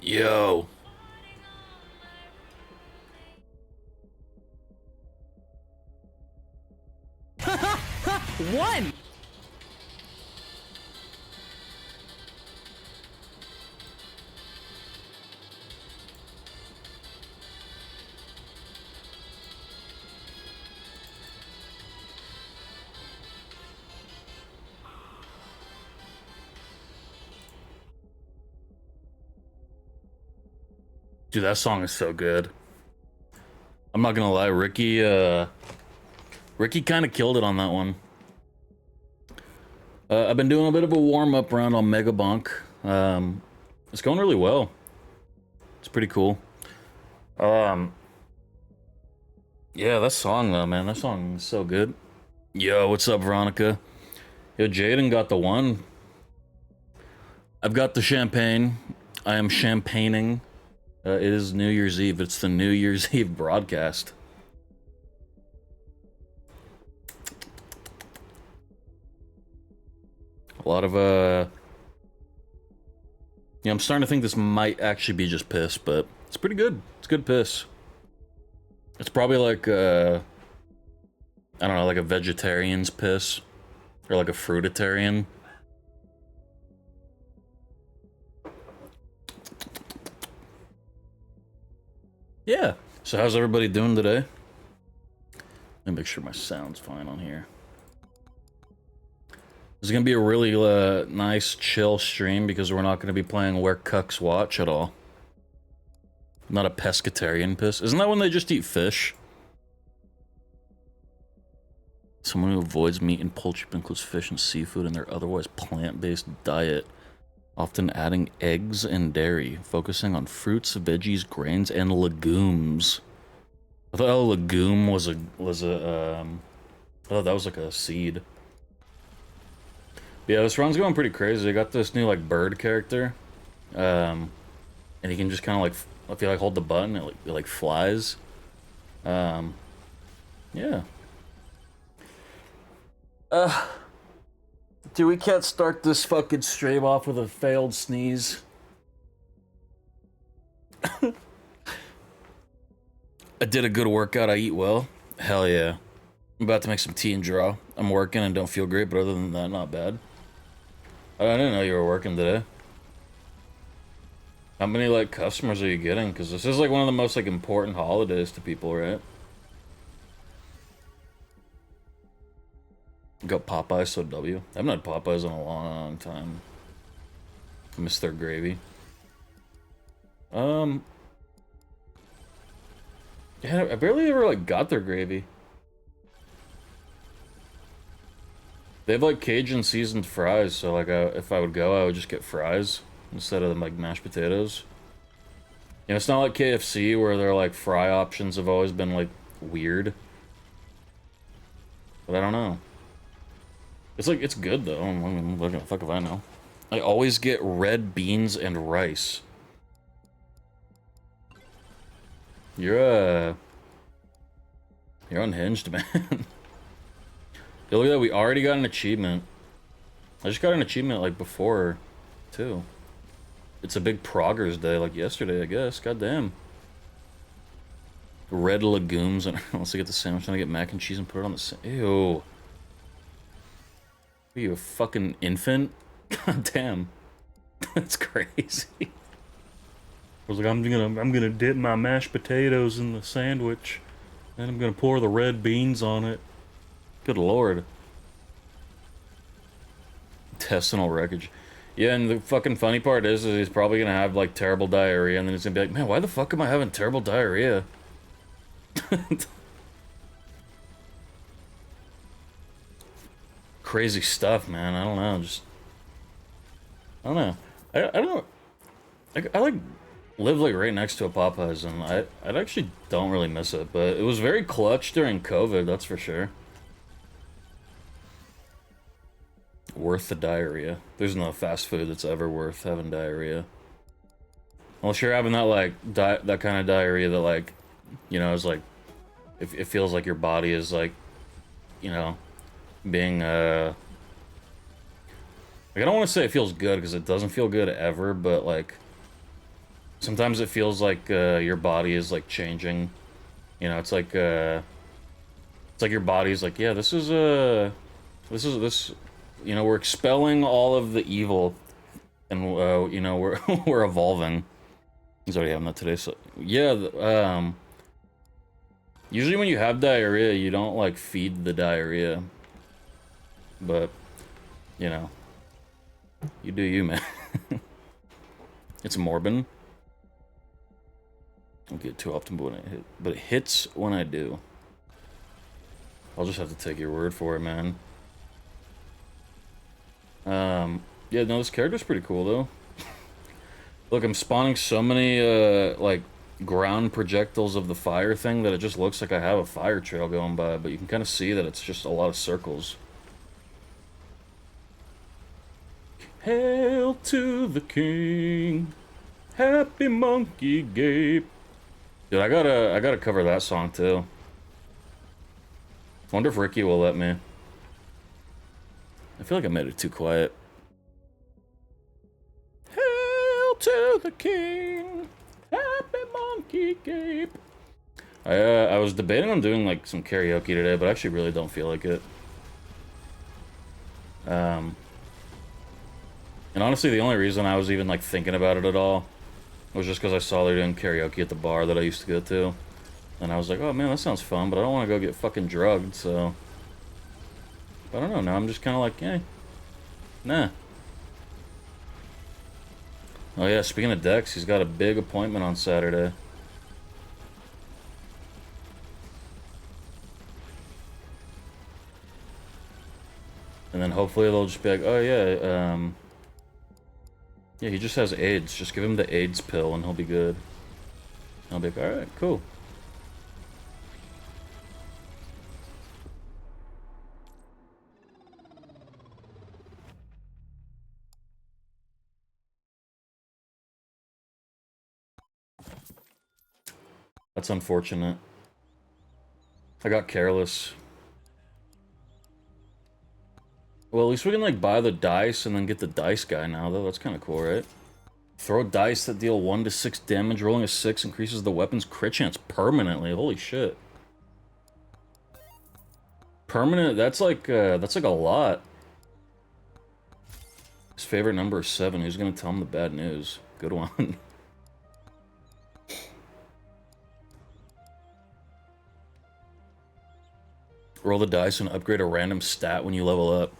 Yo. One! Dude, that song is so good. I'm not gonna lie, Ricky kind of killed it on that one. I've been doing a bit of a warm-up round on Mega Bonk. It's going really well. It's pretty cool. Yeah, that song though, man, that song is so good. Yo, what's up, Veronica? Yo, Jaden got the one. I've got the champagne. I am champagning. It is New Year's Eve. It's the New Year's Eve broadcast. A lot of, yeah, I'm starting to think this might actually be just piss, but it's pretty good. It's good piss. It's probably like, I don't know, like a vegetarian's piss. Or like a fruitarian. Yeah. So how's everybody doing today? Let me make sure my sound's fine on here. This is gonna be a really nice, chill stream because we're not gonna be playing Where Cucks Watch at all. Not a pescatarian piss. Isn't that when they just eat fish? Someone who avoids meat and poultry but includes fish and seafood in their otherwise plant-based diet, often adding eggs and dairy, focusing on fruits, veggies, grains, and legumes. I thought a legume was a I thought that was like a seed. Yeah, this run's going pretty crazy. I got this new like bird character, and he can just kind of like, if you like hold the button, it like flies. Yeah. Dude, we can't start this fucking stream off with a failed sneeze. I did a good workout. I eat well. Hell yeah. I'm about to make some tea and draw. I'm working and don't feel great, but other than that, not bad. I didn't know you were working today. How many, like, customers are you getting? Because this is, like, one of the most, like, important holidays to people, right? Got Popeyes, so W. I haven't had Popeyes in a long time. I miss their gravy. Yeah, I barely ever, like, got their gravy. They have, like, Cajun seasoned fries, so, like, if I would go, I would just get fries instead of, like, mashed potatoes. You know, it's not like KFC where their, like, fry options have always been, like, weird. But I don't know. It's, like, it's good, though. I'm looking, fuck if I know. I always get red beans and rice. You're unhinged, man. Yo, look at that, we already got an achievement. I just got an achievement, like, before, too. It's a big proggers day, like yesterday, I guess. Goddamn. Red legumes, and once I get the sandwich, then I get mac and cheese and put it on the sandwich. Ew. Are you a fucking infant? God damn. That's crazy. I was like, I'm gonna dip my mashed potatoes in the sandwich, and I'm gonna pour the red beans on it. Good lord. Intestinal wreckage. Yeah, and the fucking funny part is he's probably gonna have, like, terrible diarrhea, and then he's gonna be like, man, why the fuck am I having terrible diarrhea? Crazy stuff, man. I don't know, just... I don't know. I don't know. I like, live, like, right next to a Popeyes, and I actually don't really miss it, but it was very clutch during COVID, that's for sure. Worth the diarrhea. There's no fast food that's ever worth having diarrhea. Unless you're having that, like, that kind of diarrhea that, like, you know, is like, it feels like your body is, like, you know, being, like, I don't want to say it feels good, because it doesn't feel good ever, but, like, Sometimes it feels like your body is like changing. You know, it's like your body's like, yeah, this. You know, we're expelling all of the evil, and you know, we're we're evolving. He's already having that today, so yeah. Usually when you have diarrhea, you don't like feed the diarrhea, but you know, you do you, man. It's morbid. I don't get too often, but it hits when I do. I'll just have to take your word for it, man. Yeah, no, this character's pretty cool though. Look, I'm spawning so many like ground projectiles of the fire thing that it just looks like I have a fire trail going by, but you can kind of see that it's just a lot of circles. Hail to the king, happy monkey gape. Dude, I gotta cover that song too. Wonder if Ricky will let me. I feel like I made it too quiet. Hail to the king, happy monkey gape. I was debating on doing like some karaoke today, but I actually really don't feel like it. And honestly, the only reason I was even like thinking about it at all was just because I saw they're doing karaoke at the bar that I used to go to. And I was like, oh man, that sounds fun, but I don't want to go get fucking drugged, so... I don't know, now I'm just kind of like, eh. Nah. Oh yeah, speaking of Dex, he's got a big appointment on Saturday. And then hopefully they'll just be like, oh yeah, yeah, he just has AIDS. Just give him the AIDS pill and he'll be good. I'll be like, alright, cool. That's unfortunate. I got careless. Well, at least we can, like, buy the dice and then get the dice guy now, though. That's kind of cool, right? Throw dice that deal 1 to 6 damage. Rolling a 6 increases the weapon's crit chance permanently. Holy shit. Permanent, that's like a lot. His favorite number is 7. Who's gonna tell him the bad news? Good one. Roll the dice and upgrade a random stat when you level up.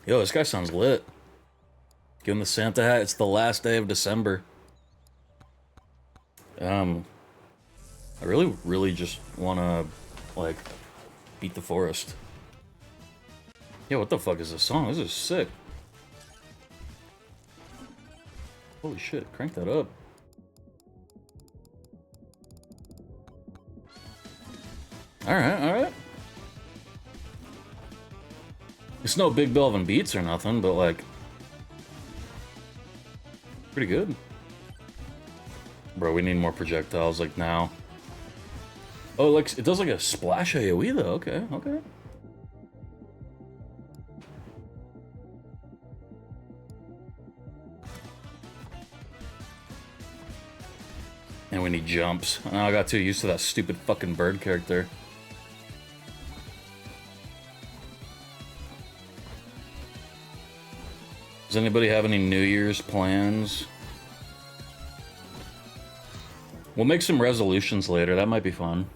Yo, this guy sounds lit. Give him the Santa hat. It's the last day of December. I really just wanna, like, beat the forest. Yeah, what the fuck is this song? This is sick. Holy shit, crank that up. Alright, alright. It's no Big Belvin beats or nothing, but like... pretty good. Bro, we need more projectiles, like, now. Oh, like, it does like a splash AoE, though. Okay, okay. And we need jumps. Oh, I got too used to that stupid fucking bird character. Does anybody have any New Year's plans? We'll make some resolutions later. That might be fun.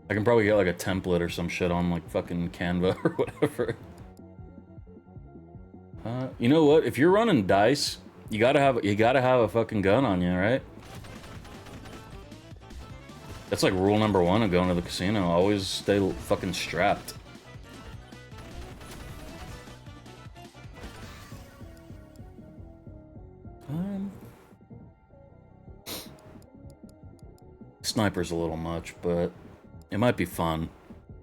I can probably get like a template or some shit on like fucking Canva or whatever. You know what? If you're running dice, you gotta have a fucking gun on you, right? That's like rule number 1 of going to the casino. Always stay fucking strapped. Sniper's a little much, but it might be fun.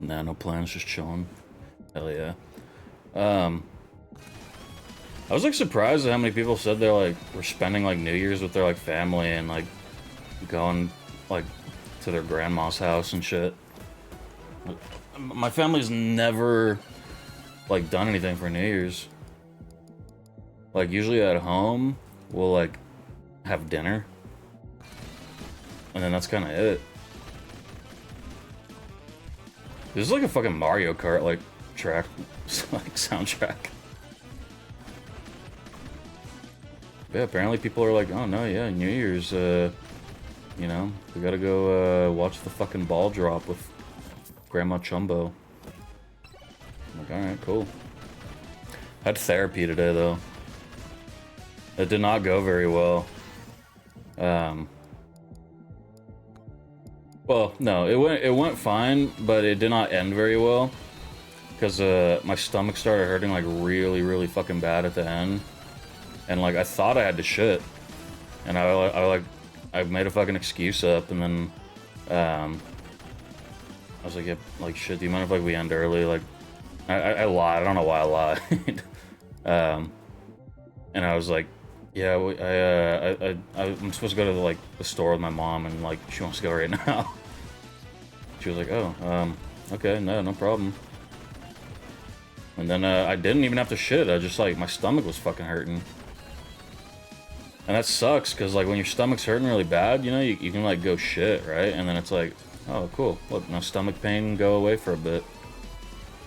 Nah, no plans, just chilling. Hell yeah. I was like surprised at how many people said they're like were spending like New Year's with their like family and like going like to their grandma's house and shit. My family's never like done anything for New Year's. Like usually at home we'll like have dinner And then that's kind of it. This is like a fucking Mario Kart, like, track, like, soundtrack. Yeah, apparently people are like, oh no, yeah, New Year's, you know, we gotta go, watch the fucking ball drop with Grandma Chumbo. I'm like, alright, cool. I had therapy today, though. It did not go very well. Well, no, it went fine, but it did not end very well. Because, my stomach started hurting, like, really, really fucking bad at the end. And, like, I thought I had to shit. And I made a fucking excuse up, and then, I was like, yeah, like, shit, do you mind if, like, we end early? Like, I lied, I don't know why I lied. And I was like, yeah, I'm supposed to go to, like, the store with my mom, and, like, she wants to go right now. She was like, oh, okay, no problem. And then, I didn't even have to shit, I just, like, my stomach was fucking hurting. And that sucks, because, like, when your stomach's hurting really bad, you know, you can, like, go shit, right? And then it's like, oh, cool, look, no stomach pain, go away for a bit.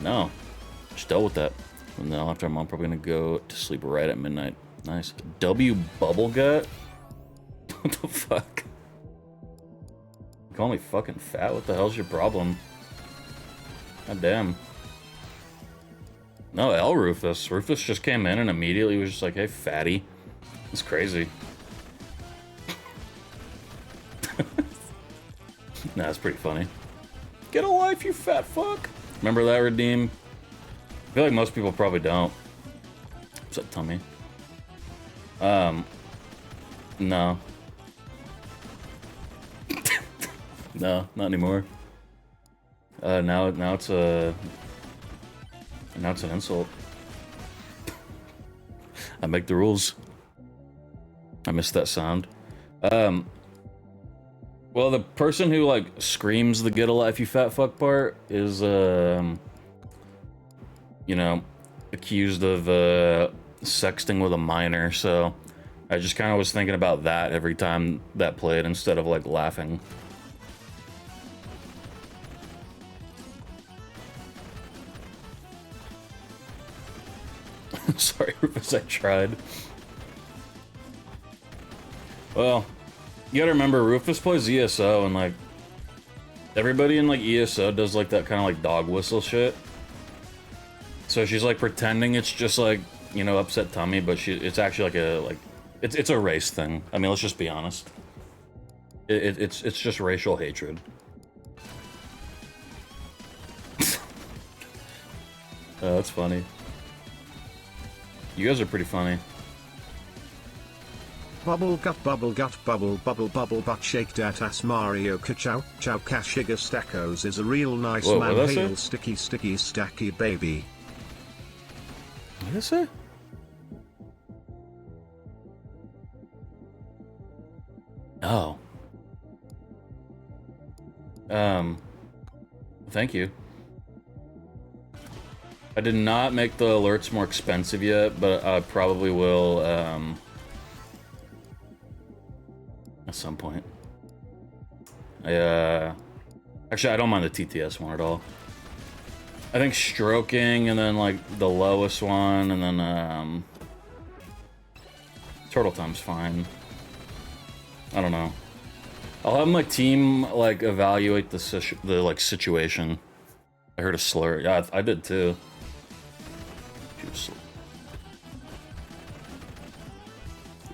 No, just dealt with that. And then after I'm probably gonna go to sleep right at midnight. Nice. W bubble gut? What the fuck? You call me fucking fat? What the hell's your problem? God damn. No, L Rufus. Rufus just came in and immediately was just like, hey, fatty. It's crazy. Nah, that's pretty funny. Get a life, you fat fuck. Remember that, Redeem? I feel like most people probably don't. What's that, tummy? No. No, not anymore. Now it's an insult. I make the rules. I missed that sound. Well, the person who, like, screams the get a life, you fat fuck part is, you know, accused of, sexting with a minor, so I just kind of was thinking about that every time that played instead of, like, laughing. Sorry, Rufus, I tried. Well, you gotta remember, Rufus plays ESO, and, like, everybody in, like, ESO does, like, that kind of, like, dog whistle shit. So she's, like, pretending it's just, like, you know, upset tummy, but it's actually, like, it's a race thing. I mean, let's just be honest. It's just racial hatred. That's funny. You guys are pretty funny. Bubble gut bubble butt shake dat ass Mario ka-chow chow kashiga stackos is a real nice. Whoa, man what did I hail say? sticky stacky baby. What did I say? Oh. Thank you. I did not make the alerts more expensive yet, but I probably will, at some point. Actually, I don't mind the TTS one at all. I think stroking, and then, like, the lowest one, and then, turtle time's fine. I don't know. I'll have my team, like, evaluate the situation. I heard a slur. Yeah, I did too.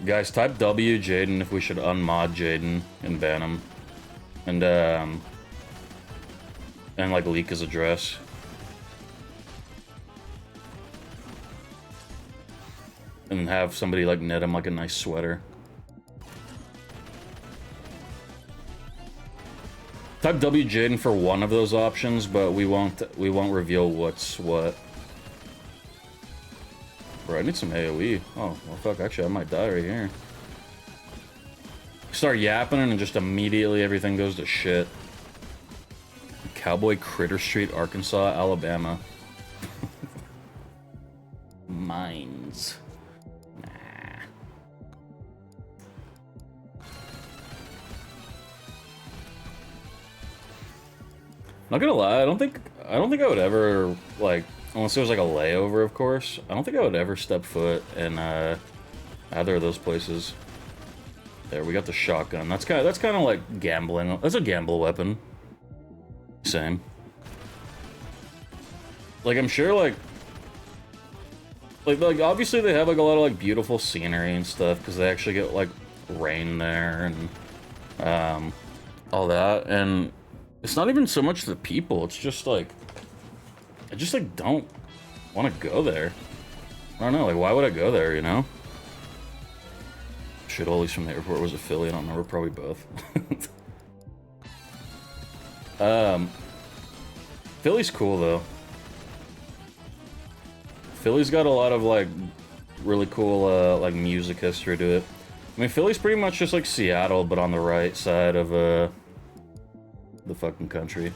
Guys, type W Jaden if we should unmod Jaden and ban him. And like, leak his address. And have somebody, like, knit him, like, a nice sweater. Type W Jaden for one of those options, but we won't reveal what's what. Bro, I need some AoE. Oh, well, fuck, actually, I might die right here. Start yapping and just immediately everything goes to shit. Cowboy Critter Street, Arkansas, Alabama. Mines. Nah. Not gonna lie, I don't think I would ever, like, unless there was like a layover, of course. I don't think I would ever step foot in either of those places. There, we got the shotgun. That's kind of like gambling. That's a gamble weapon. Same. Like, I'm sure like obviously they have like a lot of like beautiful scenery and stuff because they actually get like rain there and all that, and it's not even so much the people, it's just like I just like don't want to go there. I don't know, like why would I go there, you know? Shit, all these from the airport was a Philly, I don't remember, probably both. Philly's cool though. Philly's got a lot of like really cool like music history to it. I mean, Philly's pretty much just like Seattle, but on the right side of the fucking country.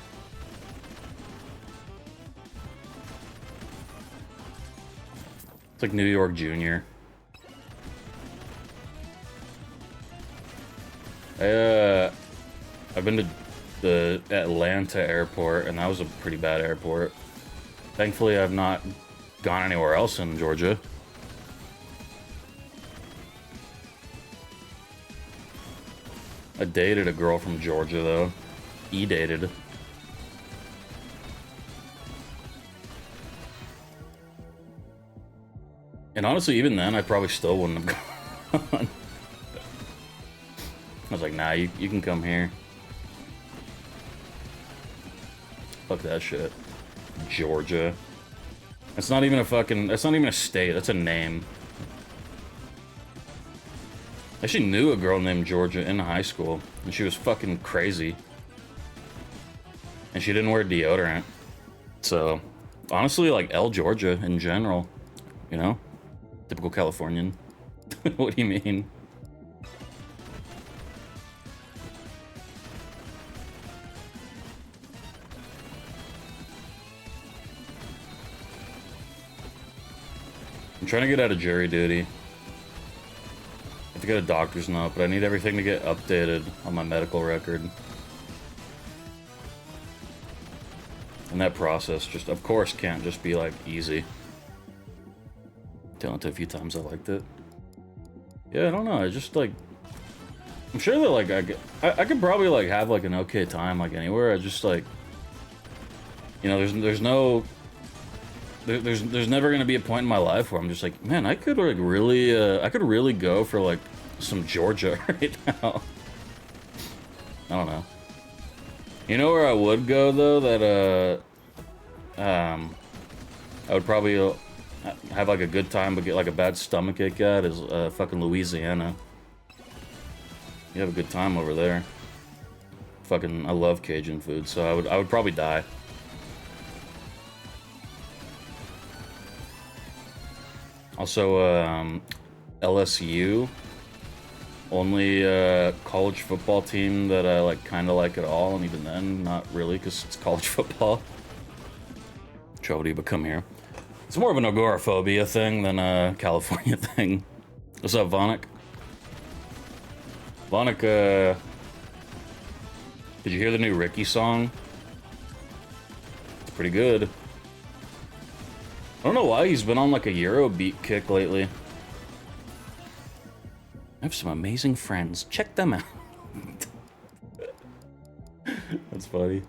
It's like New York Junior. I've been to the Atlanta airport, and that was a pretty bad airport. Thankfully, I've not gone anywhere else in Georgia. I dated a girl from Georgia, though. E-dated. And honestly, even then, I probably still wouldn't have gone. I was like, nah, you can come here. Fuck that shit. Georgia. That's not even a fucking... That's not even a state. That's a name. I actually knew a girl named Georgia in high school, and she was fucking crazy. And she didn't wear deodorant. So, honestly, like, Georgia in general. You know? Typical Californian. What do you mean? I'm trying to get out of jury duty. I have to get a doctor's note, but I need everything to get updated on my medical record. And that process just, of course, can't just be, like, easy. Telling it a few times I liked it. Yeah, I don't know, I just, like... I'm sure that, like, I could probably, like, have, like, an okay time, like, anywhere. I just, like... You know, there's no... There's never gonna be a point in my life where I'm just like, man, I could like really, I could really go for like some Georgia right now. I don't know. You know where I would go though? That I would probably have like a good time, but get like a bad stomach ache at is fucking Louisiana. You have a good time over there. Fucking, I love Cajun food, so I would probably die. Also, LSU, only college football team that I like kind of like at all, and even then, not really, because it's college football. Jody, but come here. It's more of an agoraphobia thing than a California thing. What's up, Vonik? Vonik, did you hear the new Ricky song? It's pretty good. I don't know why he's been on like a Eurobeat kick lately. I have some amazing friends. Check them out. That's funny.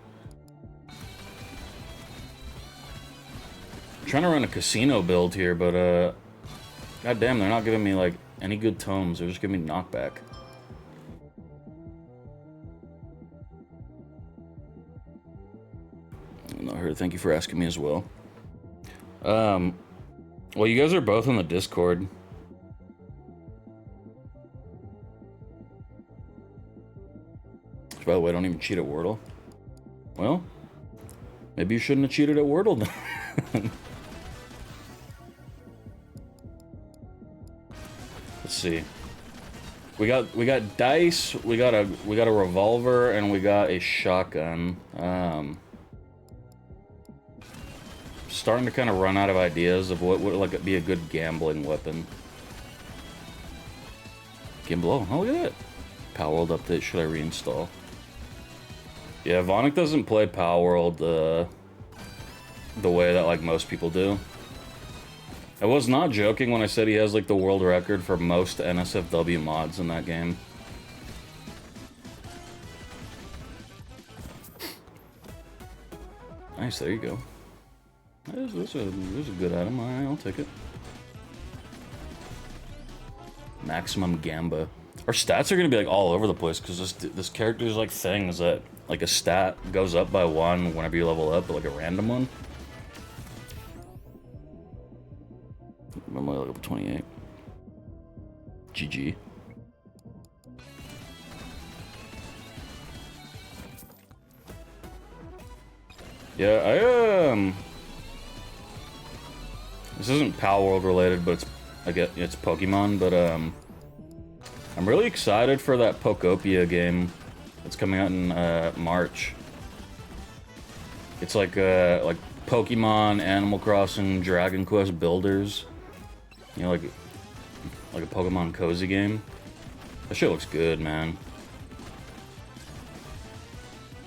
I'm trying to run a casino build here, but god damn, they're not giving me like any good tomes. They're just giving me knockback. No, her. Thank you for asking me as well. Well, you guys are both on the Discord. Which, by the way, I don't even cheat at Wordle. Well, maybe you shouldn't have cheated at Wordle then. Let's see. We got dice, we got a revolver, and we got a shotgun. Starting to kind of run out of ideas of what would like be a good gambling weapon. Gimbal, oh look at that. Power World update, should I reinstall? Yeah, Vonic doesn't play Power World the way that like most people do. I was not joking when I said he has like the world record for most NSFW mods in that game. Nice, there you go. There's a good item. I'll take it. Maximum Gamba. Our stats are gonna be like all over the place because this character's like things that like a stat goes up by 1 whenever you level up, but like a random one. I'm only level 28. GG. Yeah, this isn't Power World related, but it's Pokemon, but I'm really excited for that Pokopia game that's coming out in March. It's like Pokemon, Animal Crossing, Dragon Quest builders. You know, like a Pokemon cozy game. That shit looks good, man.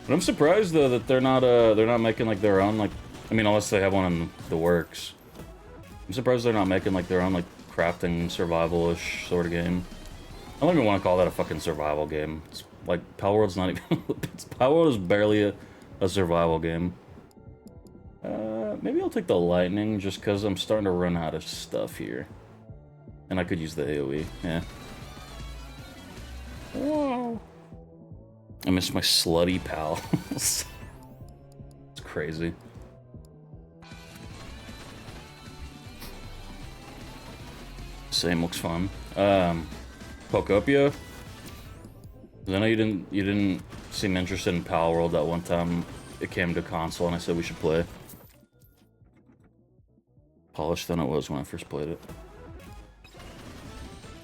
But I'm surprised though that they're not making like their own like, I mean, unless they have one in the works. I'm surprised they're not making like their own like crafting survival-ish sort of game. I don't even want to call that a fucking survival game. It's like Power World's not even. Power World is barely a survival game. Maybe I'll take the lightning just because I'm starting to run out of stuff here, and I could use the AOE. Yeah. Whoa. I miss my slutty pals. It's crazy. Same looks fun. Pokopia. I know you didn't seem interested in Power World that one time it came to console, and I said we should play. Polished than it was when I first played it.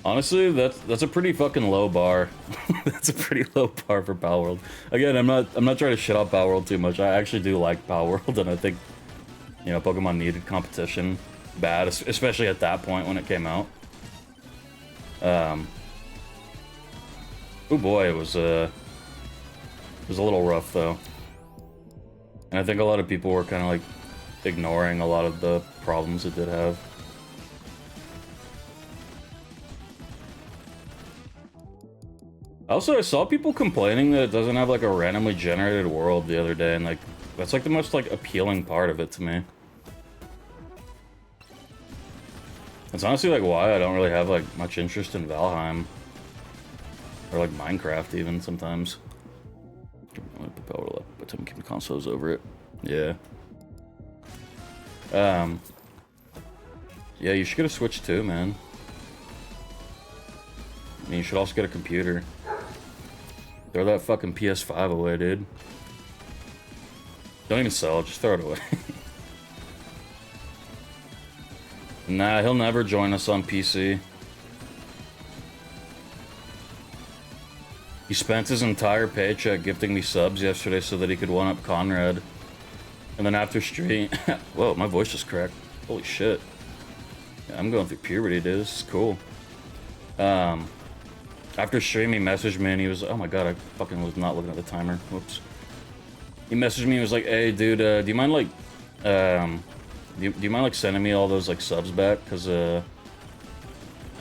Honestly, that's a pretty fucking low bar. That's a pretty low bar for Power World. Again, I'm not trying to shit on Power World too much. I actually do like Power World, and I think, you know, Pokemon needed competition bad, especially at that point when it came out. Oh boy, it was a little rough though, and I think a lot of people were kind of like ignoring a lot of the problems it did have. Also, I saw people complaining that it doesn't have like a randomly generated world the other day, and like that's like the most like appealing part of it to me. It's honestly like why I don't really have like much interest in Valheim or like Minecraft even sometimes. I'm gonna put power up by the time keep the consoles over it. Yeah. Yeah, you should get a Switch too, man. I mean, you should also get a computer. Throw that fucking PS5 away, dude. Don't even sell it, just throw it away. Nah, he'll never join us on PC. He spent his entire paycheck gifting me subs yesterday so that he could one-up Conrad. And then after stream... Whoa, my voice just cracked. Holy shit. Yeah, I'm going through puberty, dude. This is cool. After stream, he messaged me and he was... Oh my god, I fucking was not looking at the timer. Whoops. He messaged me and was like, hey, dude, do you mind, like... do you mind, like, sending me all those, like, subs back? Because,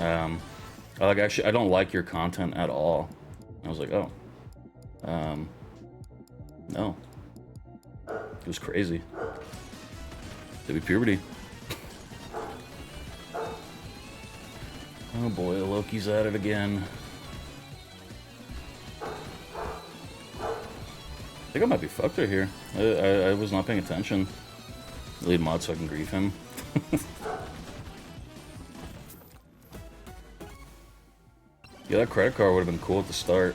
actually, I don't like your content at all. I was like, oh. No. It was crazy. It'd be puberty. Oh boy, Loki's at it again. I think I might be fucked right here. I was not paying attention. Lead mod so I can grief him. Yeah, that credit card would have been cool at the start.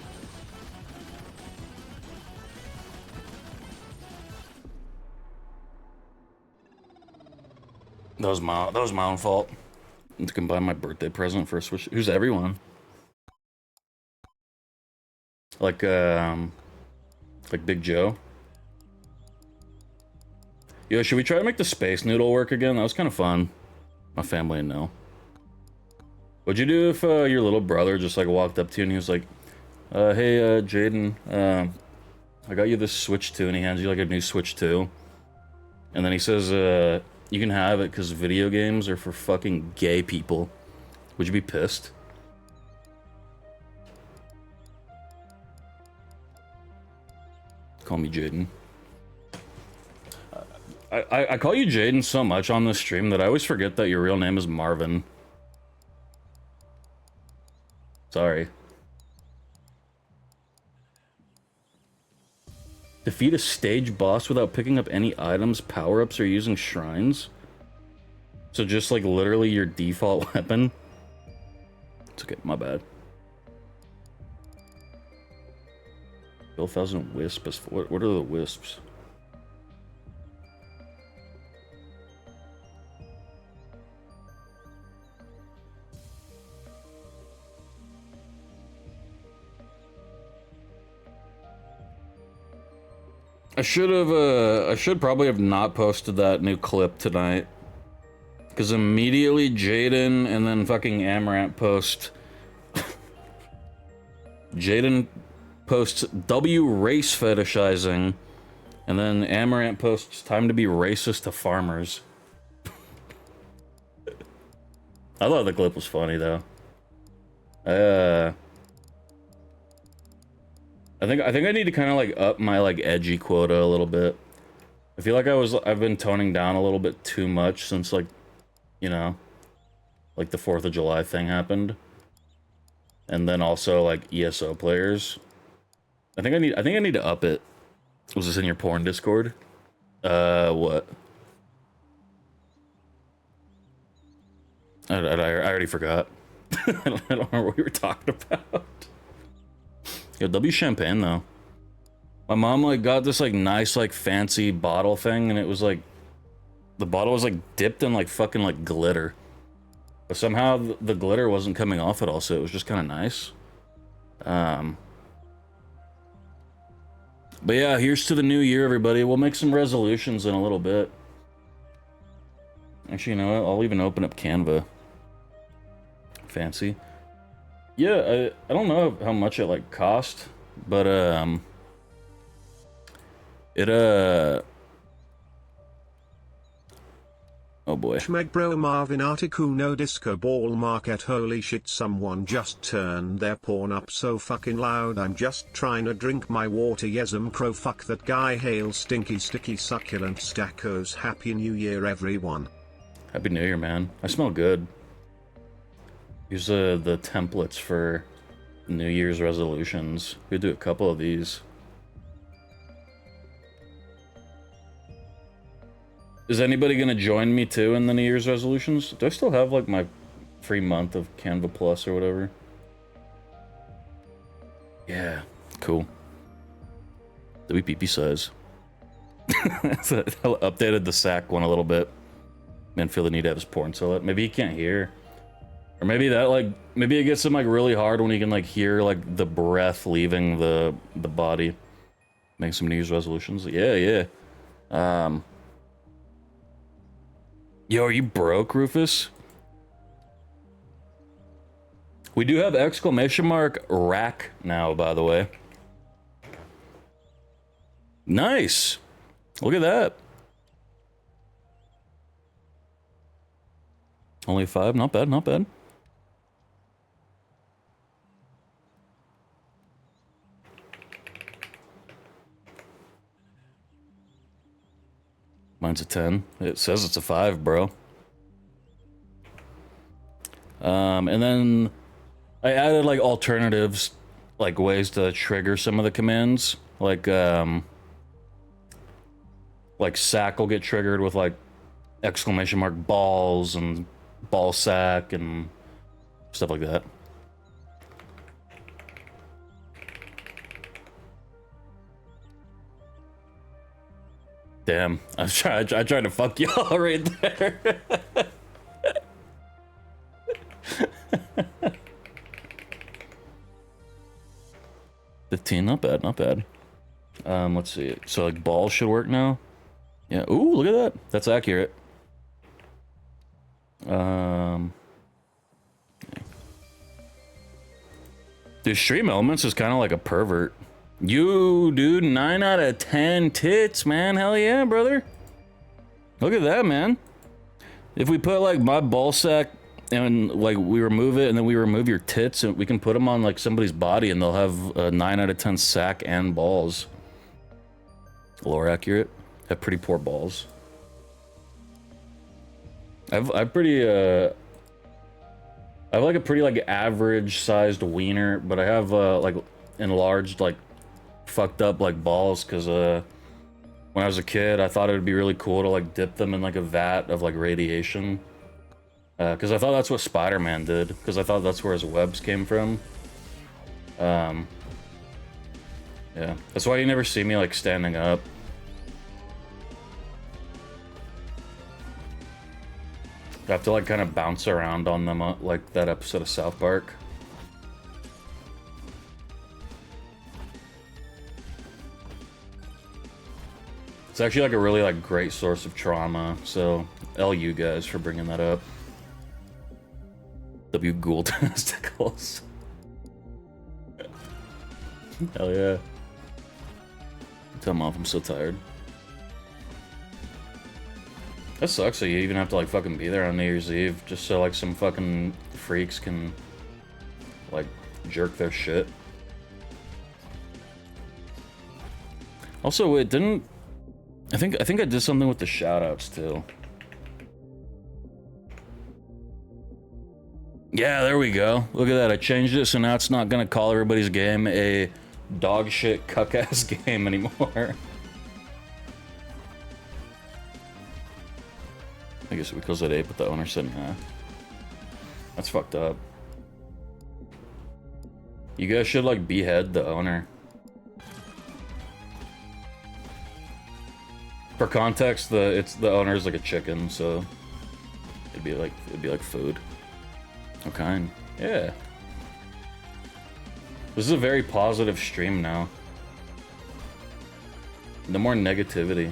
That was my own fault. To combine my birthday present for a Switch. Who's everyone? Like Big Joe. Yo, should we try to make the Space Noodle work again? That was kind of fun. My family know. What'd you do if your little brother just like walked up to you and he was like, hey, Jaden, I got you this Switch 2, and he hands you like a new Switch 2. And then he says, you can have it because video games are for fucking gay people. Would you be pissed? Call me Jaden. I call you Jaden so much on this stream that I always forget that your real name is Marvin. Sorry. Defeat a stage boss without picking up any items, power-ups, or using shrines? So just like literally your default weapon? It's okay, my bad. Kill 1,000 wisps. What are the wisps? I should probably have not posted that new clip tonight. Because immediately Jaden and then fucking Amaranth post... Jaden posts W race fetishizing, and then Amaranth posts time to be racist to farmers. I thought the clip was funny though. I think I need to kind of like up my like edgy quota a little bit. I feel like I've been toning down a little bit too much since like, you know, like the 4th of July thing happened. And then also like ESO players. I think I need to up it. Was this in your porn Discord? What? I already forgot. I don't remember what we were talking about. Yo, W champagne though. My mom like got this like nice like fancy bottle thing, and it was like the bottle was like dipped in like fucking like glitter, but somehow the glitter wasn't coming off at all, so it was just kind of nice. But yeah, here's to the new year, everybody. We'll make some resolutions in a little bit. Actually, you know what? I'll even open up Canva. Fancy. Yeah, I don't know how much it like cost, but oh boy. Schmeg bro Marvin Articu no disco ball market, holy shit, someone just turned their porn up so fucking loud. I'm just trying to drink my water. Yesum crow, fuck that guy. Hail stinky sticky succulent stackos. Happy New Year everyone. Happy New Year, man. I smell good. Here's the templates for New Year's resolutions. We do a couple of these. Is anybody gonna join me too in the New Year's resolutions? Do I still have like my free month of Canva Plus or whatever? Yeah, cool. WPP size. So I updated the sack one a little bit. Man, feel the need to have his porn select. Maybe he can't hear. Or maybe that like maybe it gets him like really hard when he can like hear like the breath leaving the body. Make some New Year's resolutions. Yeah. Yo, are you broke, Rufus? We do have exclamation mark rack now, by the way. Nice. Look at that. Only 5, not bad, not bad. Mine's a 10. It says it's a 5, bro. And then I added like alternatives, like ways to trigger some of the commands. Like sack will get triggered with like exclamation mark balls and ball sack and stuff like that. Damn, I tried to fuck y'all right there. 15, not bad, not bad. Let's see. So like balls should work now. Yeah. Ooh, look at that. That's accurate. Dude, Stream Elements is kind of like a pervert. You, dude, 9 out of 10 tits, man. Hell yeah, brother. Look at that, man. If we put, like, my ball sack and, like, we remove it and then we remove your tits and we can put them on, like, somebody's body and they'll have a 9 out of 10 sack and balls. Lore accurate. Have pretty poor balls. I'm pretty, I have, like, a pretty, like, average-sized wiener, but I have, like, enlarged, like, fucked up, like, balls, because, when I was a kid, I thought it would be really cool to, like, dip them in, like, a vat of, like, radiation. Because I thought that's what Spider-Man did, because I thought that's where his webs came from. Yeah. That's why you never see me, like, standing up. I have to, like, kind of bounce around on them, like that episode of South Park. It's actually, like, a really, like, great source of trauma, so L you guys for bringing that up. W Ghoul testicles. Hell yeah. Tell them off, I'm so tired. That sucks that you even have to, like, fucking be there on New Year's Eve just so, like, some fucking freaks can, like, jerk their shit. Also, wait, didn't... I think I did something with the shoutouts, too. Yeah, there we go. Look at that, I changed it, so now it's not gonna call everybody's game a dog shit cuck-ass game anymore. I guess because it 8, but the owner said nah. That's fucked up. You guys should, like, behead the owner. For context, the owner is like a chicken, so it'd be like food. Okay. Yeah. This is a very positive stream now. No more negativity.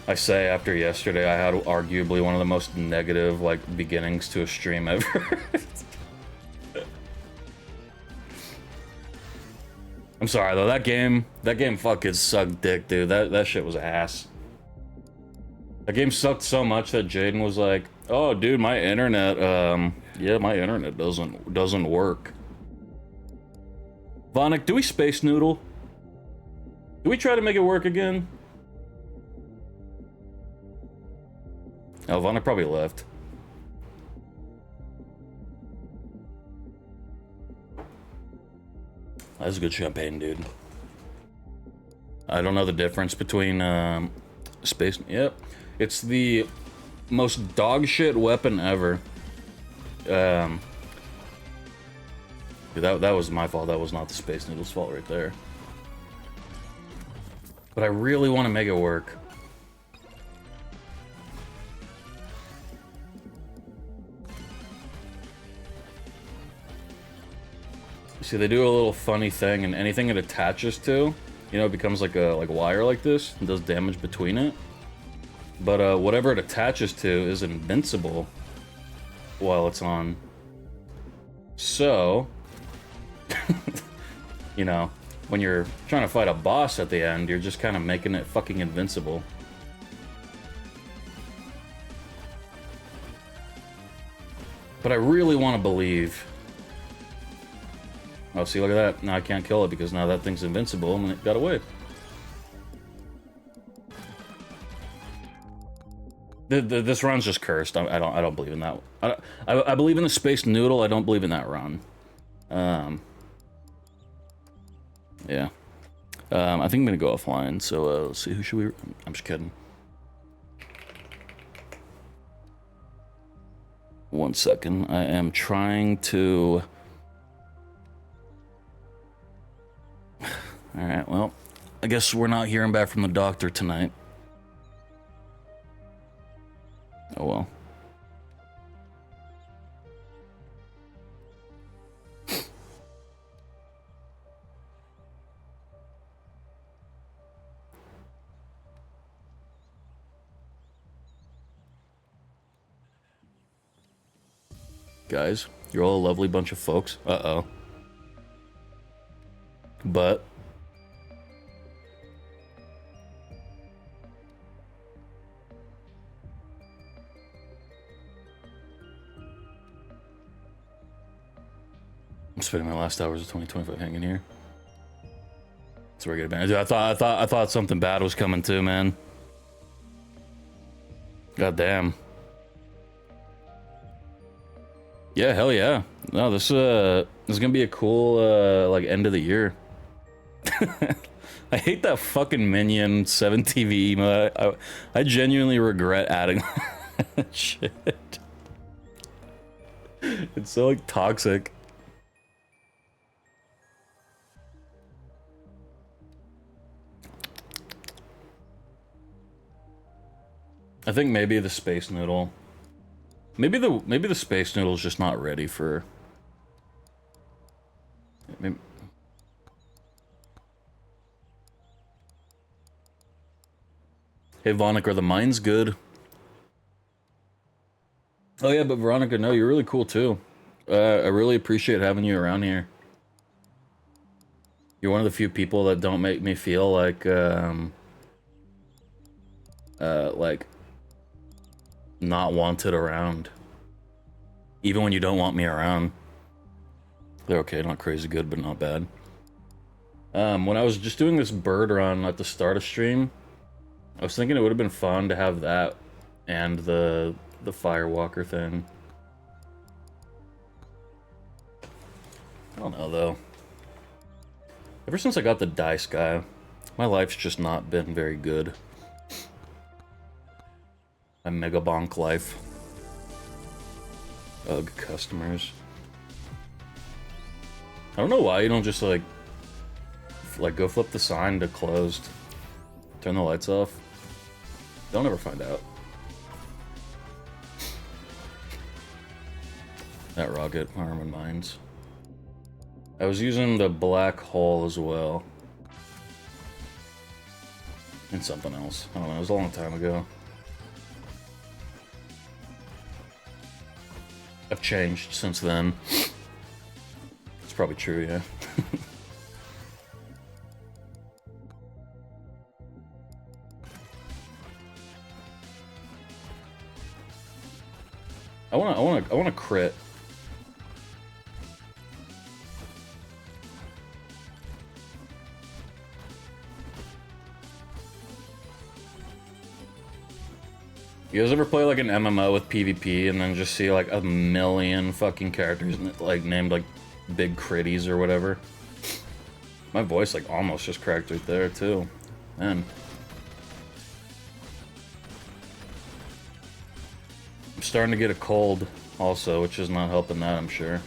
I say after yesterday, I had arguably one of the most negative, like, beginnings to a stream ever. I'm sorry though, that game fucking sucked dick, dude. That shit was ass. That game sucked so much that Jaden was like, "Oh, dude, my internet, yeah, my internet doesn't work." Vonic, do we space noodle? Do we try to make it work again? Oh, Vonic probably left. That's good champagne, dude. I don't know the difference between space. Yep, it's the most dog shit weapon ever. That was my fault. That was not the Space Noodle's fault right there. But I really want to make it work. See, they do a little funny thing, and anything it attaches to, you know, it becomes like a wire like this and does damage between it. But whatever it attaches to is invincible while it's on. So, you know, when you're trying to fight a boss at the end, you're just kind of making it fucking invincible. But I really want to believe. Oh, see, look at that. Now I can't kill it because now that thing's invincible and it got away. This run's just cursed. I don't believe in that. I believe in the Space Noodle. I don't believe in that run. Yeah. I think I'm gonna go offline. So let's see. Who should we? I'm just kidding. 1 second. I am trying to. All right. Well, I guess we're not hearing back from the doctor tonight. Oh well. Guys, you're all a lovely bunch of folks. Uh-oh. But I'm spending my last hours of 2025 hanging here. That's where I get advantage. I thought something bad was coming too, man. God damn. Yeah, hell yeah. No, this is gonna be a cool like end of the year. I hate that fucking Minion 7 TV emo. I genuinely regret adding that shit. It's so like toxic. I think maybe the Space Noodle. Maybe the Space Noodle's just not ready for. Maybe... Hey Veronica, the mine's good. Oh yeah, but Veronica, no, you're really cool too. I really appreciate having you around here. You're one of the few people that don't make me feel like not wanted around. Even when you don't want me around. They're okay, not crazy good, but not bad. When I was just doing this bird run at the start of stream, I was thinking it would have been fun to have that and the Firewalker thing. I don't know though. Ever since I got the dice guy, my life's just not been very good. My mega bonk life. Ugh, customers. I don't know why you don't just like go flip the sign to closed. Turn the lights off. They'll never find out. That rocket arm and mines. I was using the black hole as well. And something else. I don't know, it was a long time ago. I've changed since then. It's probably true, yeah. I wanna crit. You guys ever play like an MMO with PvP and then just see like a million fucking characters like named like big critties or whatever? My voice like almost just cracked right there too. Man. I'm starting to get a cold also, which is not helping that, I'm sure.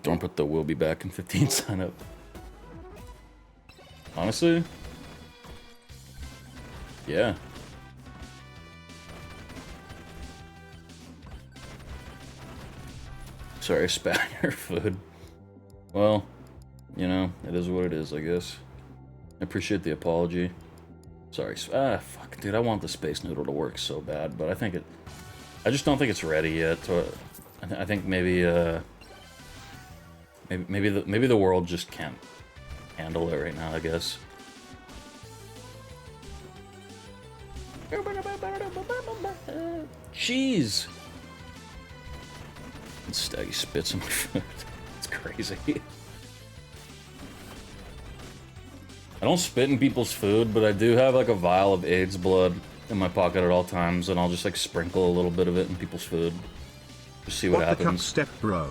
Don't put the will be back in 15 sign up. Honestly? Yeah. Sorry, I spat on your food. Well, you know, it is what it is, I guess. I appreciate the apology. Sorry. Fuck, dude, I want the Space Noodle to work so bad, but I just don't think it's ready yet. I think maybe, maybe the world just can't handle it right now, I guess. Cheese! And Staggy spits in my food. It's crazy. I don't spit in people's food, but I do have like a vial of AIDS blood in my pocket at all times, and I'll just like sprinkle a little bit of it in people's food. Just see what happens. The cup step, bro.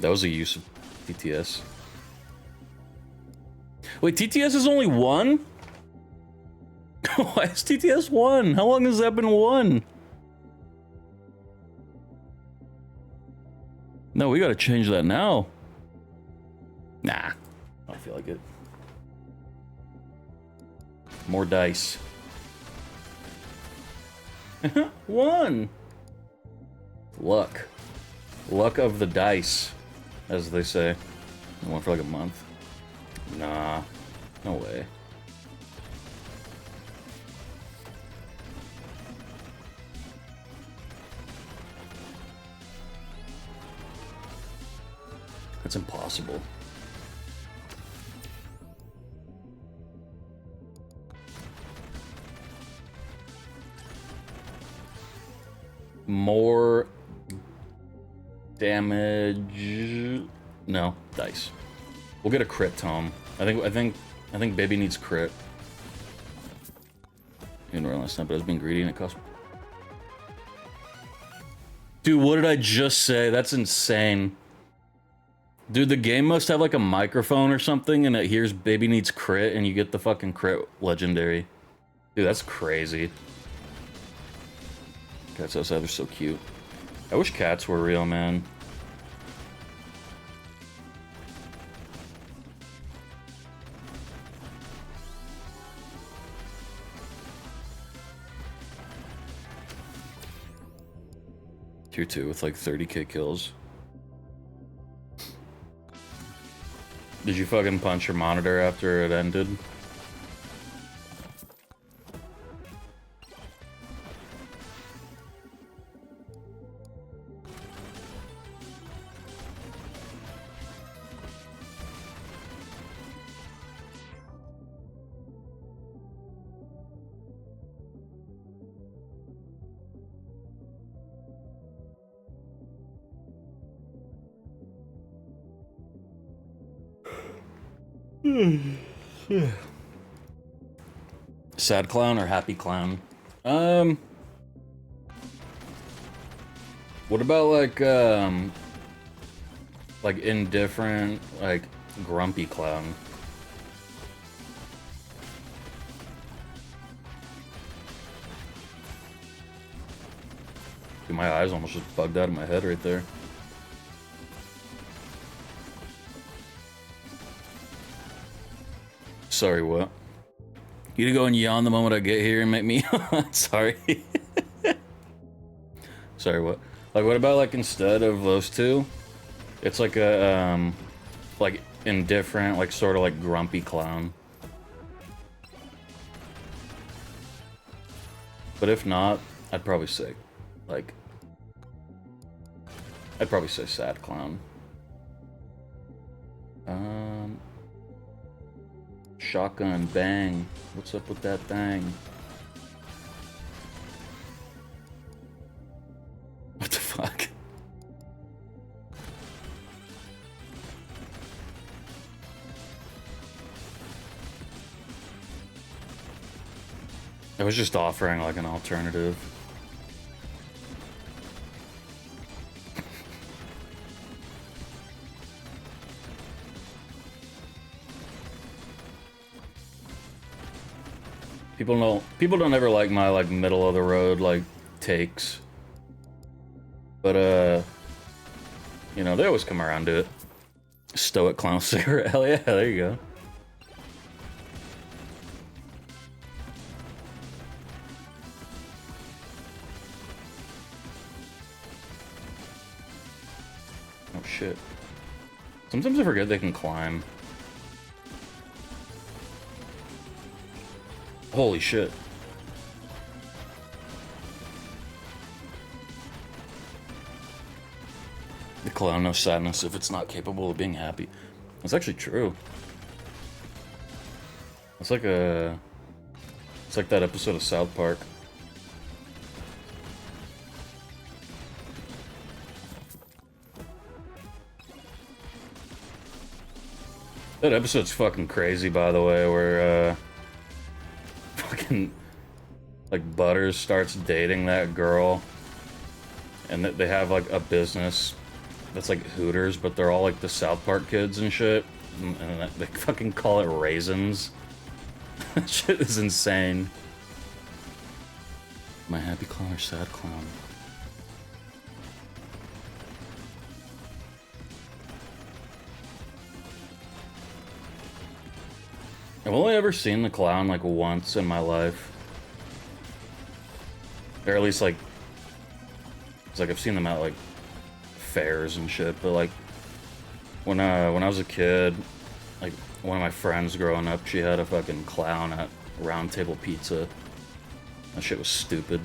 That was a use of TTS. Wait, TTS is only one? Why is TTS 1? How long has that been 1? No, we gotta change that now. Nah, I don't feel like it. More dice. 1! Luck. Luck of the dice, as they say. I went for like a month. Nah, no way. That's impossible. More damage. No, dice. We'll get a crit tome. I think baby needs crit. You didn't realize that, but I was being greedy and it cost. Dude, what did I just say? That's insane. Dude, the game must have like a microphone or something, and it hears baby needs crit, and you get the fucking crit legendary. Dude, that's crazy. Cats outside are so cute. I wish cats were real, man. Tier 2 with like 30k kills. Did you fucking punch your monitor after it ended? Sad clown or happy clown? What about like indifferent, like grumpy clown? Dude, my eyes almost just bugged out of my head right there. Sorry, what? You to go and yawn the moment I get here and make me sorry. Sorry, what? Like, what about like instead of those two, it's like a like indifferent, like sort of like grumpy clown. But if not, I'd probably say like I'd probably say sad clown. Shotgun bang. What's up with that thing? What the fuck? I was just offering like an alternative. People don't ever like my like middle of the road like takes. But you know, they always come around to it. Stoic clown cigarette. Hell yeah, there you go. Oh shit. Sometimes I forget they can climb. Holy shit. The clown knows sadness if it's not capable of being happy. That's actually true. It's like that episode of South Park. That episode's fucking crazy, by the way, where fucking like Butters starts dating that girl, and they have like a business that's like Hooters, but they're all like the South Park kids and shit, and they fucking call it Raisins. That shit is insane. My happy clown or sad clown? I've only ever seen the clown like once in my life. Or at least like, it's like I've seen them at like fairs and shit, but like when I was a kid, like one of my friends growing up, she had a fucking clown at Round Table Pizza. That shit was stupid.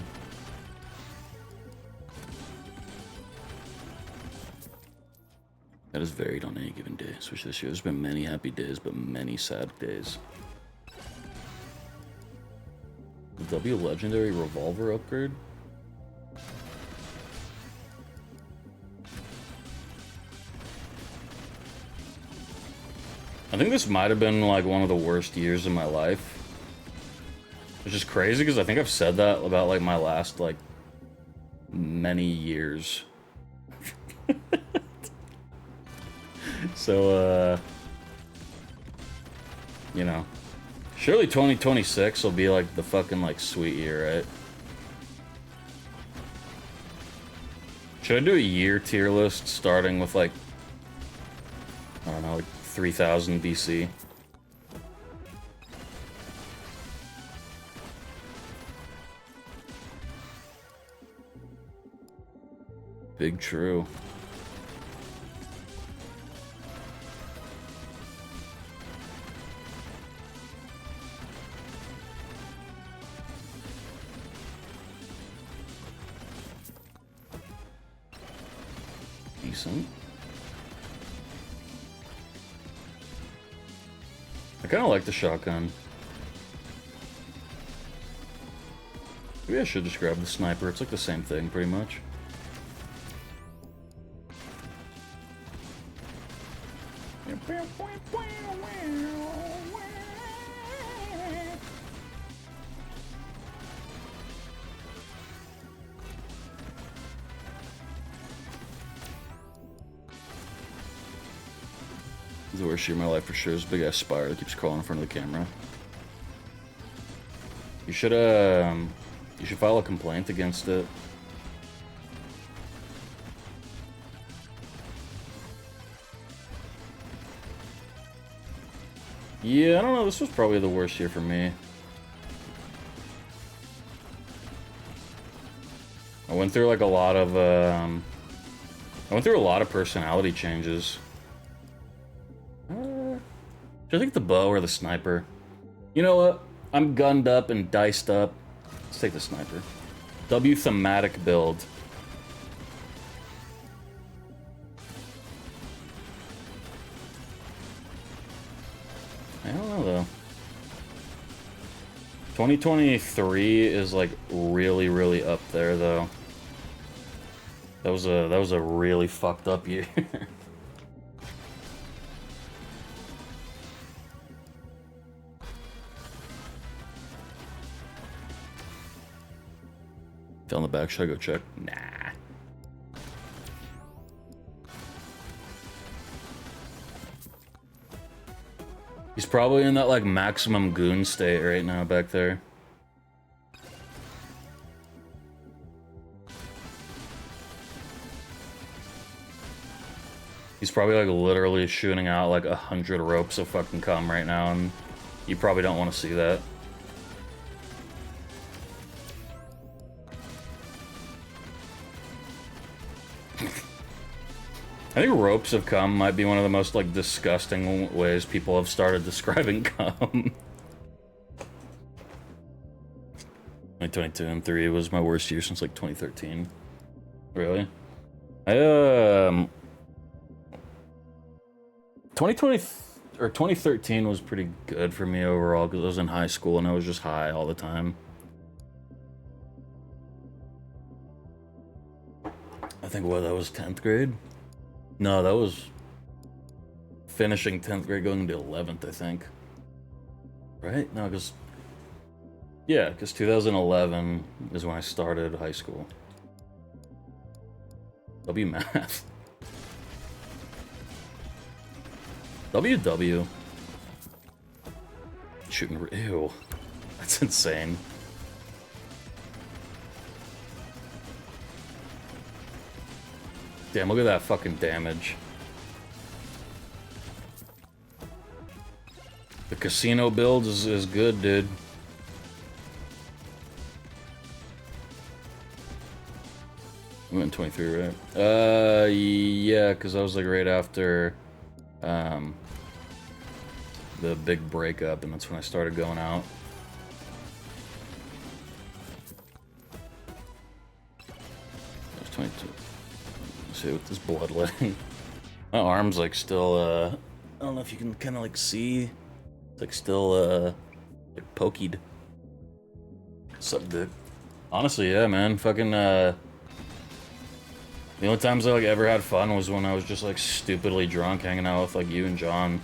That is varied on any given day, especially this year. There's been many happy days, but many sad days. The W Legendary Revolver upgrade? I think this might have been like one of the worst years of my life. Which is crazy because I think I've said that about like my last like many years. So, you know, surely 2026 will be like the fucking like sweet year, right? Should I do a year tier list starting with like, I don't know, like 3000 BC? Big true. Decent. I kind of like the shotgun. Maybe I should just grab the sniper. It's like the same thing, pretty much. The worst year of my life for sure is a big ass spider that keeps crawling in front of the camera. You should file a complaint against it. Yeah, I don't know, this was probably the worst year for me. I went through like a lot of personality changes. Should I take the bow or the sniper? You know what? I'm gunned up and diced up. Let's take the sniper. W thematic build. I don't know though. 2023 is like really, really up there though. That was a really fucked up year. Down the back, should I go check? Nah. He's probably in that like maximum goon state right now back there. He's probably like literally shooting out like 100 ropes of fucking cum right now, and you probably don't want to see that. I think ropes of cum might be one of the most like disgusting ways people have started describing cum. 2022 and 3 was my worst year since like 2013. Really? 2020 or 2013 was pretty good for me overall because I was in high school and I was just high all the time. I think what, that was 10th grade? No, that was finishing 10th grade going into 11th, I think. Right? No, because... Yeah, because 2011 is when I started high school. W math. WW. Shooting... Ew. That's insane. Damn, look at that fucking damage. The casino build is good, dude. We went 23, right? Yeah, because I was like right after the big breakup, and that's when I started going out. That was 22. Let's see with this bloodletting. My arm's like still, I don't know if you can kind of like see. It's like still, like pokeyed. Suck dick. Honestly, yeah, man. Fucking, the only times I like ever had fun was when I was just like stupidly drunk hanging out with like you and John.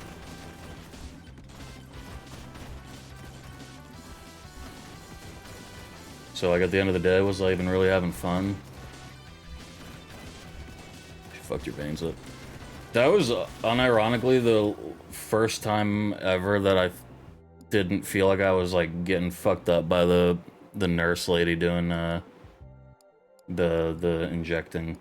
So like at the end of the day, was I even really having fun? You fucked your veins up. That was unironically the first time ever that I didn't feel like I was like getting fucked up by the nurse lady doing the injecting.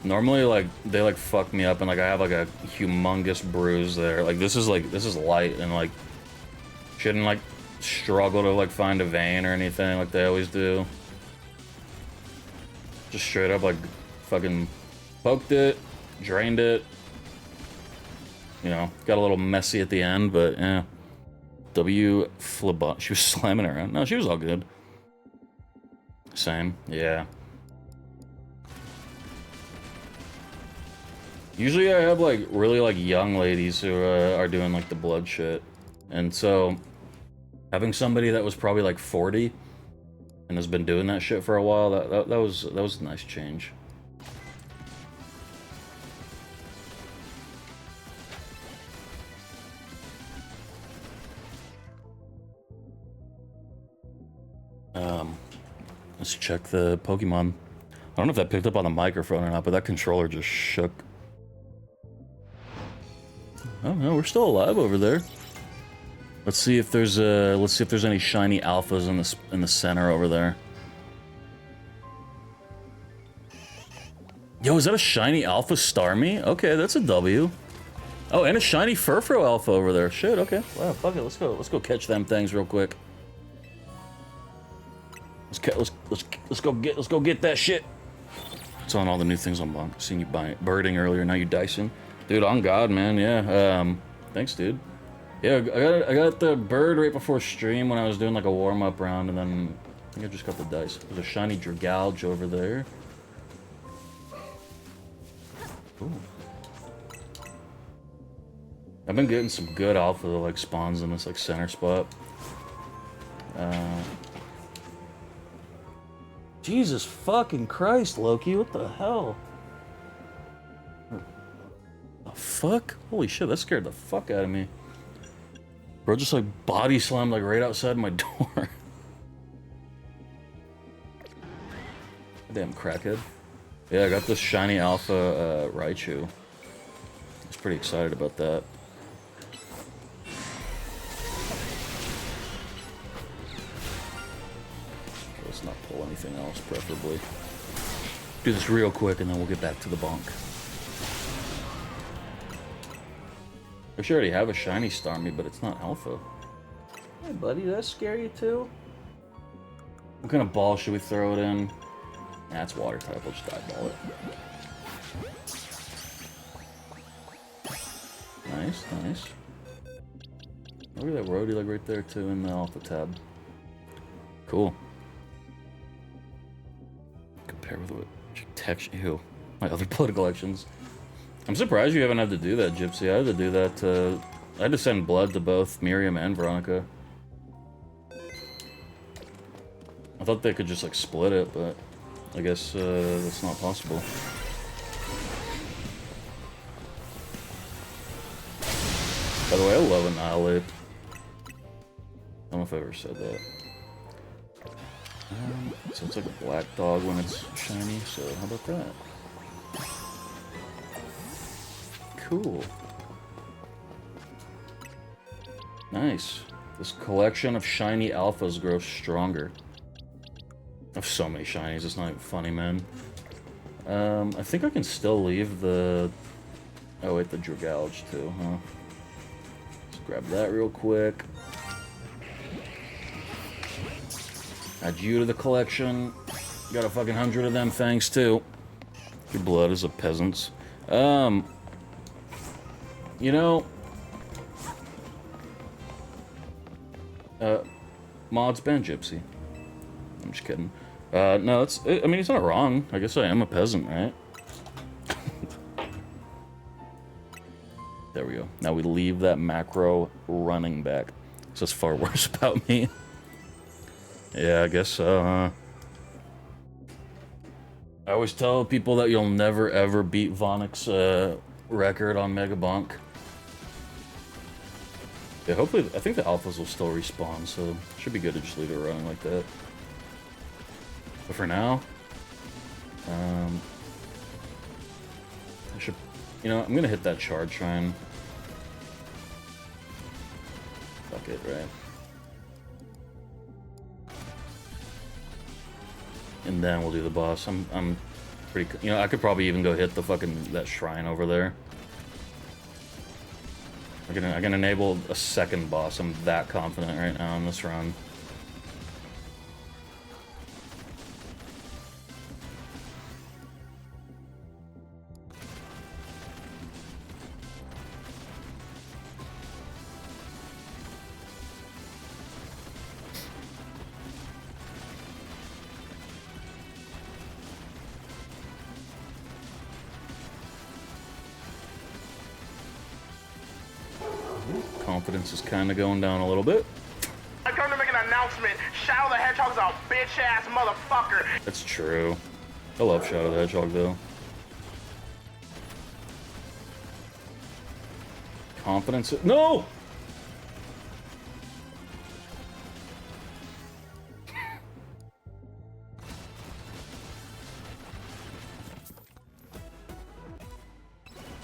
Normally like they like fuck me up and like I have like a humongous bruise there. Like this is light and like shouldn't like struggle to like find a vein or anything like they always do. Just straight up like fucking poked it, drained it. You know, got a little messy at the end, but yeah. W Flabot. She was slamming around. No, she was all good. Same, yeah. Usually I have like really like young ladies who are doing like the blood shit. And so having somebody that was probably like 40 and has been doing that shit for a while, that was a nice change. Let's check the Pokemon. I don't know if that picked up on the microphone or not, but that controller just shook. Oh no, we're still alive over there. Let's see if there's any shiny alphas in the center over there. Yo, is that a shiny alpha Starmie? Okay, that's a W. Oh, and a shiny Furfrou alpha over there. Shit, okay. Wow, fuck it. Let's go catch them things real quick. Let's go get that shit. It's on all the new things on Bonk. Seen you birding earlier, now you dicing. Dude, on God, man, yeah. Thanks, dude. Yeah, I got the bird right before stream when I was doing like a warm-up round, and then I think I just got the dice. There's a shiny Dragalge over there. Ooh. I've been getting some good alpha like spawns in this like center spot. Jesus fucking Christ, Loki, what the hell? The fuck? Holy shit, that scared the fuck out of me. Bro just like body slammed like right outside my door. Damn crackhead. Yeah, I got this shiny alpha Raichu. I was pretty excited about that. Let's not pull anything else, preferably. Do this real quick and then we'll get back to the bonk. I should already have a shiny Starmie, but it's not alpha. Hey buddy, did that scare you too? What kind of ball should we throw it in? Nah, it's water type, we'll just eyeball it. Nice, nice. Look at that roadie like right there too in the alpha tab. Cool. Compare with what text, ew, my other blood collections. I'm surprised you haven't had to do that, Gypsy. I had to do that I had to send blood to both Miriam and Veronica. I thought they could just like split it, but I guess that's not possible. By the way, I love Annihilate. I don't know if I ever said that. So it's like a black dog when it's shiny, so how about that? Cool. Nice. This collection of shiny alphas grows stronger. I have so many shinies, it's not even funny, man. I think I can still leave the... Oh wait, the Dragalge too, huh? Let's grab that real quick. Add you to the collection. Got a fucking 100 of them things too. Your blood is a peasant's. You know... Mod's been Gypsy. I'm just kidding. No, I mean, it's not wrong. I guess I am a peasant, right? There we go. Now we leave that macro running back. So it's far worse about me. Yeah, I guess so, huh? I always tell people that you'll never ever beat Vonic's record on Mega Bonk. Yeah, hopefully, I think the alphas will still respawn, so it should be good to just leave it running like that. But for now, I should, you know, I'm gonna hit that charge shrine. Fuck it, right? And then we'll do the boss. I'm pretty, you know, I could probably even go hit the fucking, that shrine over there. I can enable a second boss. I'm that confident right now in this run. Confidence is kind of going down a little bit. I come to make an announcement. Shadow the Hedgehog's a bitch-ass motherfucker. That's true. I love Shadow the Hedgehog, though. Confidence... No!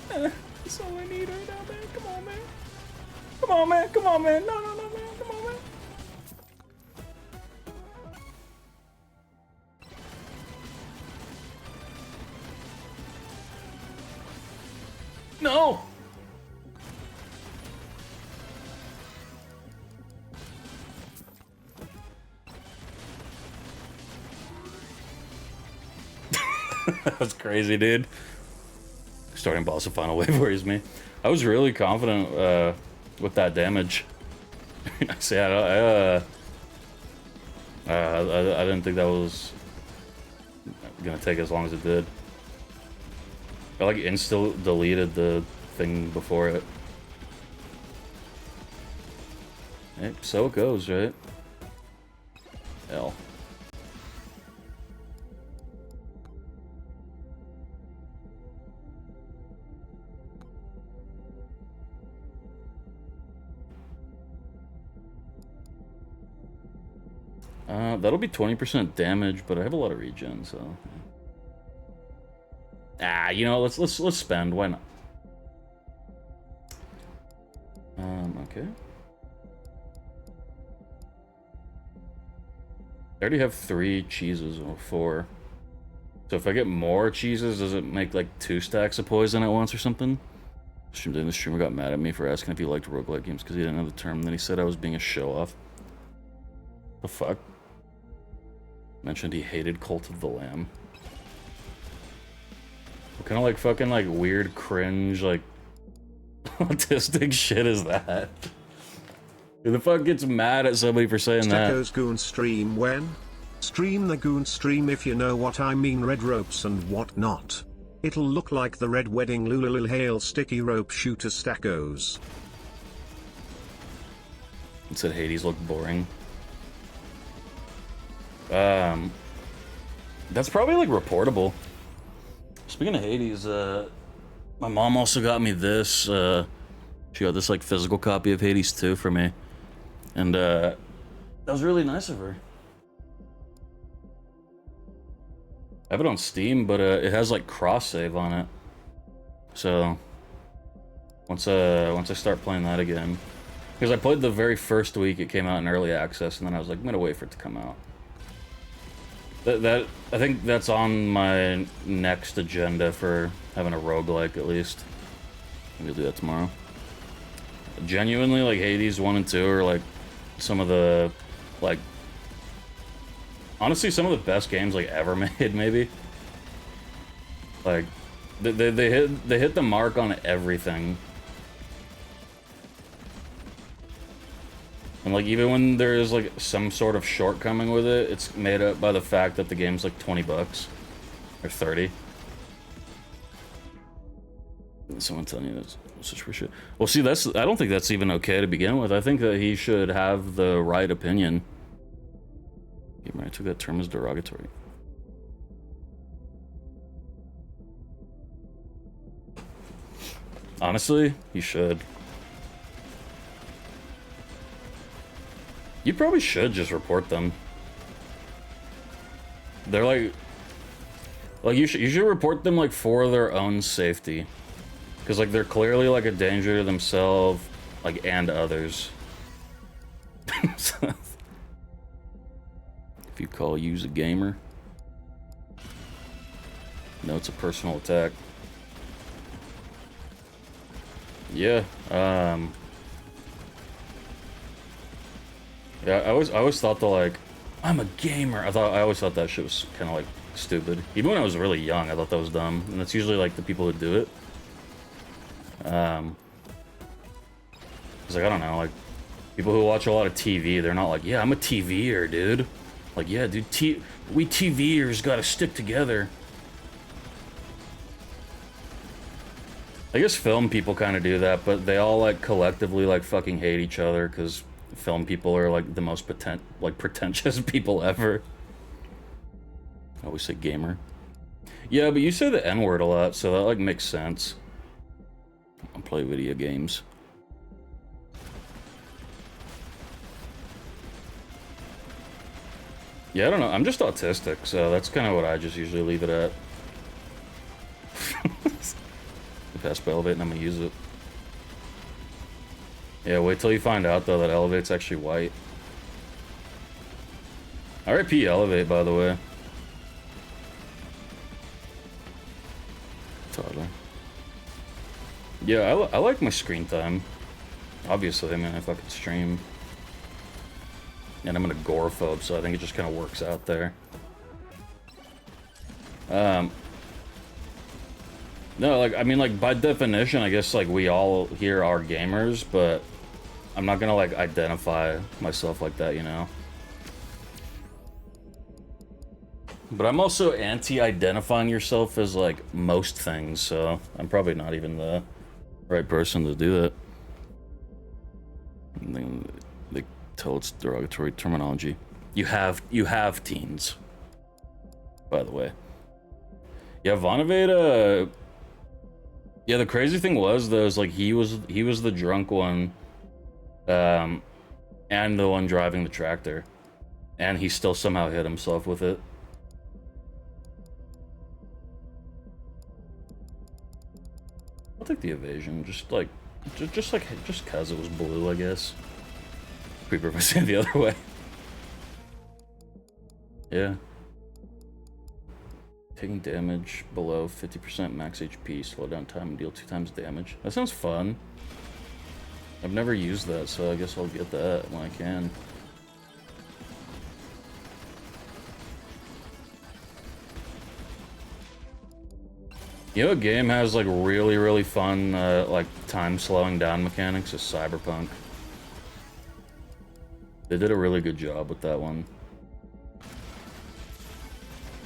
That's all I need right now, man. Come on, man. Come on, man. Come on, man. No, man. Come on, man. No! That's crazy, dude. Starting boss of Final Wave worries me. I was really confident with that damage. I say I didn't think that was gonna take as long as it did. I like insta deleted the thing before it. Hey, so it goes, right? Hell. That'll be 20% damage, but I have a lot of regen, so. Ah, you know, let's spend. Why not? Okay. I already have 3 cheeses or 4. So if I get more cheeses, does it make like 2 stacks of poison at once or something? The streamer got mad at me for asking if he liked roguelike games because he didn't know the term. Then he said I was being a show-off. The fuck? Mentioned he hated Cult of the Lamb. What kind of like fucking like weird cringe like autistic shit is that? Who the fuck gets mad at somebody for saying Stecco's that? Goon stream when? Stream the Goon stream if you know what I mean, red ropes and whatnot. It'll look like the red wedding lululul hail sticky rope shooter Steccos. It said Hades looked boring. That's probably like reportable. Speaking of Hades, my mom also got me this. She got this like physical copy of Hades 2 for me, and that was really nice of her. I have it on Steam, but it has like cross save on it. So once I start playing that again, because I played the very first week it came out in early access, and then I was like, I'm gonna wait for it to come out. That I think that's on my next agenda for having a roguelike at least. Maybe I'll do that tomorrow. Genuinely, like Hades 1 and 2 are like some of the like honestly some of the best games like ever made, maybe. Like they hit the mark on everything. And like even when there's like some sort of shortcoming with it, it's made up by the fact that the game's like $20 or 30. Someone telling you that's such shit. Well, see, I don't think that's even okay to begin with. I think that he should have the right opinion. I took that term as derogatory. Honestly, you should. You probably should just report them. They're like you should report them like for their own safety, because like they're clearly like a danger to themselves, like, and others. If you call use a gamer, no, it's a personal attack. Yeah. Yeah, I always thought that, like, I'm a gamer. I always thought that shit was kind of like stupid. Even when I was really young, I thought that was dumb. And that's usually like the people who do it. It's like, I don't know, like people who watch a lot of TV, they're not like, yeah, I'm a TVer, dude. Like, yeah, dude, we TVers gotta stick together. I guess film people kind of do that, but they all like collectively like fucking hate each other because film people are like the most pretentious people ever. I always say gamer. Yeah, but you say the N-word a lot, so that like makes sense. I play video games. Yeah, I don't know. I'm just autistic, so that's kind of what I just usually leave it at. Pass by Elevate and I'm gonna use it. Yeah, wait till you find out though that Elevate's actually white. RIP Elevate, by the way. Toddler. Yeah, I like my screen time. Obviously, I mean, I fucking stream. And I'm an agoraphobe, so I think it just kind of works out there. No, like, I mean, like, by definition, I guess, like, we all here are gamers, but I'm not gonna, like, identify myself like that, you know? But I'm also anti-identifying yourself as, like, most things, so I'm probably not even the right person to do that. They tell it's derogatory terminology. You have teens, by the way. Yeah, Vonnevaide, yeah, the crazy thing was, though, is like he was the drunk one, and the one driving the tractor, and he still somehow hit himself with it. I'll take the evasion, just cause it was blue, I guess. Creeper if I say it the other way. Yeah. Taking damage below 50% max HP, slow down time and deal 2 times damage. That sounds fun. I've never used that, so I guess I'll get that when I can. You know, a game has like really fun like time slowing down mechanics is Cyberpunk. They did a really good job with that one.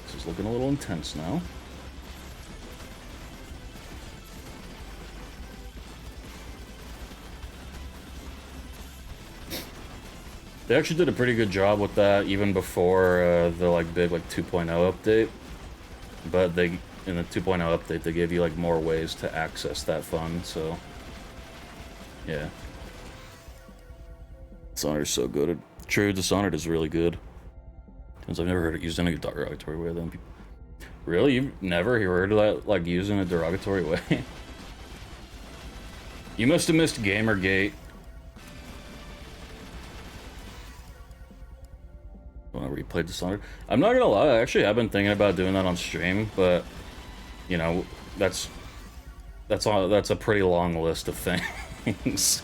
This is looking a little intense now. They actually did a pretty good job with that even before the like big like 2.0 update. But they in the 2.0 update they gave you like more ways to access that fun, so yeah. Dishonored's so good. True, Dishonored is really good. Since I've never heard it used in a derogatory way then. Really? You've never heard of that like used in a derogatory way? You must have missed Gamergate. Whenever you played Dishonored. I'm not gonna lie, I actually have been thinking about doing that on stream, but you know, that's a pretty long list of things.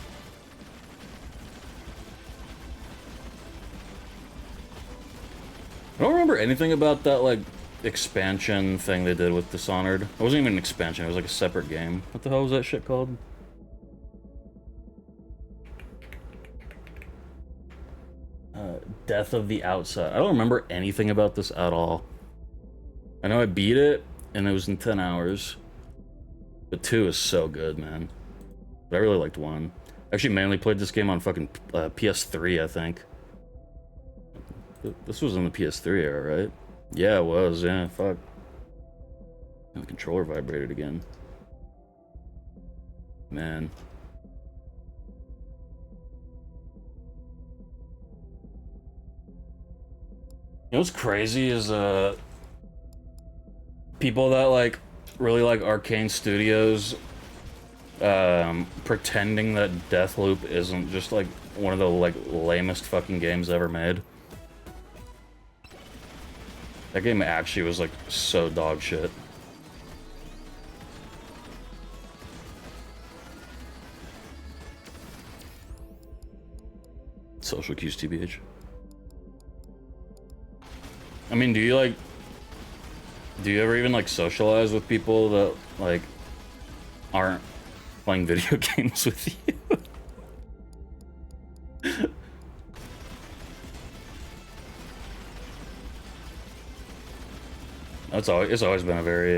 I don't remember anything about that like expansion thing they did with Dishonored. It wasn't even an expansion, it was like a separate game. What the hell was that shit called? Death of the Outside. I don't remember anything about this at all. I know I beat it, and it was in 10 hours. But 2 is so good, man. But I really liked 1. Actually, mainly played this game on fucking PS3, I think. This was in the PS3 era, right? Yeah, it was. Yeah, fuck. And the controller vibrated again. Man. You know what's crazy is people that like really like Arcane Studios pretending that Deathloop isn't just like one of the like lamest fucking games ever made. That game actually was like so dog shit. Social cues, TBH. I mean, do you ever even like socialize with people that like aren't playing video games with you? It's always been a very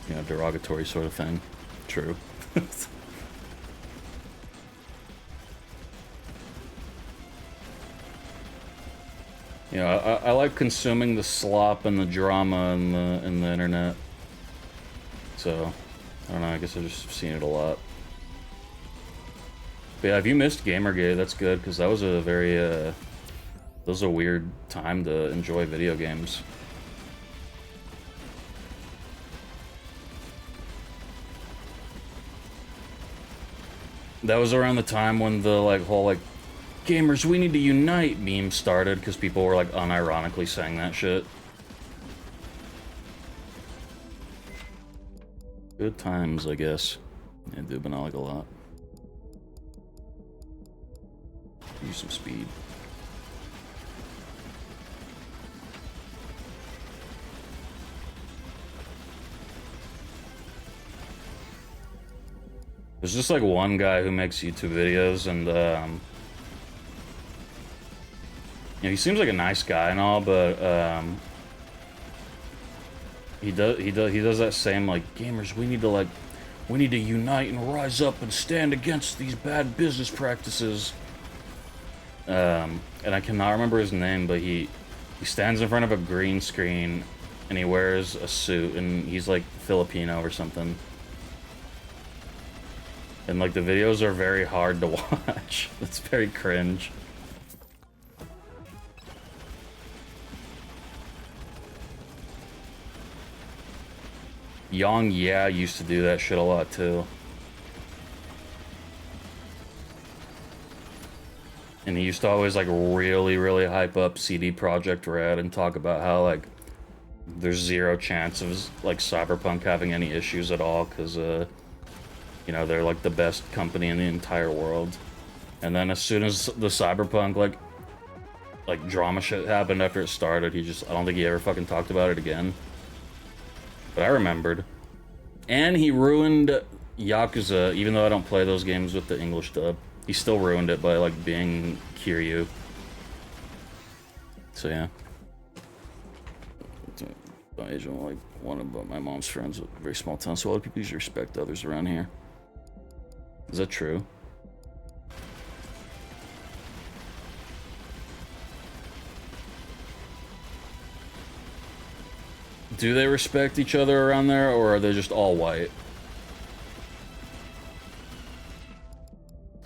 you know, derogatory sort of thing. True. You know, I like consuming the slop and the drama in the internet. So, I don't know, I guess I've just seen it a lot. But yeah, if you missed Gamergate, that's good, because that was a very, that was a weird time to enjoy video games. That was around the time when the, like, whole, like, gamers, we need to unite meme started, because people were, like, unironically saying that shit. Good times, I guess. Yeah, they've been out, like, a lot. Use some speed. There's just like one guy who makes YouTube videos, and you know, he seems like a nice guy and all, but he does that same like, gamers, we need to unite and rise up and stand against these bad business practices. And I cannot remember his name, but he stands in front of a green screen and he wears a suit, and he's like Filipino or something. And like the videos are very hard to watch. It's very cringe. Young Yeah used to do that shit a lot too. And he used to always like really hype up CD Projekt Red and talk about how like there's zero chance of like Cyberpunk having any issues at all, because you know, they're like the best company in the entire world. And then as soon as the Cyberpunk like drama shit happened after it started, I don't think he ever fucking talked about it again. But I remembered. And he ruined Yakuza, even though I don't play those games with the English dub. He still ruined it by like being Kiryu. So yeah. Asian, like one of my mom's friends, a very small town, so a lot of people usually respect others around here. Is that true? Do they respect each other around there, or are they just all white?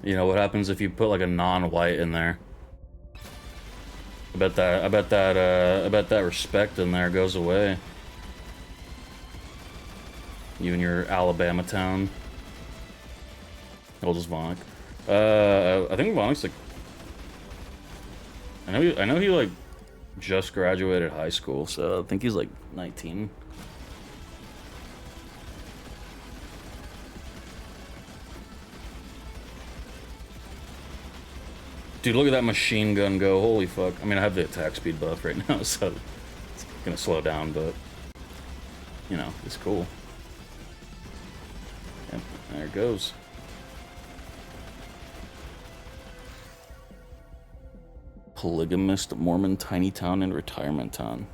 You know, what happens if you put like a non-white in there? I bet that respect in there goes away. You and your Alabama town. Old as Vonic. I think Vonic's like, I know he like just graduated high school, so I think he's like 19. Dude, look at that machine gun go, holy fuck. I mean, I have the attack speed buff right now, so it's gonna slow down, but you know, it's cool. Yep, there it goes. Polygamist Mormon tiny town and retirement town.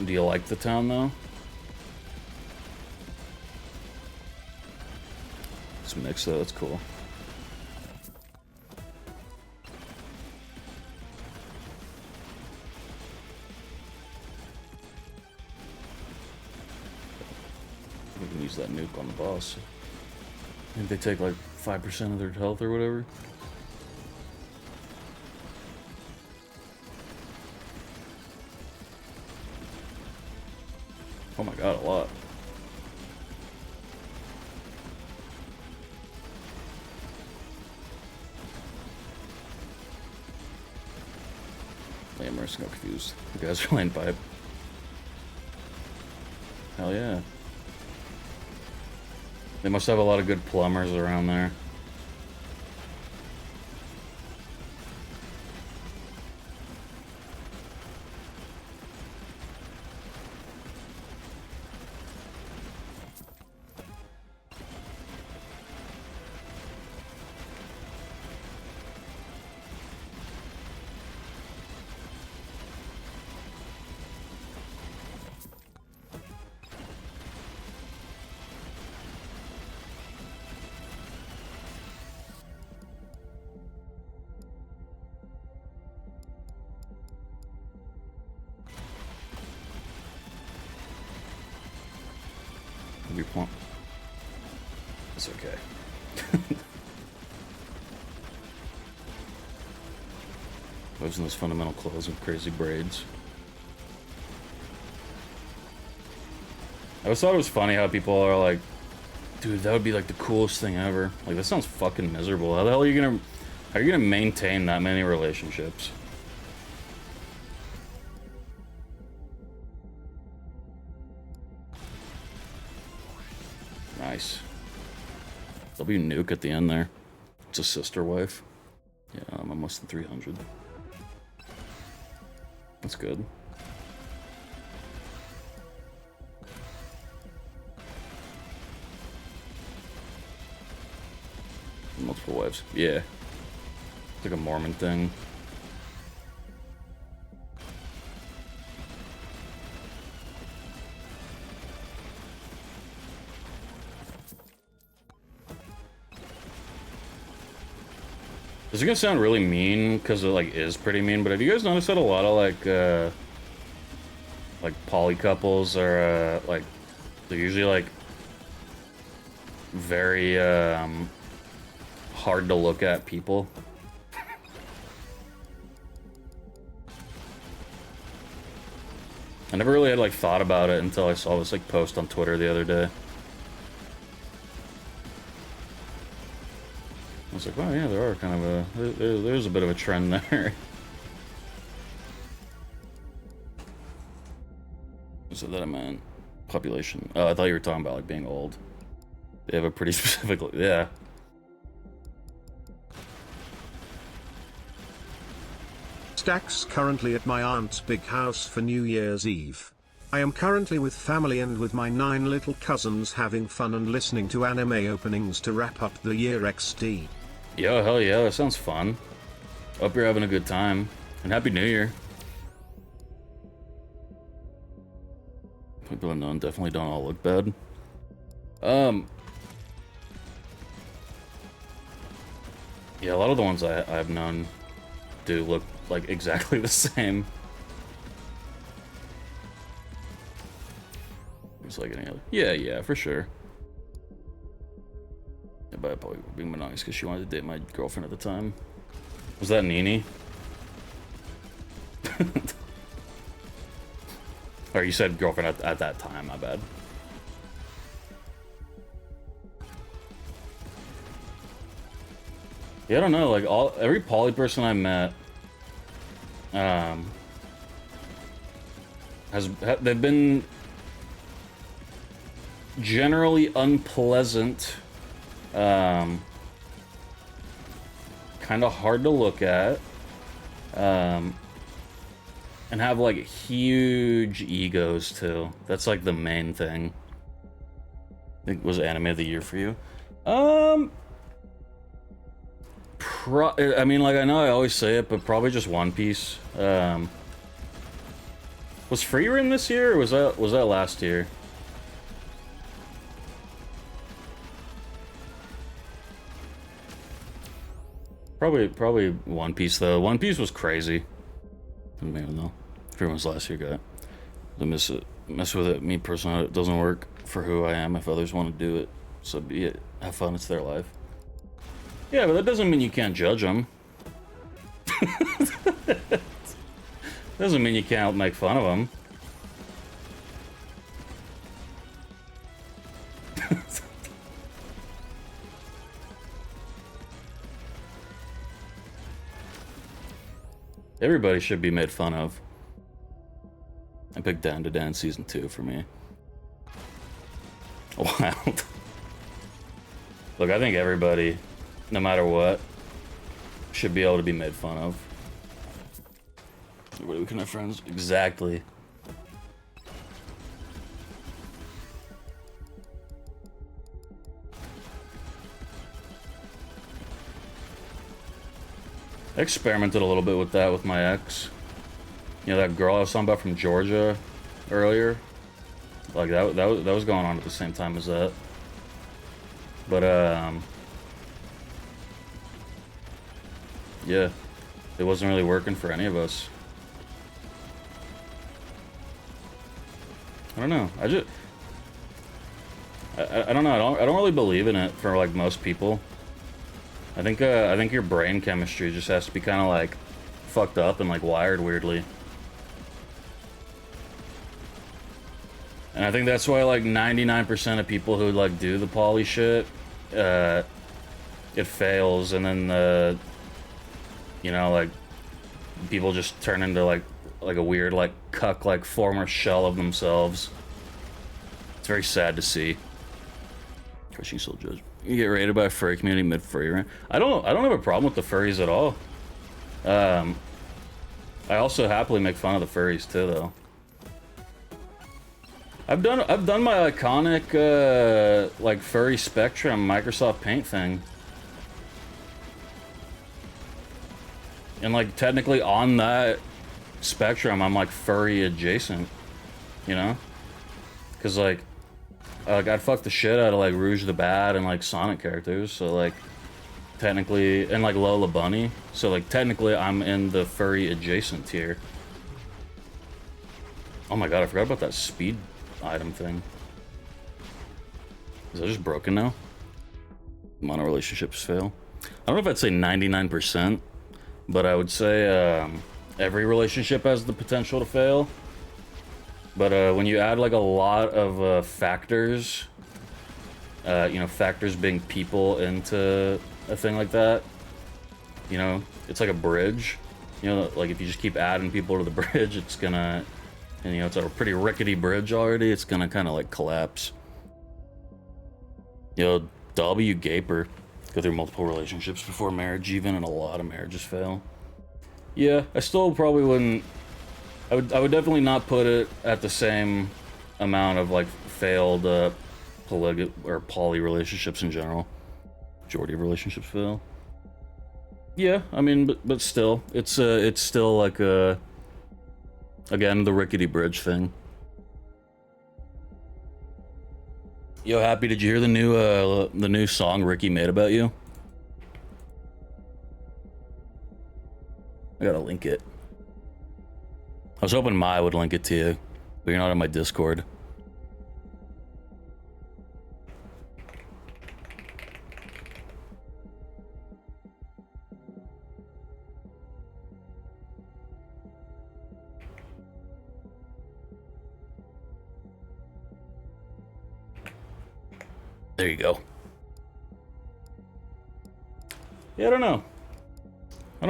Do you like the town, though? It's mixed, though. That's cool. We can use that nuke on the boss. I think they take like 5% of their health or whatever. Oh my god, a lot. Yeah, I'm just got confused. You guys are laying pipe. Hell yeah. They must have a lot of good plumbers around there. Your plump. It's okay. Lives in those fundamental clothes with crazy braids. I always thought it was funny how people are like, dude, that would be like the coolest thing ever. Like, that sounds fucking miserable. How the hell are you gonna, how are you gonna maintain that many relationships? Nice. W nuke at the end there. It's a sister wife. Yeah, I'm almost at 300. That's good. Multiple wives. Yeah. It's like a Mormon thing. This is gonna sound really mean because it like is pretty mean, but have you guys noticed that a lot of like poly couples are like they're usually like very hard to look at people? I never really had like thought about it until I saw this like post on Twitter the other day. I was like, wow, yeah, there are kind of a there's a bit of a trend there. So that I meant population. Oh, I thought you were talking about like being old. They have a pretty specific, yeah. Stacks currently at my aunt's big house for New Year's Eve. I am currently with family and with my 9 little cousins having fun and listening to anime openings to wrap up the year XD. Yo, hell yeah, that sounds fun. Hope you're having a good time. And Happy New Year. People unknown definitely don't all look bad. Yeah, a lot of the ones I've known do look like exactly the same. It's like any other. Yeah, for sure. Yeah, but I probably being monogamous because she wanted to date my girlfriend at the time. Was that Nini? Or you said girlfriend at that time, my bad. Yeah, I don't know, like every poly person I met they've been generally unpleasant, kind of hard to look at, and have like huge egos too. That's like the main thing. I think was anime of the year for you. I mean, like, I know I always say it, but probably just One Piece. Was Freerun this year, or was that last year? Probably One Piece though. One Piece was crazy. I don't even know. Freerun was last year, guy. I mess with it. Me personally, it doesn't work for who I am. If others want to do it, so be it. Have fun. It's their life. Yeah, but that doesn't mean you can't judge them. Doesn't mean you can't make fun of them. Everybody should be made fun of. I picked Dan to Dan season 2 for me. Wild. Look, I think everybody, no matter what, should be able to be made fun of. Everybody, we can have friends. Exactly. I experimented a little bit with that with my ex. You know, that girl I was talking about from Georgia earlier? Like, that was going on at the same time as that. But, yeah. It wasn't really working for any of us. I don't know. I don't know. I don't really believe in it for, like, most people. I think your brain chemistry just has to be kind of like fucked up and like wired weirdly. And I think that's why like 99% of people who like do the poly shit, it fails, and then you know, like people just turn into like a weird like cuck like former shell of themselves. It's very sad to see. Crushing Soul Judge. You get raided by a furry community mid-furry rant. I don't have a problem with the furries at all. I also happily make fun of the furries too, though. I've done my iconic like furry spectrum Microsoft Paint thing. And like technically on that spectrum I'm like furry adjacent, you know? Cause like I'd fuck the shit out of like Rouge the Bat and like Sonic characters, so like technically, and like Lola Bunny, so like technically I'm in the furry adjacent tier. Oh my god, I forgot about that speed item thing. Is that just broken now? Mono relationships fail. I don't know if I'd say 99%, but I would say every relationship has the potential to fail. But when you add like a lot of factors, you know, factors being people into a thing like that, you know, it's like a bridge. You know, like if you just keep adding people to the bridge, it's gonna, and you know, it's a pretty rickety bridge already, it's gonna kind of like collapse. You know, W Gaper, go through multiple relationships before marriage even, and a lot of marriages fail. Yeah, I still probably wouldn't. I would definitely not put it at the same amount of like failed poly relationships in general. Majority of relationships fail. Yeah, I mean, but still, it's still like again, the rickety bridge thing. Yo, Happy, did you hear the new song Ricky made about you? I gotta link it. I was hoping Mai would link it to you, but you're not on my Discord. There you go. Yeah, I don't know. I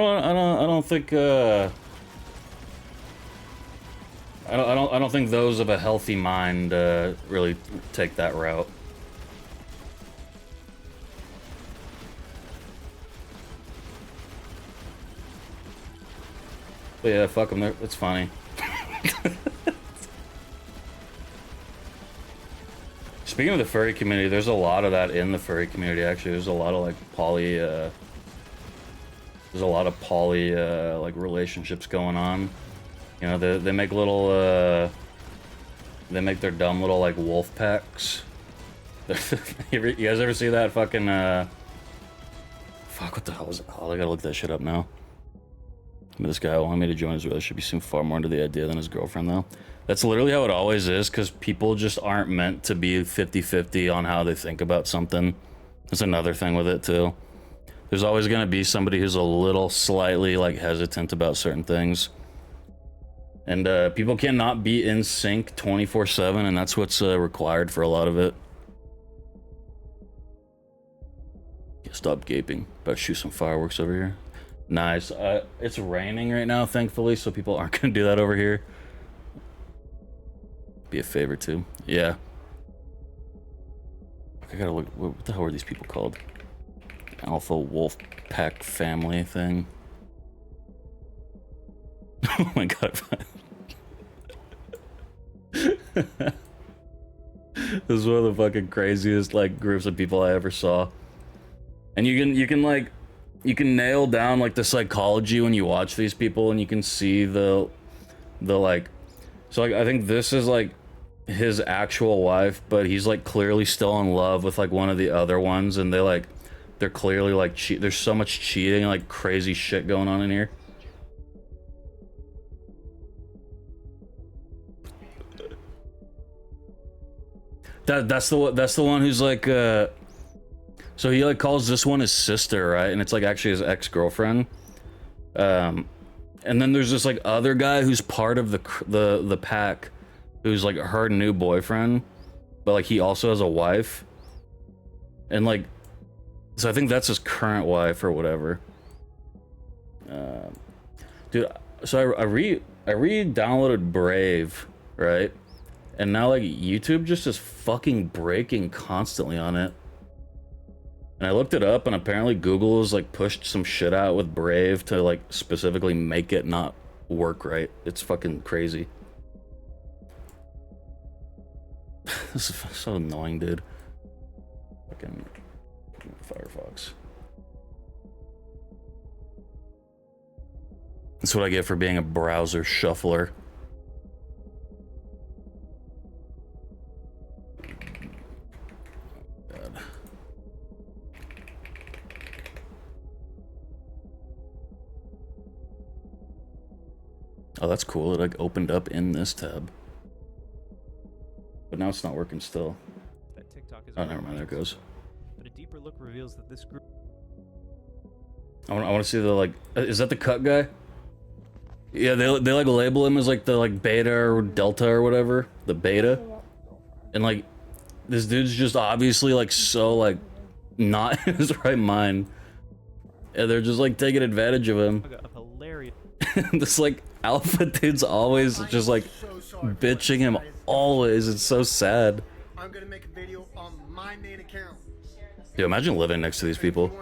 don't think I don't think those of a healthy mind really take that route. But yeah, fuck them. It's funny. Speaking of the furry community, there's a lot of that in the furry community. Actually, there's a lot of like poly. There's a lot of poly like relationships going on. You know, they make little, they make their dumb little, like, wolf packs. You guys ever see that fucking, fuck, what the hell is it called? I gotta look that shit up now. I mean, this guy wanted me to join his relationship. He seemed far more into the idea than his girlfriend, though. That's literally how it always is, because people just aren't meant to be 50-50 on how they think about something. That's another thing with it, too. There's always gonna be somebody who's a little slightly, like, hesitant about certain things. And people cannot be in sync 24/7, and that's what's required for a lot of it. Yeah, stop gaping. About to shoot some fireworks over here. Nice. It's raining right now, thankfully, so people aren't gonna do that over here. Be a favor too. Yeah. I gotta look. What the hell are these people called? Alpha Wolf Pack family thing. Oh my god. This is one of the fucking craziest like groups of people I ever saw. And you can nail down like the psychology when you watch these people, and you can see the like, so like I think this is like his actual wife, but he's like clearly still in love with like one of the other ones, and they're clearly like there's so much cheating and like crazy shit going on in here. That's the one who's like so he like calls this one his sister, right? And it's like actually his ex-girlfriend. And then there's this like other guy who's part of the pack, who's like her new boyfriend, but like he also has a wife. And like, so I think that's his current wife or whatever. Dude, so I re-downloaded Brave, right? And now like YouTube just is fucking breaking constantly on it. And I looked it up, and apparently Google has like pushed some shit out with Brave to like specifically make it not work right. It's fucking crazy. This is so annoying, dude. Fucking Firefox. That's what I get for being a browser shuffler. Oh, that's cool. It like opened up in this tab. But now it's not working still. That TikTok is oh, never mind. There it goes. But a deeper look reveals that this group. I want to see the like. Is that the cut guy? Yeah, they like label him as like the like beta or delta or whatever. The beta. And like, this dude's just obviously like so like not in his right mind. And they're just like taking advantage of him. Hilarious. This like alpha dude's always just like bitching him always. It's so sad. I'm gonna make a video on my main account. Dude, imagine living next to these people.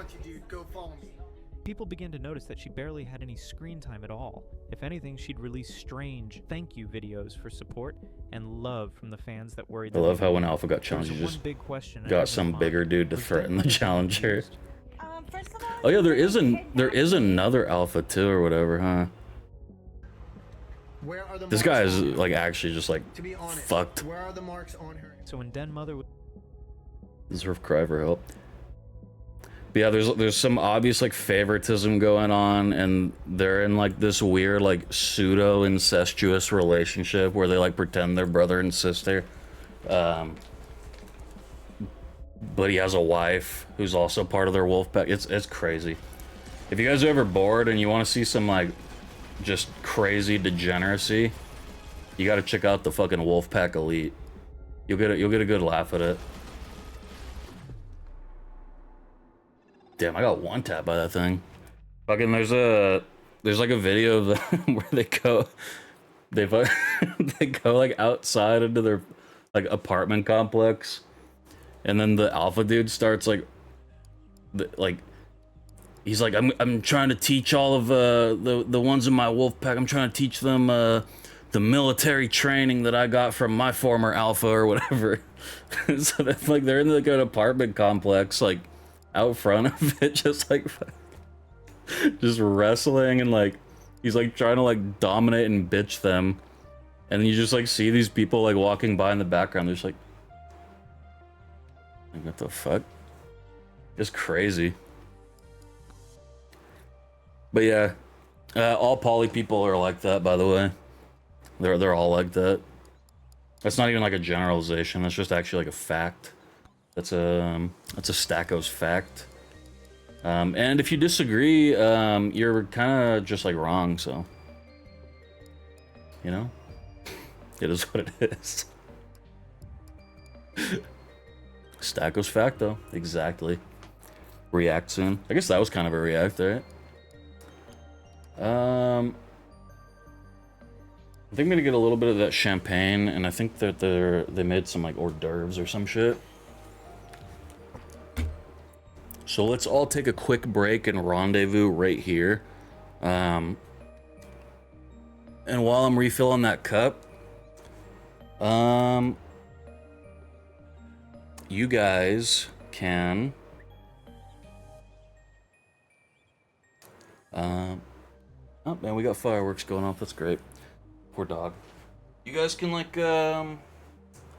People began to notice that she barely had any screen time at all. If anything, she'd release strange thank you videos for support and love from the fans that worried. I love how when Alpha got challenged, you just got some bigger dude to threaten the challenger. Oh yeah, there is another Alpha too or whatever, huh? This guy is like actually just like fucked. Where are the marks on her? So when Den Mother deserve cry for help. But yeah, there's some obvious like favoritism going on, and they're in like this weird like pseudo incestuous relationship where they like pretend they're brother and sister. But he has a wife who's also part of their wolf pack. It's crazy. If you guys are ever bored and you want to see some like just crazy degeneracy, you got to check out the fucking Wolfpack Elite. You'll get a good laugh at it. Damn, I got one tap by that thing. Fucking there's like a video of them where they go like outside into their like apartment complex, and then the alpha dude starts like he's like, I'm trying to teach all of the ones in my wolf pack. I'm trying to teach them the military training that I got from my former alpha or whatever. So that's like they're in like an apartment complex, like out front of it, just like just wrestling and like He's like trying to like dominate and bitch them. And then you just like see these people like walking by in the background. They're just like what the fuck? Just crazy. But yeah, all poly people are like that, by the way. They're all like that. That's not even like a generalization. That's just actually like a fact. That's a Stackos fact. And if you disagree, you're kind of just like wrong. So, you know, it is what it is. Stackos fact though, exactly. React soon. I guess that was kind of a react, right? I think I'm gonna get a little bit of that champagne, and I think that they made some like hors d'oeuvres or some shit. So let's all take a quick break and rendezvous right here. And while I'm refilling that cup, you guys can oh man, we got fireworks going off. That's great. Poor dog. You guys can like I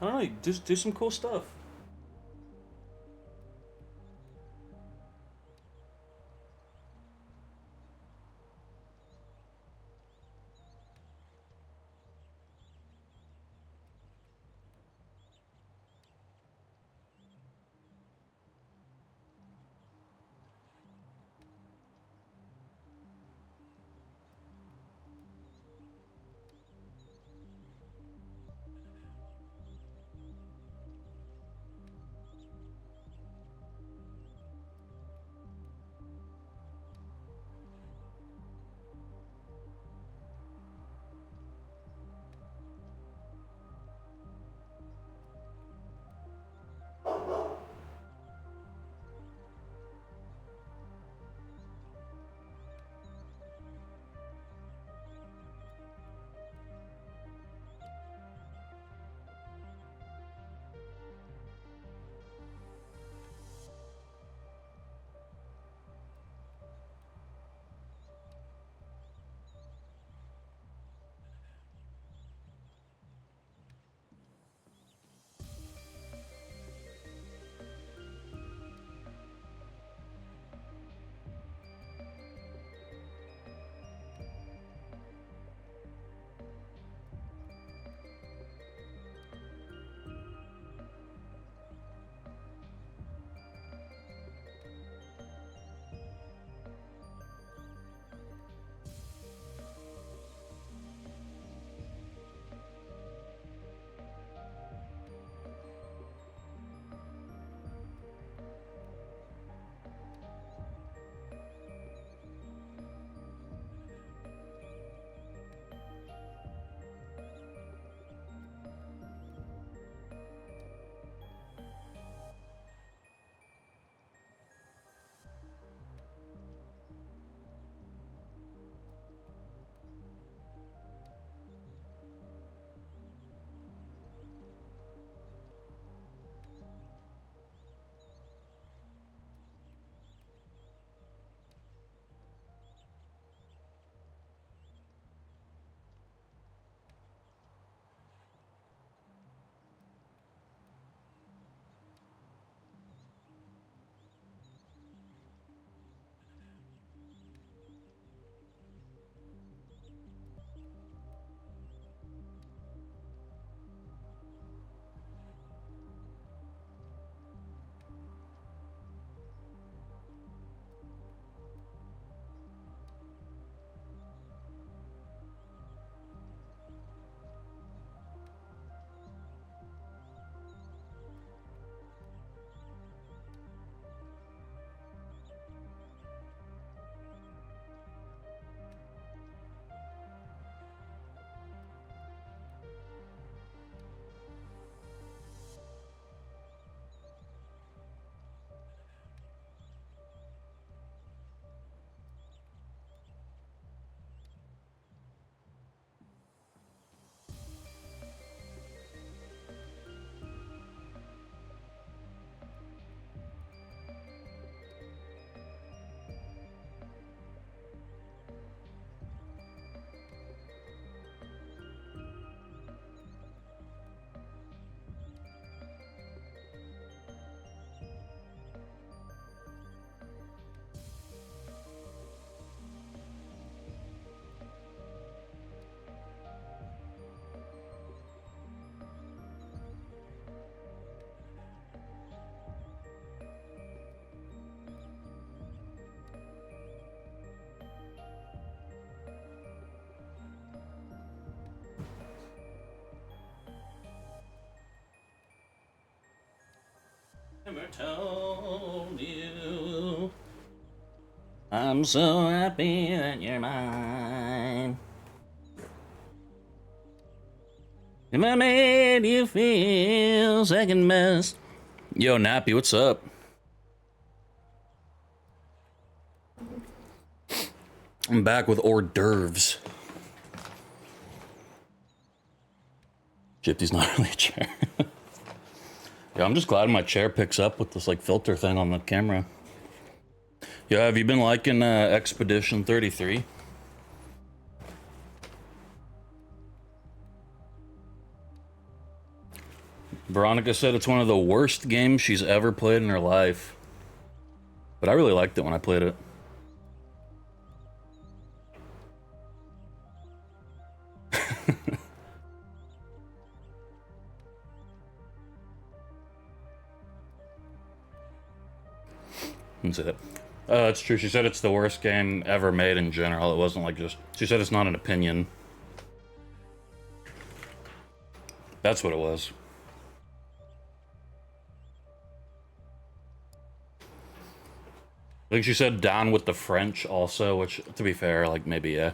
don't know, just do some cool stuff. Never told you. I'm so happy that you're mine. If I made you feel second best. Yo, Nappy, what's up? I'm back with hors d'oeuvres. Gypsy's not really a chair. Yeah, I'm just glad my chair picks up with this like filter thing on the camera. Yeah, have you been liking Expedition 33? Veronica said it's one of the worst games she's ever played in her life. But I really liked it when I played it. That's it. It's true. She said it's the worst game ever made in general. It wasn't like just... She said it's not an opinion. That's what it was. I think she said down with the French also, which, to be fair, like, maybe, yeah.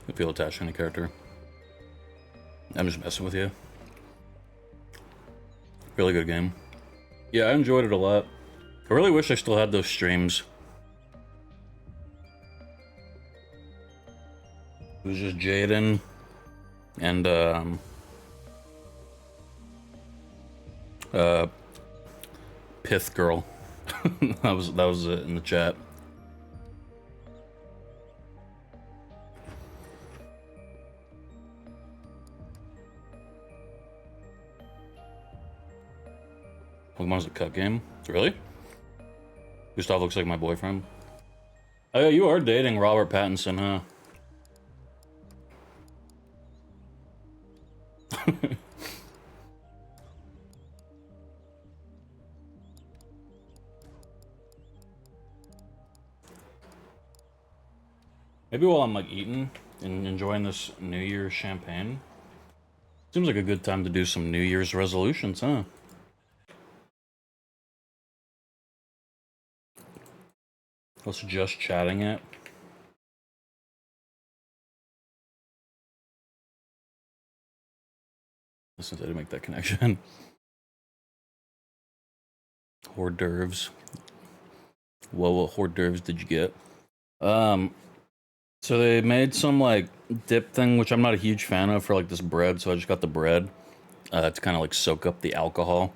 I feel attached to any character. I'm just messing with you. Really good game. Yeah, I enjoyed it a lot. I really wish I still had those streams. It was just Jaden and Pith Girl. that was it in the chat. Pokemon's a cut game? Really? Gustav looks like my boyfriend. Oh yeah, you are dating Robert Pattinson, huh? Maybe while I'm like eating and enjoying this New Year's champagne. Seems like a good time to do some New Year's resolutions, huh? Us just chatting it. Since I didn't make that connection. Hors d'oeuvres. What hors d'oeuvres did you get? So they made some like dip thing, which I'm not a huge fan of for like this bread, so I just got the bread to kind of like soak up the alcohol.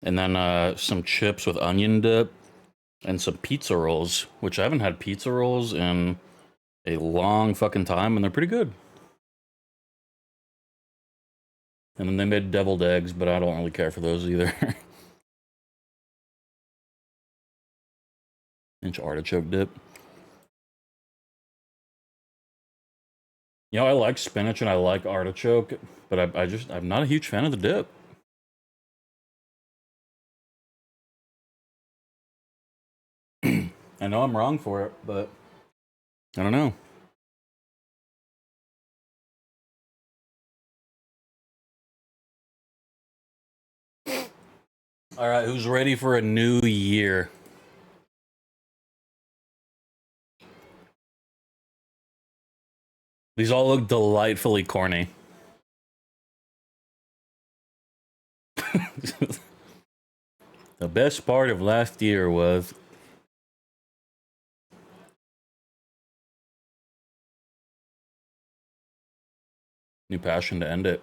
And then some chips with onion dip and some pizza rolls, which I haven't had pizza rolls in a long fucking time, and they're pretty good. And then they made deviled eggs, but I don't really care for those either. Inch artichoke dip. You know, I like spinach and I like artichoke, but I'm not a huge fan of the dip. I know I'm wrong for it, but I don't know. All right, who's ready for a new year? These all look delightfully corny. The best part of last year was new passion to end it.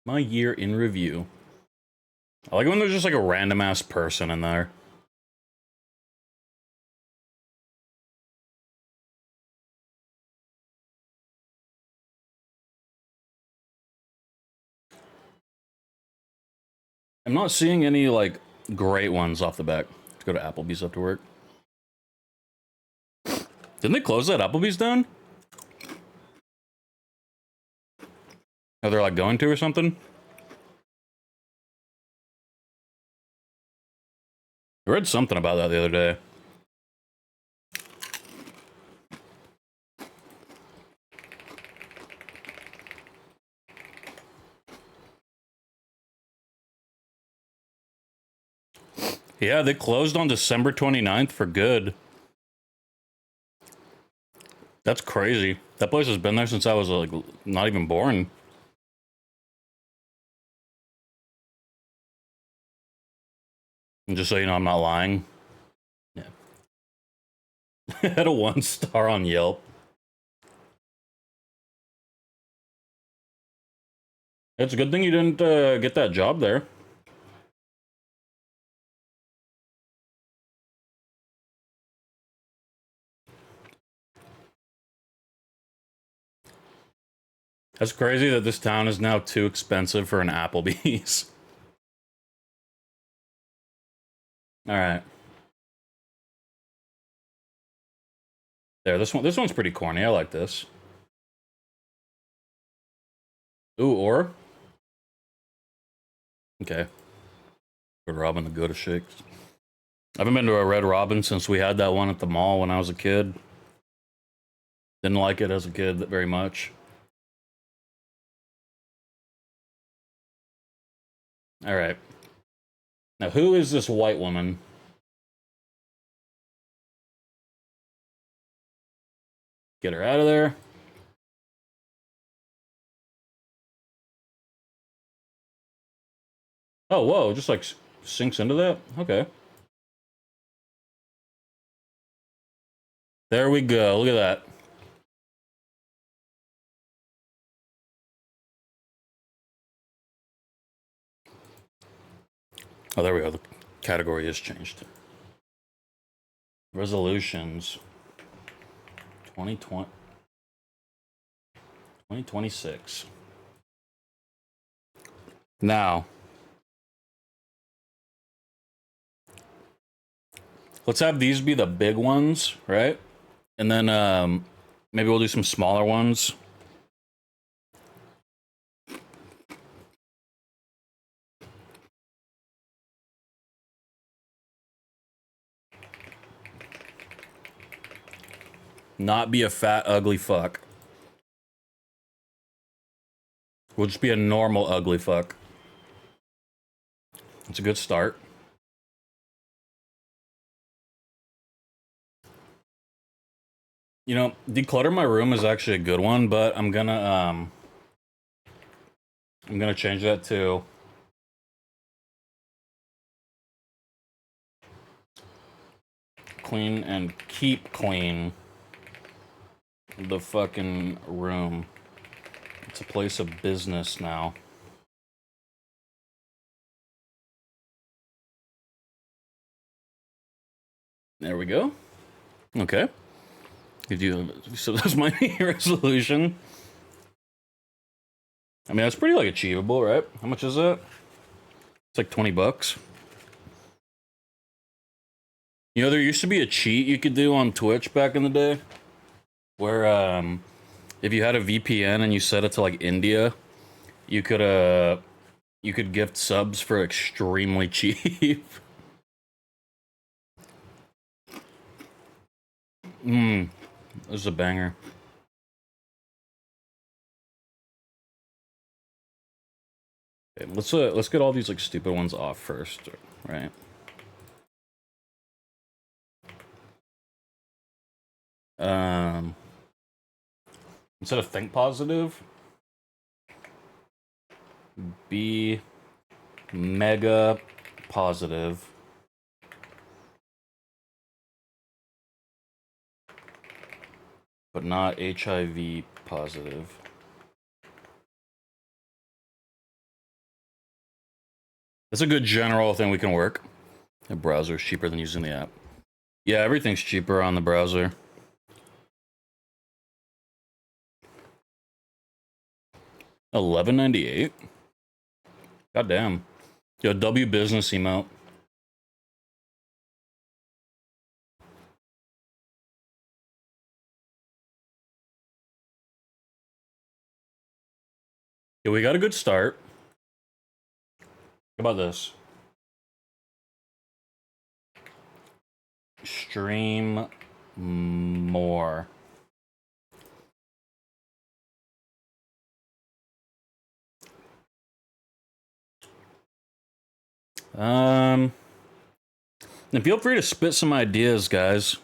My year in review. I like when there's just like a random ass person in there. I'm not seeing any like great ones off the back. Let's go to Applebee's after work. Didn't they close that Applebee's down? Are they like going to or something? I read something about that the other day. Yeah, they closed on December 29th for good. That's crazy. That place has been there since I was like not even born. And just so you know, I'm not lying. Yeah. It had a 1 star on Yelp. It's a good thing you didn't get that job there. That's crazy that this town is now too expensive for an Applebee's. All right. There, this one's pretty corny. I like this. Ooh, or? Okay. Red Robin, the Gouda shakes. I haven't been to a Red Robin since we had that one at the mall when I was a kid. Didn't like it as a kid very much. All right. Now, who is this white woman? Get her out of there. Oh, whoa, just like sinks into that? Okay. There we go. Look at that. Oh, there we go. The category is changed. Resolutions 2020 2026. Now, let's have these be the big ones, right? And then maybe we'll do some smaller ones. Not be a fat, ugly fuck. We'll just be a normal, ugly fuck. It's a good start. You know, declutter my room is actually a good one, but I'm gonna change that to clean and keep clean the fucking room. It's a place of business now. There we go. Okay. So that's my resolution. I mean, that's pretty like achievable, right? How much is that? It's like 20 bucks. You know, there used to be a cheat you could do on Twitch back in the day where if you had a VPN and you set it to like India, you could gift subs for extremely cheap. This is a banger. Okay, let's get all these like stupid ones off first, right? Instead of think positive, be mega positive. But not HIV positive. That's a good general thing we can work. The browser is cheaper than using the app. Yeah, everything's cheaper on the browser. $11.98. God damn. Yo, W business emote. Yeah, we got a good start. How about this? Stream more. And feel free to spit some ideas, guys.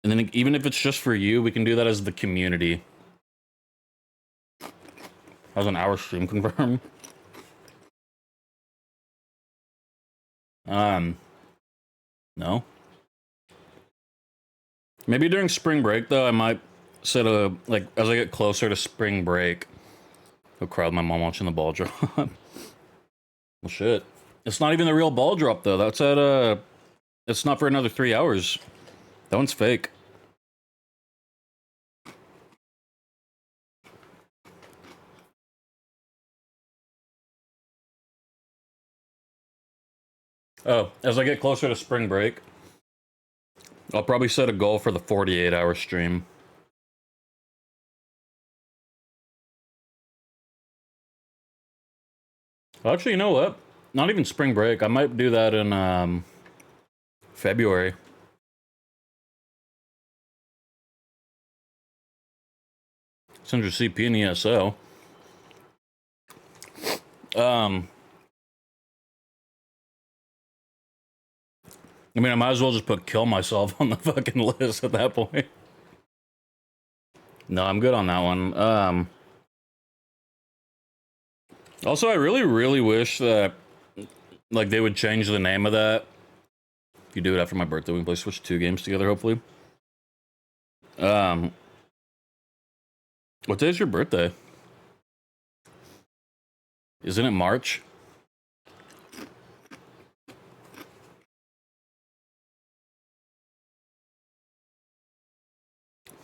And then even if it's just for you, we can do that as the community. How's an hour stream confirmed? No. Maybe during spring break, though, I might set a, like, as I get closer to spring break. I'll cry with my mom watching the ball drop. Well, shit. It's not even the real ball drop, though. That's at, it's not for another 3 hours. That one's fake. Oh, as I get closer to spring break, I'll probably set a goal for the 48-hour stream. Actually, you know what? Not even spring break. I might do that in February. Send your CP and ESO. I mean, I might as well just put kill myself on the fucking list at that point. No, I'm good on that one. Also, I really wish that, like, they would change the name of that. If you do it after my birthday, we can play Switch 2 games together, hopefully. What day is your birthday? Isn't it March?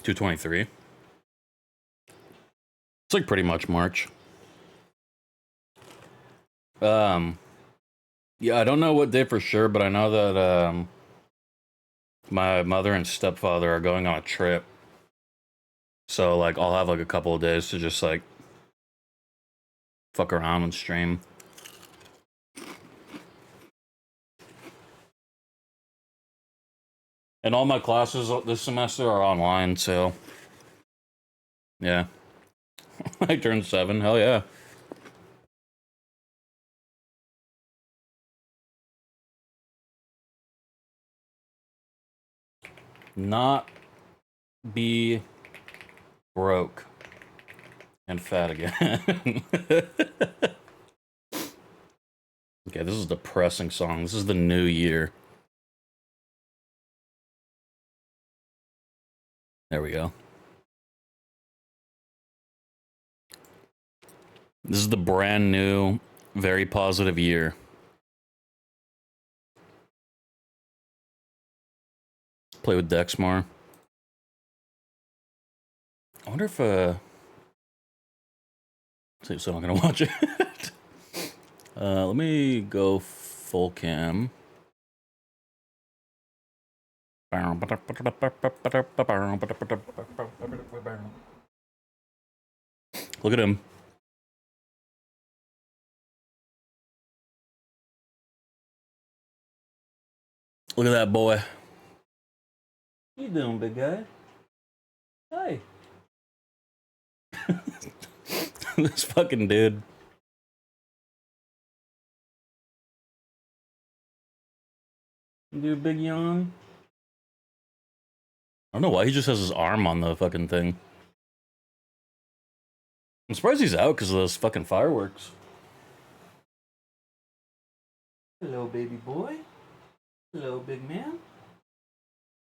$223. It's like pretty much March. Yeah, I don't know what day for sure, but I know that my mother and stepfather are going on a trip. So like I'll have like a couple of days to just like fuck around and stream. And all my classes this semester are online, so yeah. I turned 7, hell yeah. Not be broke and fat again. Okay, this is a depressing song. This is the new year. There we go. This is the brand new, very positive year. Play with Dex more. I wonder if so I'm gonna watch it. Let me go full cam. Look at him. Look at that boy. What you doing, big guy? Hey. This fucking dude. You do a big yawn? I don't know why he just has his arm on the fucking thing. I'm surprised he's out because of those fucking fireworks. Hello, baby boy. Hello, big man.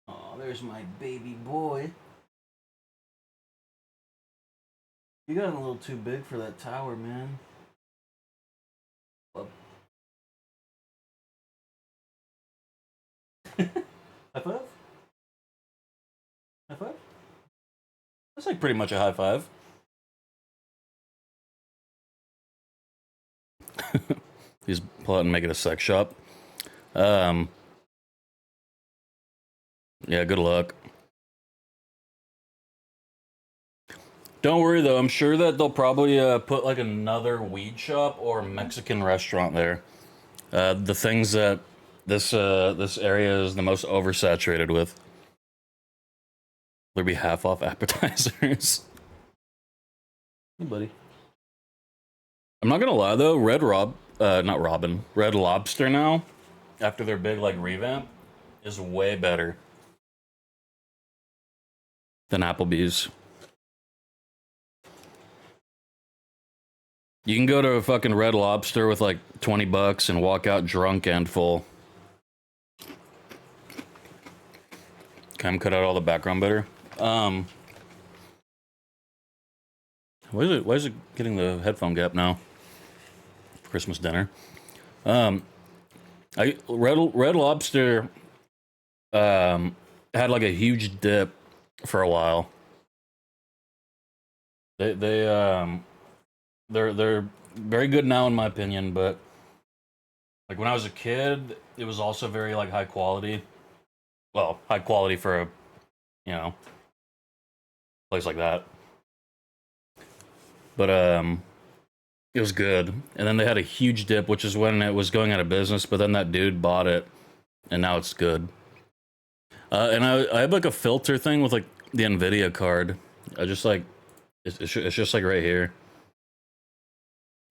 Oh, there's my baby boy. You got a little too big for that tower, man. Well. High five? High five? That's like pretty much a high five. He's pull out and make it a sex shop. Yeah, good luck. Don't worry though, I'm sure that they'll probably put like another weed shop or Mexican restaurant there. The things that this area is the most oversaturated with. There'll be half off appetizers. Hey buddy. I'm not gonna lie though, Red Rob not Robin, Red Lobster now, after their big like revamp, is way better than Applebee's. You can go to a fucking Red Lobster with like $20 and walk out drunk and full. Can I cut out all the background better? Why is it getting the headphone gap now? Christmas dinner. Red Lobster had like a huge dip for a while. They're very good now in my opinion, but like when I was a kid, it was also very like high quality. Well, high quality for a, you know, place like that. But it was good. And then they had a huge dip, which is when it was going out of business, but then that dude bought it and now it's good. And I have like a filter thing with like the Nvidia card. I just like it's just like right here.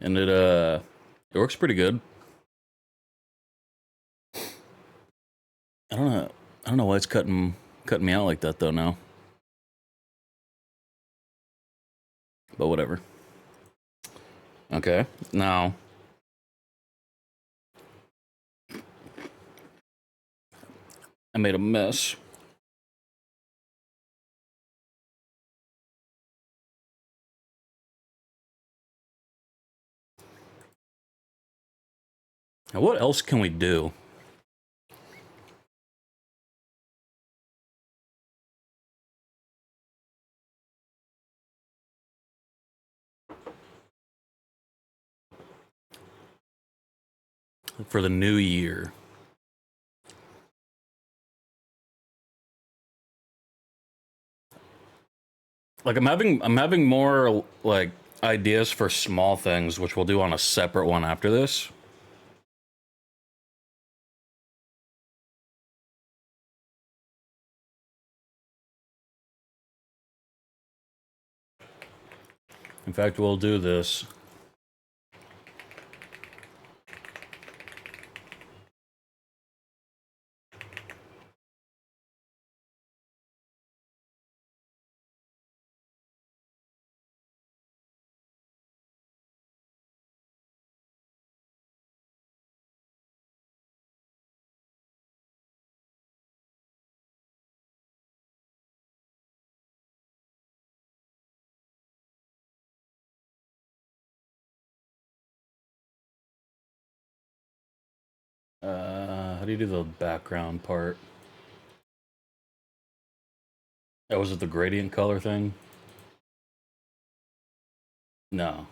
And it works pretty good. I don't know why it's cutting me out like that though now. But whatever. Okay, now I made a mess. Now what else can we do? For the new year. Like I'm having more like ideas for small things, which we'll do on a separate one after this. In fact, we'll do this. How do you do the background part? Oh, was it the gradient color thing? No.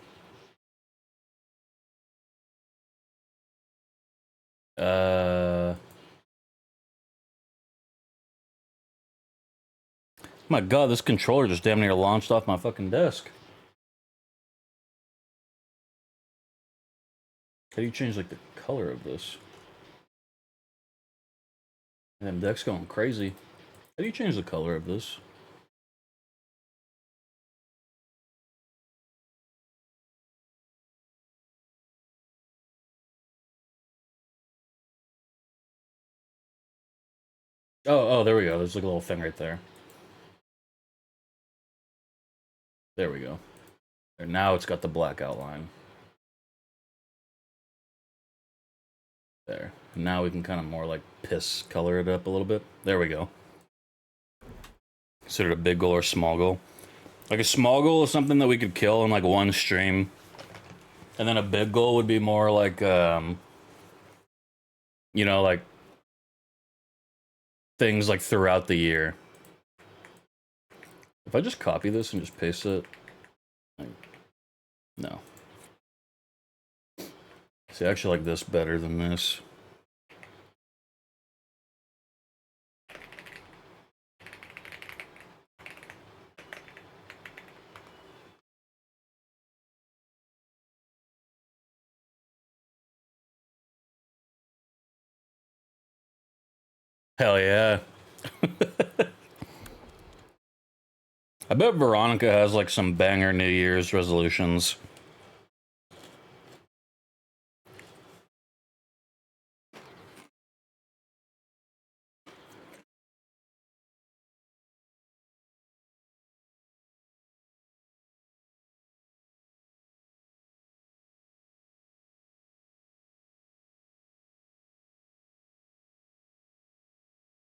My God, this controller just damn near launched off my fucking desk. How do you change like the color of this? Damn, deck's going crazy. How do you change the color of this? Oh, there we go. There's like a little thing right there. There we go. And now it's got the black outline. There. And now we can kind of more like piss color it up a little bit. There we go. Considered a big goal or small goal. Like a small goal is something that we could kill in like one stream. And then a big goal would be more like, you know, like things like throughout the year. If I just copy this and just paste it, like, no. See, I actually like this better than this. Hell yeah. I bet Veronica has like some banger New Year's resolutions.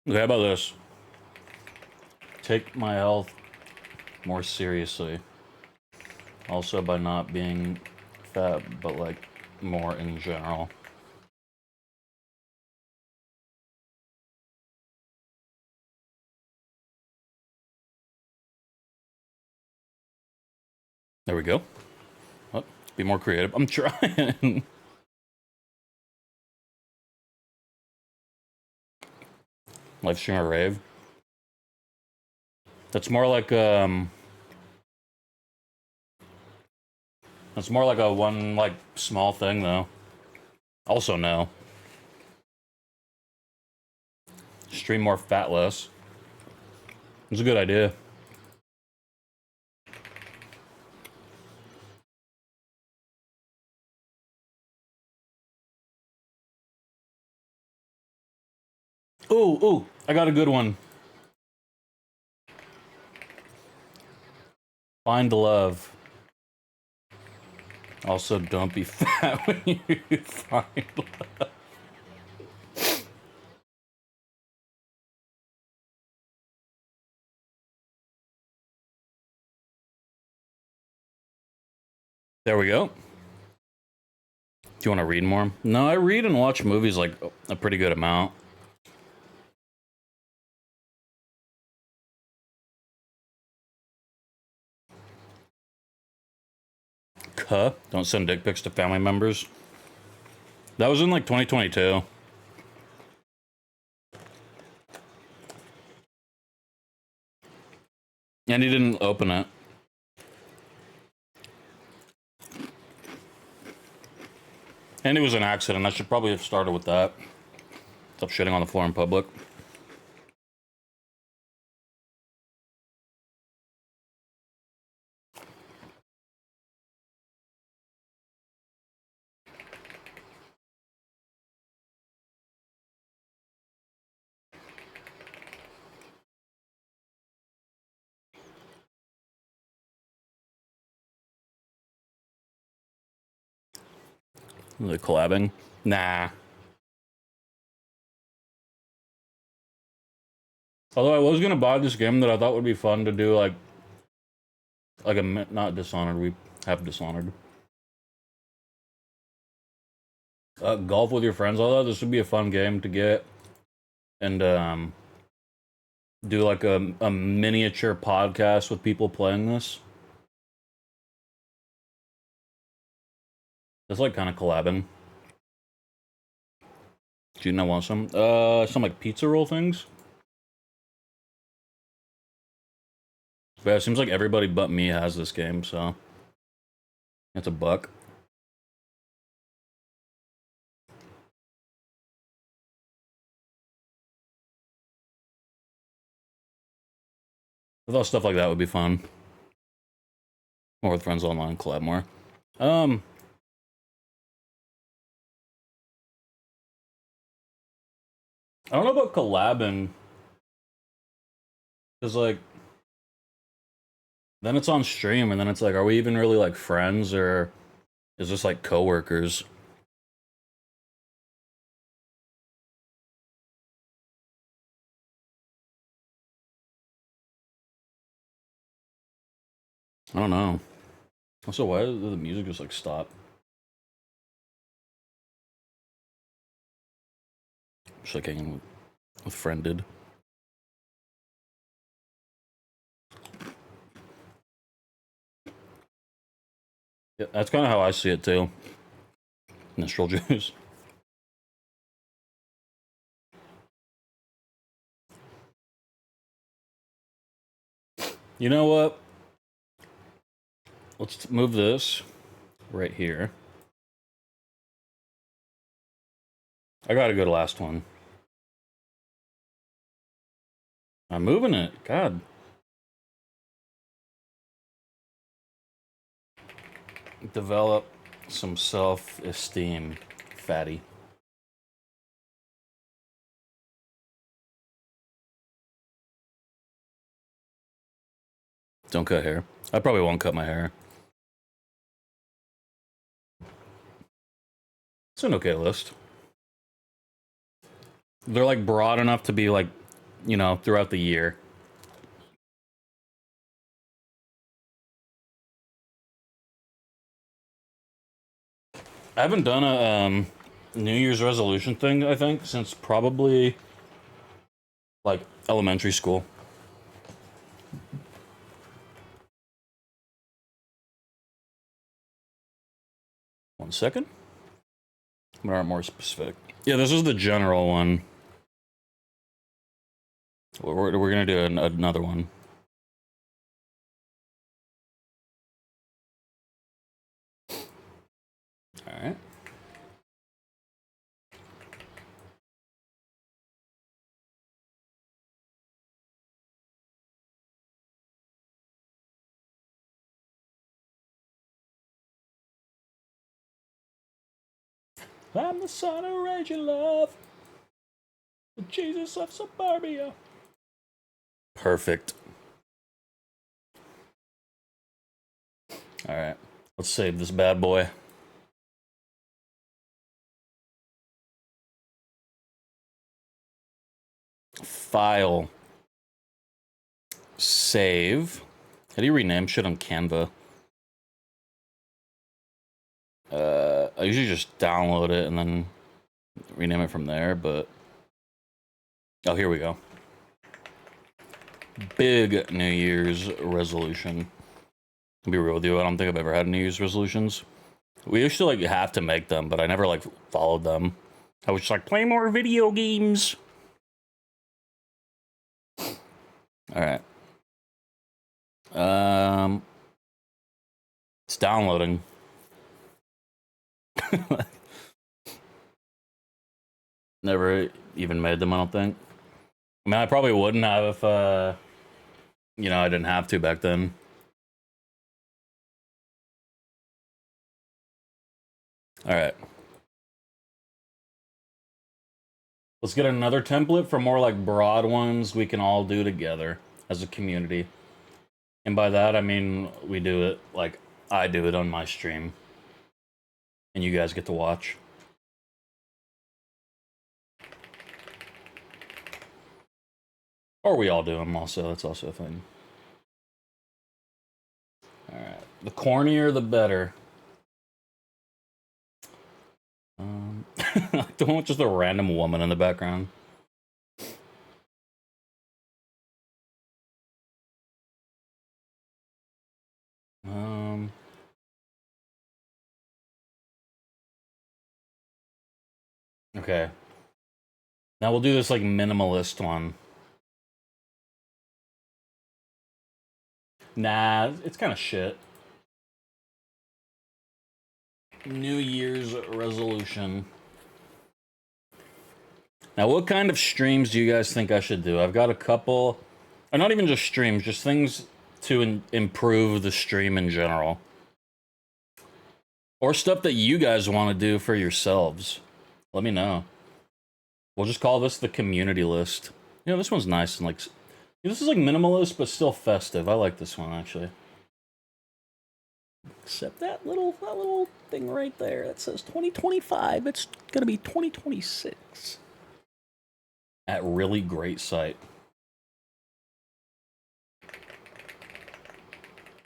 Okay, how about this? Take my health more seriously. Also by not being fat, but like more in general. There we go. Oh, be more creative. I'm trying. Live stream or rave. That's more like that's more like a one like small thing though. Also no. Stream more fat less. It's a good idea. Ooh, I got a good one. Find love. Also, don't be fat when you find love. There we go. Do you want to read more? No, I read and watch movies like a pretty good amount. Don't send dick pics to family members. That was in like 2022. And he didn't open it. And it was an accident. I should probably have started with that. Stop shitting on the floor in public. Really collabing? Nah. Although I was gonna buy this game that I thought would be fun to do like a not Dishonored. We have Dishonored. Golf with your friends. I thought this would be a fun game to get and do like a miniature podcast with people playing this. It's like kind of collabing. Do you not want some? Some like pizza roll things. But yeah, it seems like everybody but me has this game, so it's a buck. I thought stuff like that would be fun. More with friends online, collab more. I don't know about collabing. Cause like then it's on stream and then it's like, are we even really like friends or is this like coworkers? I don't know. Also, why did the music just like stop? Just like hanging with friended. Yeah, that's kind of how I see it too. Minstrel juice. You know what? Let's move this right here. I gotta go to last one. I'm moving it. God. Develop some self-esteem, fatty. Don't cut hair. I probably won't cut my hair. It's an okay list. They're like broad enough to be like you know, throughout the year. I haven't done a New Year's resolution thing, I think, since probably like elementary school. One second. I'm gonna more specific. Yeah, this is the general one. We're gonna do another one. All right. I'm the son of raging love, the Jesus of suburbia. Perfect. All right, let's save this bad boy. File. Save. How do you rename shit on Canva? I usually just download it and then rename it from there, but... Oh, here we go. Big New Year's resolution. I'll be real with you, I don't think I've ever had New Year's resolutions. We used to, like, have to make them, but I never, like, followed them. I was just like, play more video games. Alright. It's downloading. Never even made them, I don't think. I mean, I probably wouldn't have if, you know, I didn't have to back then. Alright. Let's get another template for more, like, broad ones we can all do together as a community. And by that, I mean, we do it, like, I do it on my stream. And you guys get to watch. Or we all do them also, that's also a thing. Alright, the cornier the better. Like the one with just a random woman in the background. Okay. Now we'll do this, like, minimalist one. Nah, it's kind of shit. New Year's resolution. Now, what kind of streams do you guys think I should do? I've got a couple, or not even just streams, just things to improve the stream in general. Or stuff that you guys want to do for yourselves. Let me know. We'll just call this the community list. You know, this one's nice and, like, this is, like, minimalist, but still festive. I like this one, actually. Except that little thing right there that says 2025. It's gonna be 2026. At really great site.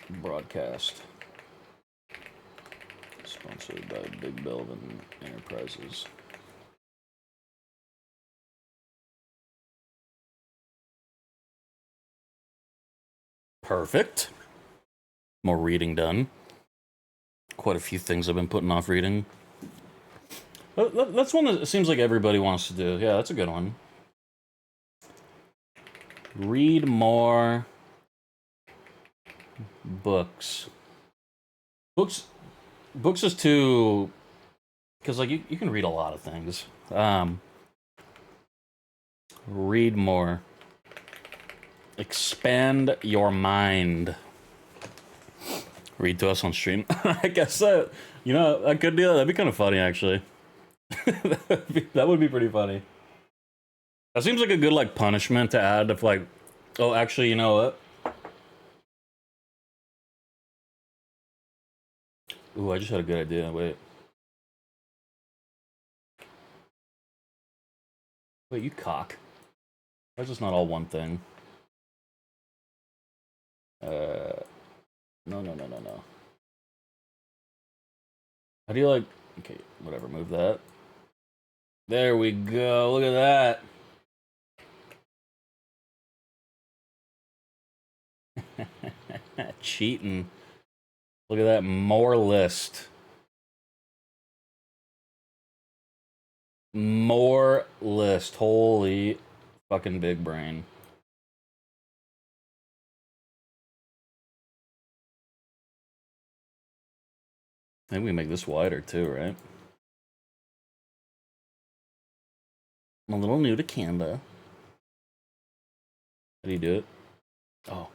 Broadcast. Sponsored by Big Belvin Enterprises. Perfect. More reading done. Quite a few things I've been putting off reading. That's one that seems like everybody wants to do. Yeah, that's a good one. Read more books. Books is too... Because, like, you can read a lot of things. Read more. Expand your mind. Read to us on stream. I guess that, you know, I could do that. That'd be kind of funny, actually. That would be pretty funny. That seems like a good, like, punishment to add if, like, oh, actually, you know what? Ooh, I just had a good idea. Wait, you cock. Why is this not all one thing? No, no, no, no, no. How do you like... Okay, whatever, move that. There we go, look at that. Cheating. Look at that, more list. More list, holy fucking big brain. I think we make this wider too, right? I'm a little new to Canva. How do you do it? Oh.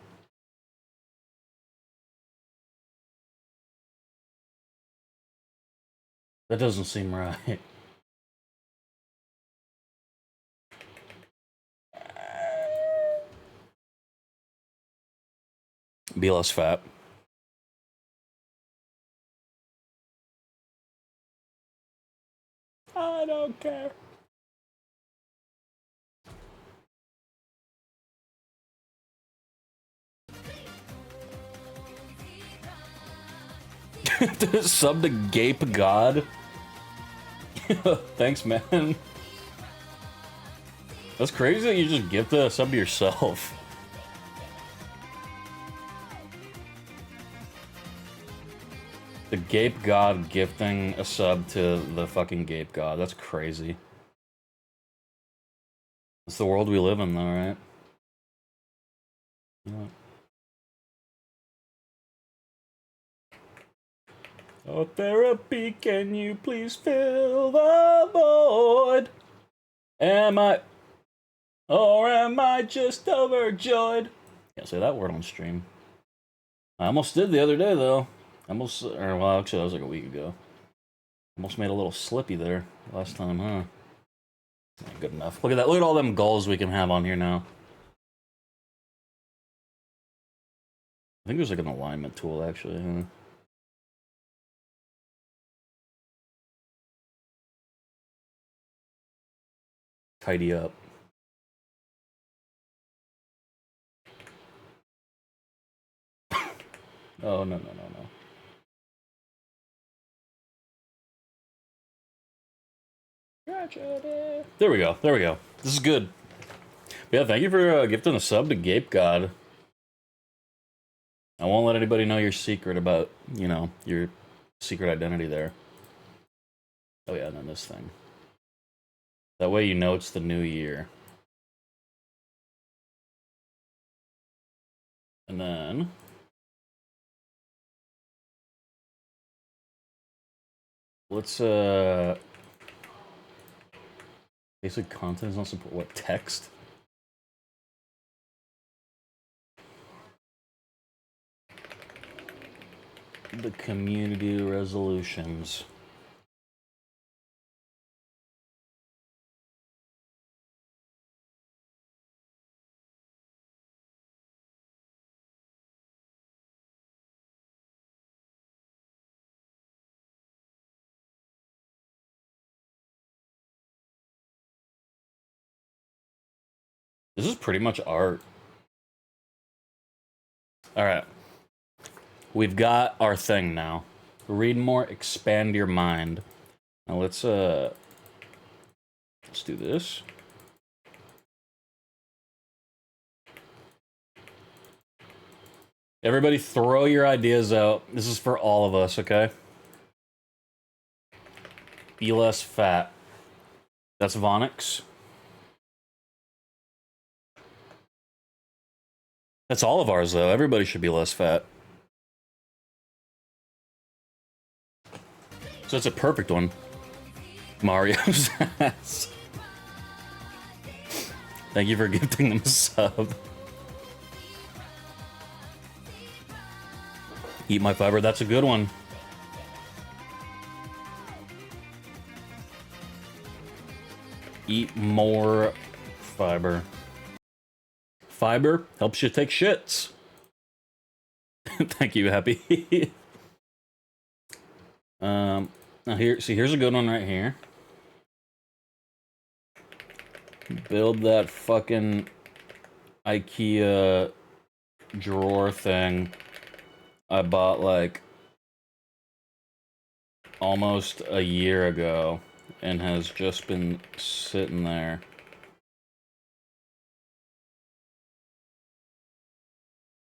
That doesn't seem right. Be less fat. I don't care. Sub to Gape God. Thanks, man. That's crazy that you just gift a sub to yourself. The Gape God gifting a sub to the fucking Gape God. That's crazy. It's the world we live in, though, right? Yeah. Oh, therapy, can you please fill the void? Am I... Or am I just overjoyed? Can't say that word on stream. I almost did the other day, though. Almost... Or, well, actually, that was like a week ago. Almost made a little slippy there last time, huh? Not good enough. Look at that. Look at all them goals we can have on here now. I think there's like an alignment tool, actually, huh? Tidy up. Oh, no, no, no, no. There we go. There we go. This is good. But yeah, thank you for gifting a sub to Gape God. I won't let anybody know your secret about, you know, your secret identity there. Oh yeah, and then this thing. That way you know it's the new year. And then... Let's, basic content is not support. What, text? The community resolutions. This is pretty much art. Alright. We've got our thing now. Read more, expand your mind. Now let's do this. Everybody throw your ideas out. This is for all of us, okay? Be less fat. That's Vonix. That's all of ours, though. Everybody should be less fat. So it's a perfect one. Mario's ass. Thank you for gifting them a sub. Eat my fiber, that's a good one. Eat more fiber. Fiber helps you take shits. Thank you, Happy. Now here, see, here's a good one right here. Build that fucking IKEA drawer thing I bought like almost a year ago and has just been sitting there.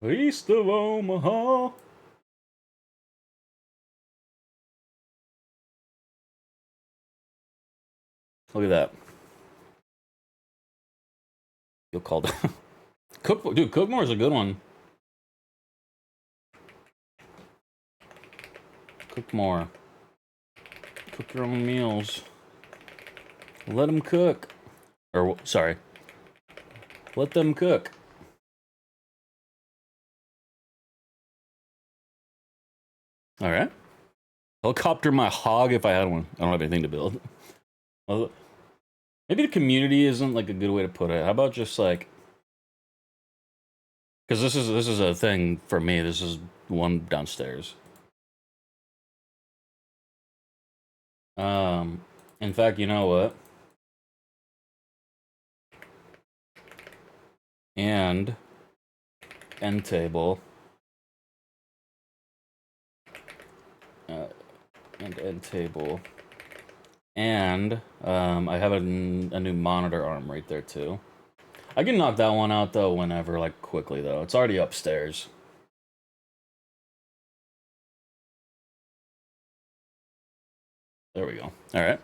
East of Omaha. Look at that. You'll call it. Dude, Cookmore is a good one. Cook more. Cook your own meals. Let them cook. Or, sorry. Let them cook. Alright. Helicopter my hog if I had one. I don't have anything to build. Well, maybe the community isn't like a good way to put it. How about just like... Because this is a thing for me. This is one downstairs. In fact, you know what? And end table. And end table. And I have a new monitor arm right there too. I can knock that one out though whenever, like quickly though. It's already upstairs. There we go. All right.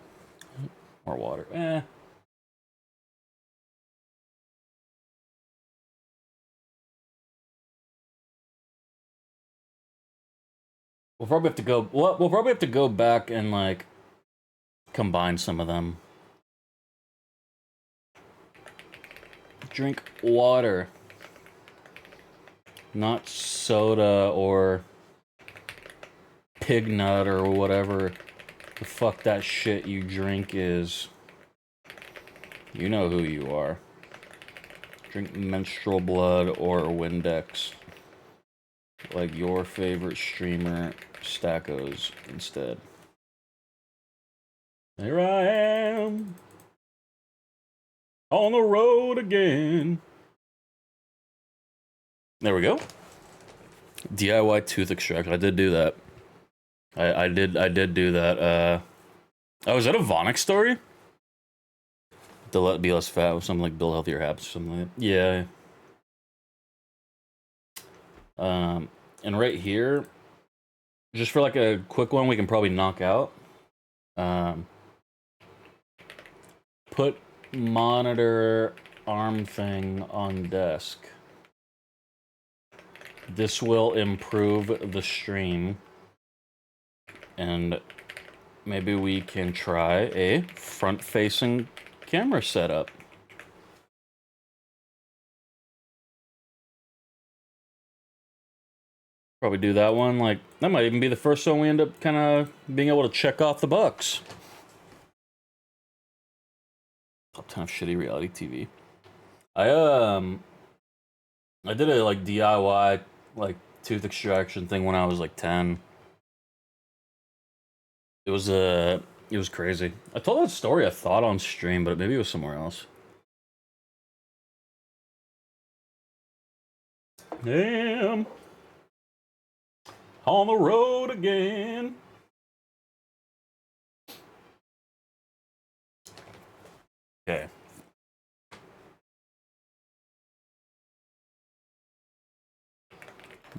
More water. We'll probably have to go. We'll probably have to go back and like combine some of them. Drink water, not soda or pig nut or whatever the fuck that shit you drink is. You know who you are. Drink menstrual blood or Windex. Like your favorite streamer, Stackos, instead. Here I am. On the road again. There we go. DIY tooth extraction. I did do that. I did do that. Oh, is that a Vonic story? To be less fat with something like build healthier habits or something like that. Yeah. And right here, just for like a quick one we can probably knock out. Put monitor arm thing on desk. This will improve the stream. And maybe we can try a front-facing camera setup. Probably do that one. Like, that might even be the first one we end up kind of being able to check off the box. Top 10 of shitty reality TV. I did a like DIY like tooth extraction thing when I was like 10. It was crazy. I told that story I thought on stream, but maybe it was somewhere else. Damn. On the road again. Okay.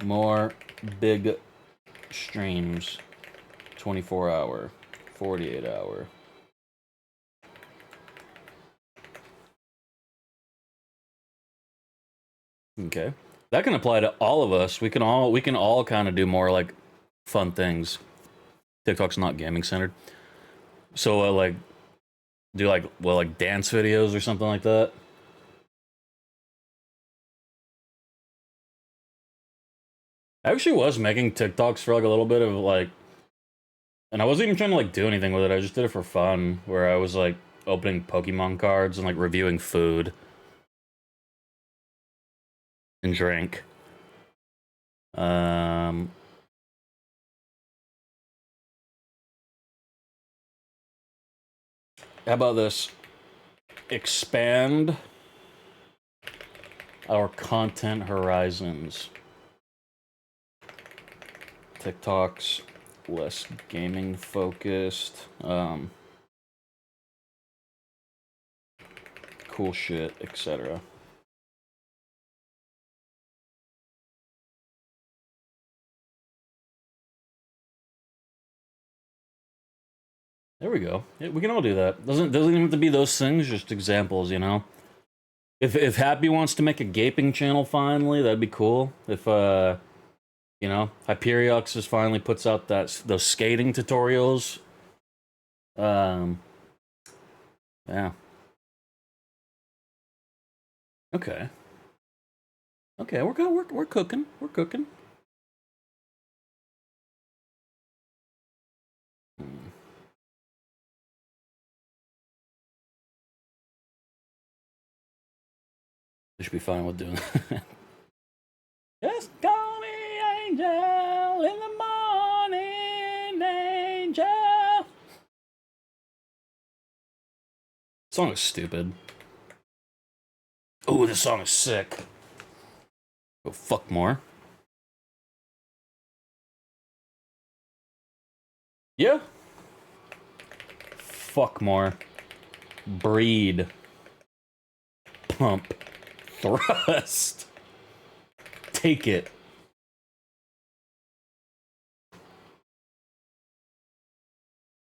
More big streams. 24 hour, 48 hour. Okay. That can apply to all of us. We can all kind of do more like fun things. TikTok's not gaming centered. So like do like dance videos or something like that. I actually was making TikToks for like a little bit of like, and I wasn't even trying to like do anything with it. I just did it for fun, where I was like opening Pokemon cards and like reviewing food and drink. How about this? Expand our content horizons. TikTok's less gaming focused. Cool shit, etc. There we go. Yeah, we can all do that. Doesn't even have to be those things, just examples, you know? If Happy wants to make a gaping channel finally, that'd be cool. If you know, Hyperiox just finally puts out those skating tutorials. Yeah. Okay. Okay, we're cooking. We're cooking. Hmm. We should be fine with doing that. Just call me Angel in the morning, Angel. Song is stupid. Oh, this song is sick. Go fuck more. Yeah. Fuck more. Breed. Pump. Thrust. Take it.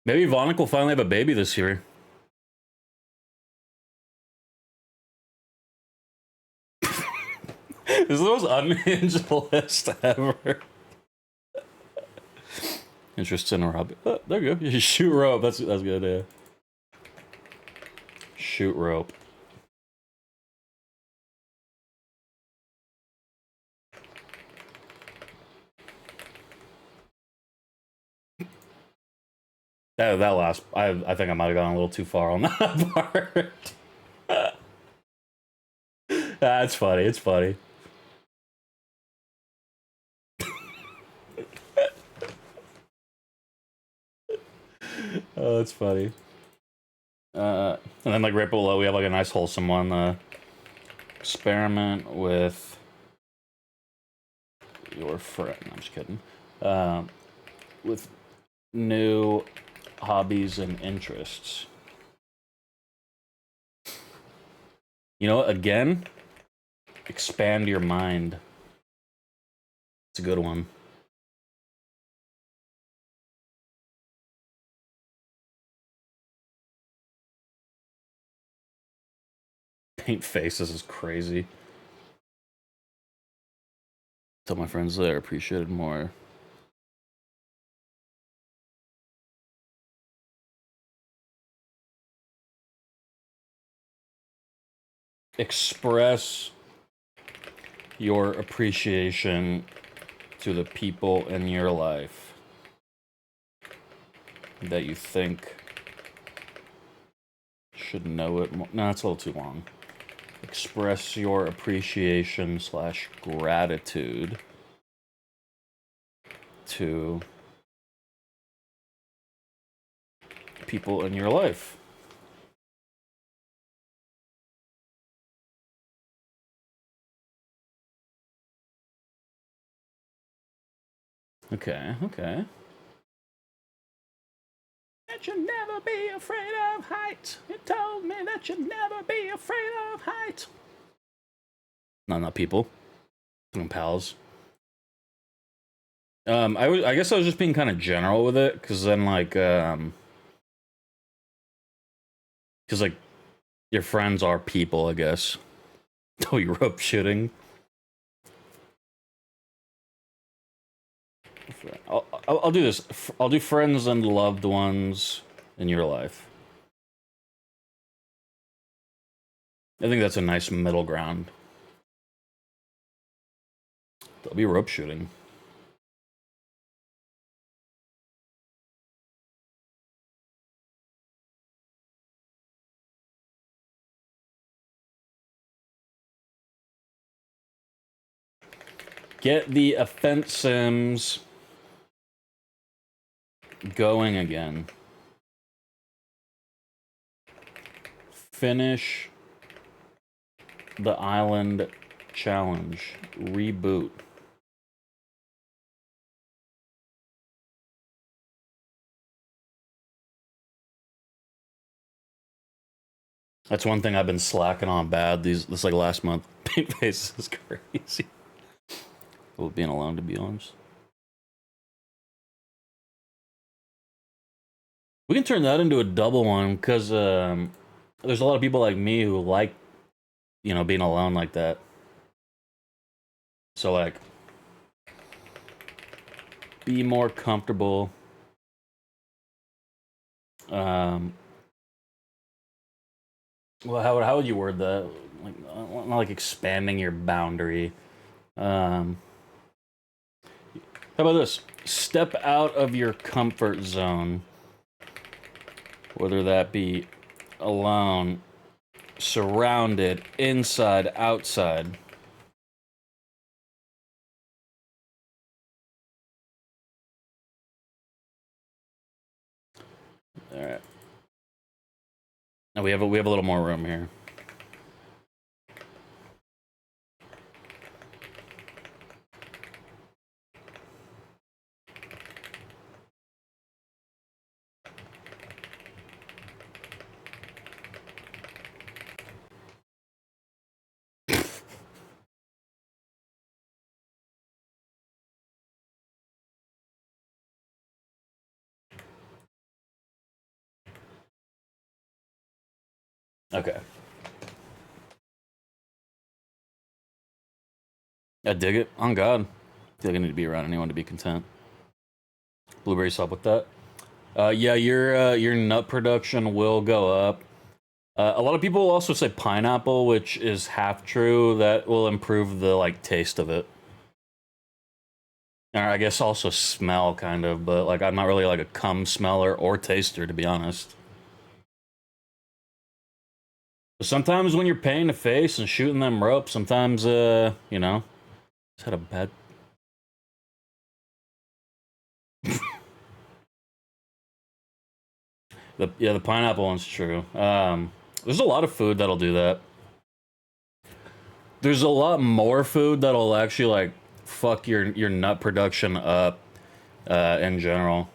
Maybe Vonik will finally have a baby this year. This is the most unhinged list ever. Interest in a hobby. Oh, there you go. You shoot rope. That's a good idea. Shoot rope. That last, I think I might have gone a little too far on that part. That's funny. It's funny. Oh, that's funny. And then like right below, we have like a nice wholesome one. Experiment with your friend. I'm just kidding. With new hobbies and interests. You know, again, expand your mind. It's a good one. Paint faces is crazy. Tell my friends they're appreciated more. Express your appreciation to the people in your life that you think should know it more. No, that's a little too long. Express your appreciation / gratitude to people in your life. Okay, okay. That you'll never be afraid of heights. You told me that you'd never be afraid of heights. No, not people. I'm pals. I guess I was just being kind of general with it, because then like, because like, your friends are people, I guess. Oh, you rope shooting. I'll do this. I'll do friends and loved ones in your life. I think that's a nice middle ground. There'll be rope shooting. Get the offense sims going again. Finish the island challenge. Reboot. That's one thing I've been slacking on bad this like last month. Paint face is crazy. Well, being alone, to be honest. We can turn that into a double one because there's a lot of people like me who like, you know, being alone like that. So like, be more comfortable. Well, how would you word that? Like, not like expanding your boundary. How about this? Step out of your comfort zone. Whether that be alone, surrounded, inside, outside. All right. Now we have a little more room here. Okay. I dig it. On God. I feel like I need to be around anyone to be content. Blueberries help with that. Yeah, your nut production will go up. A lot of people will also say pineapple, which is half true. That will improve the like taste of it. Or I guess also smell kind of, but like I'm not really like a cum smeller or taster to be honest. But sometimes when you're painting a face and shooting them ropes, sometimes you know, just had a bad. The pineapple one's true. There's a lot of food that'll do that. There's a lot more food that'll actually like fuck your nut production up in general.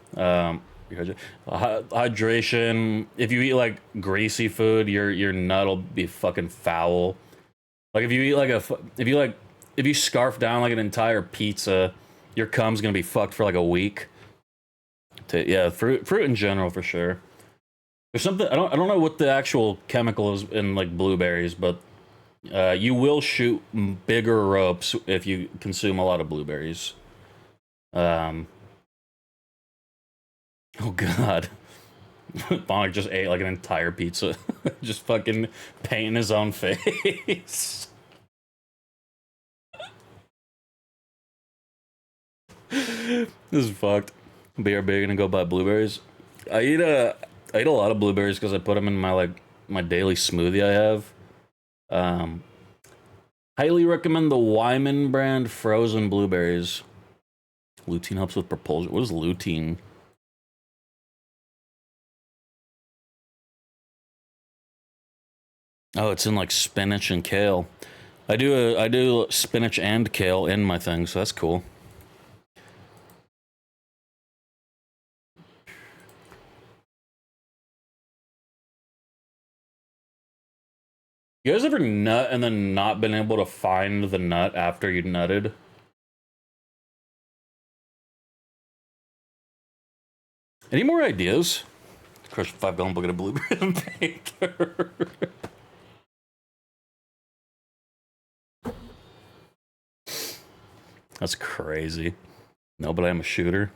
Hydration. If you eat like greasy food, your nut will be fucking foul. Like if you eat like if you scarf down like an entire pizza, your cum's gonna be fucked for like a week. Yeah, fruit in general for sure. There's something I don't know what the actual chemical is in like blueberries, but you will shoot bigger ropes if you consume a lot of blueberries. Oh God. Bonnick just ate like an entire pizza. Just fucking painting his own face. This is fucked. BRB gonna go buy blueberries. I eat a lot of blueberries because I put them in my daily smoothie I have. Highly recommend the Wyman brand frozen blueberries. Lutein helps with propulsion. What is lutein? Oh, it's in like spinach and kale. I do spinach and kale in my thing, so that's cool. You guys ever nut and then not been able to find the nut after you nutted? Any more ideas? Crush 5-gallon bucket of blueberries and painter. That's crazy. No, but I'm a shooter.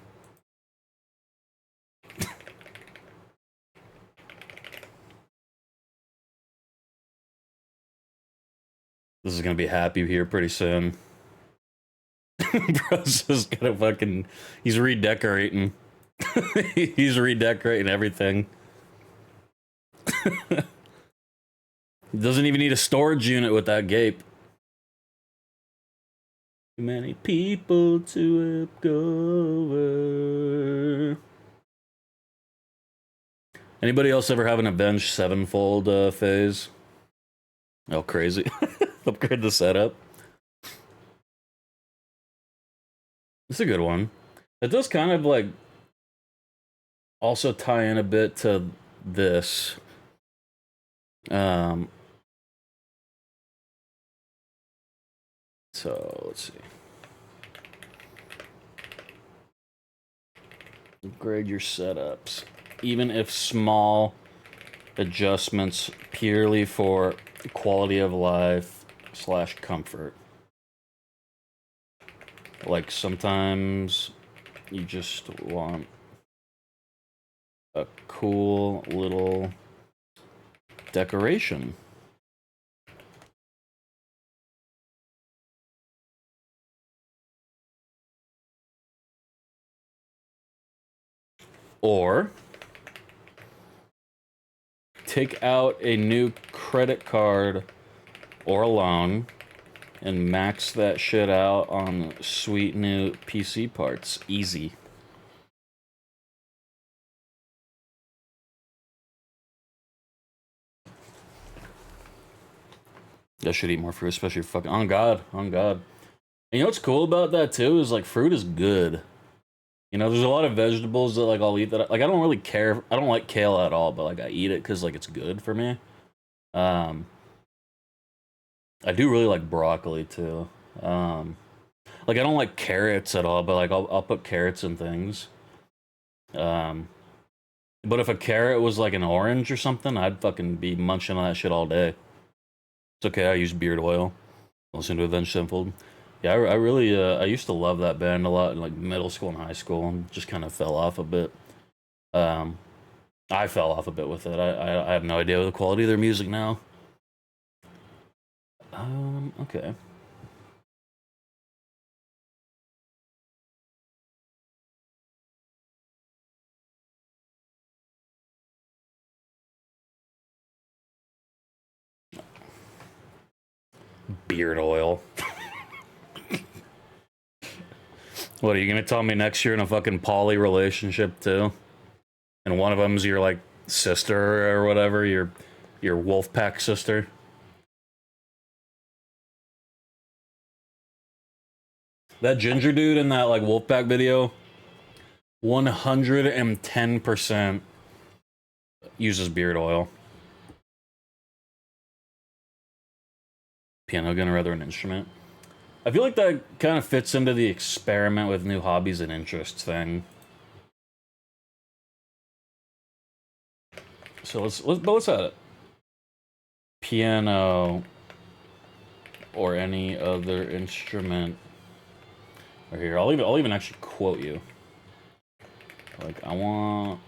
This is gonna be happy here pretty soon. Bro's just gonna fucking. He's redecorating. He's redecorating everything. He doesn't even need a storage unit with that gape. Too many people to go over. Anybody else ever have an Avenged Sevenfold phase? Oh, crazy. Upgrade the setup. It's a good one. It does kind of like also tie in a bit to this. Um, so let's see. Upgrade your setups, even if small adjustments purely for quality of life / comfort. Like sometimes you just want a cool little decoration. Or take out a new credit card or a loan and max that shit out on sweet new PC parts. Easy. I should eat more fruit, especially fucking on God, on God. And you know what's cool about that too is like fruit is good. You know, there's a lot of vegetables that like I'll eat that like I don't really care. I don't like kale at all, but like I eat it because like it's good for me. Um, I do really like broccoli too. Like I don't like carrots at all, but like I'll put carrots in things. Um, but if a carrot was like an orange or something, I'd fucking be munching on that shit all day. It's okay. I use beard oil. Listen to Avenged Sevenfold. Yeah, I really I used to love that band a lot in like middle school and high school, and just kind of fell off a bit. Um, I fell off a bit with it. I have no idea the quality of their music now. Okay. Beard oil. What are you gonna tell me next year in a fucking poly relationship too? And one of them's your like sister or whatever, your wolf pack sister. That ginger dude in that like wolf pack video, 110% uses beard oil. Piano gun or rather an instrument. I feel like that kind of fits into the experiment with new hobbies and interests thing. So let's add it. Piano or any other instrument. Or here, I'll even actually quote you. Like I want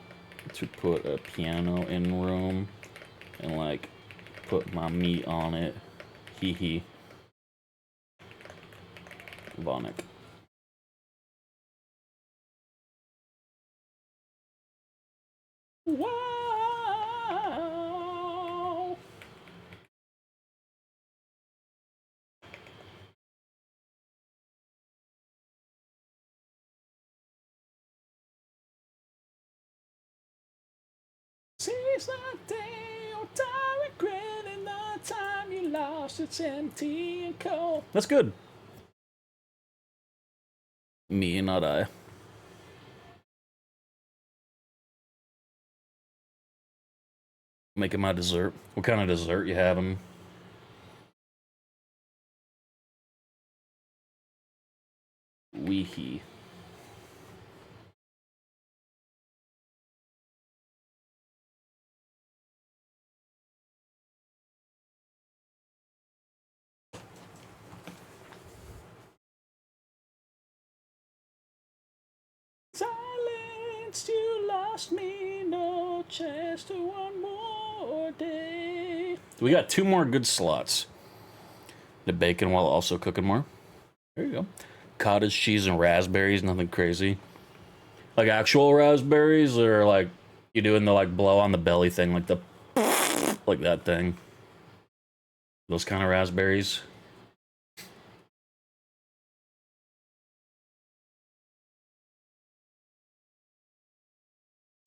to put a piano in room and like put my meat on it. Hee hee. Vonic. Wow. Seize that day or die regretting the time you lost. It's empty and cold. That's good. Me, not I. Making my dessert. What kind of dessert you having? Weehee. Silence, you lost me. No chance to one more day. We got 2 more good slots. The bacon while also cooking more. There you go. Cottage cheese and raspberries, nothing crazy. Like actual raspberries, or like you doing the like blow on the belly thing, like the like that thing. Those kind of raspberries.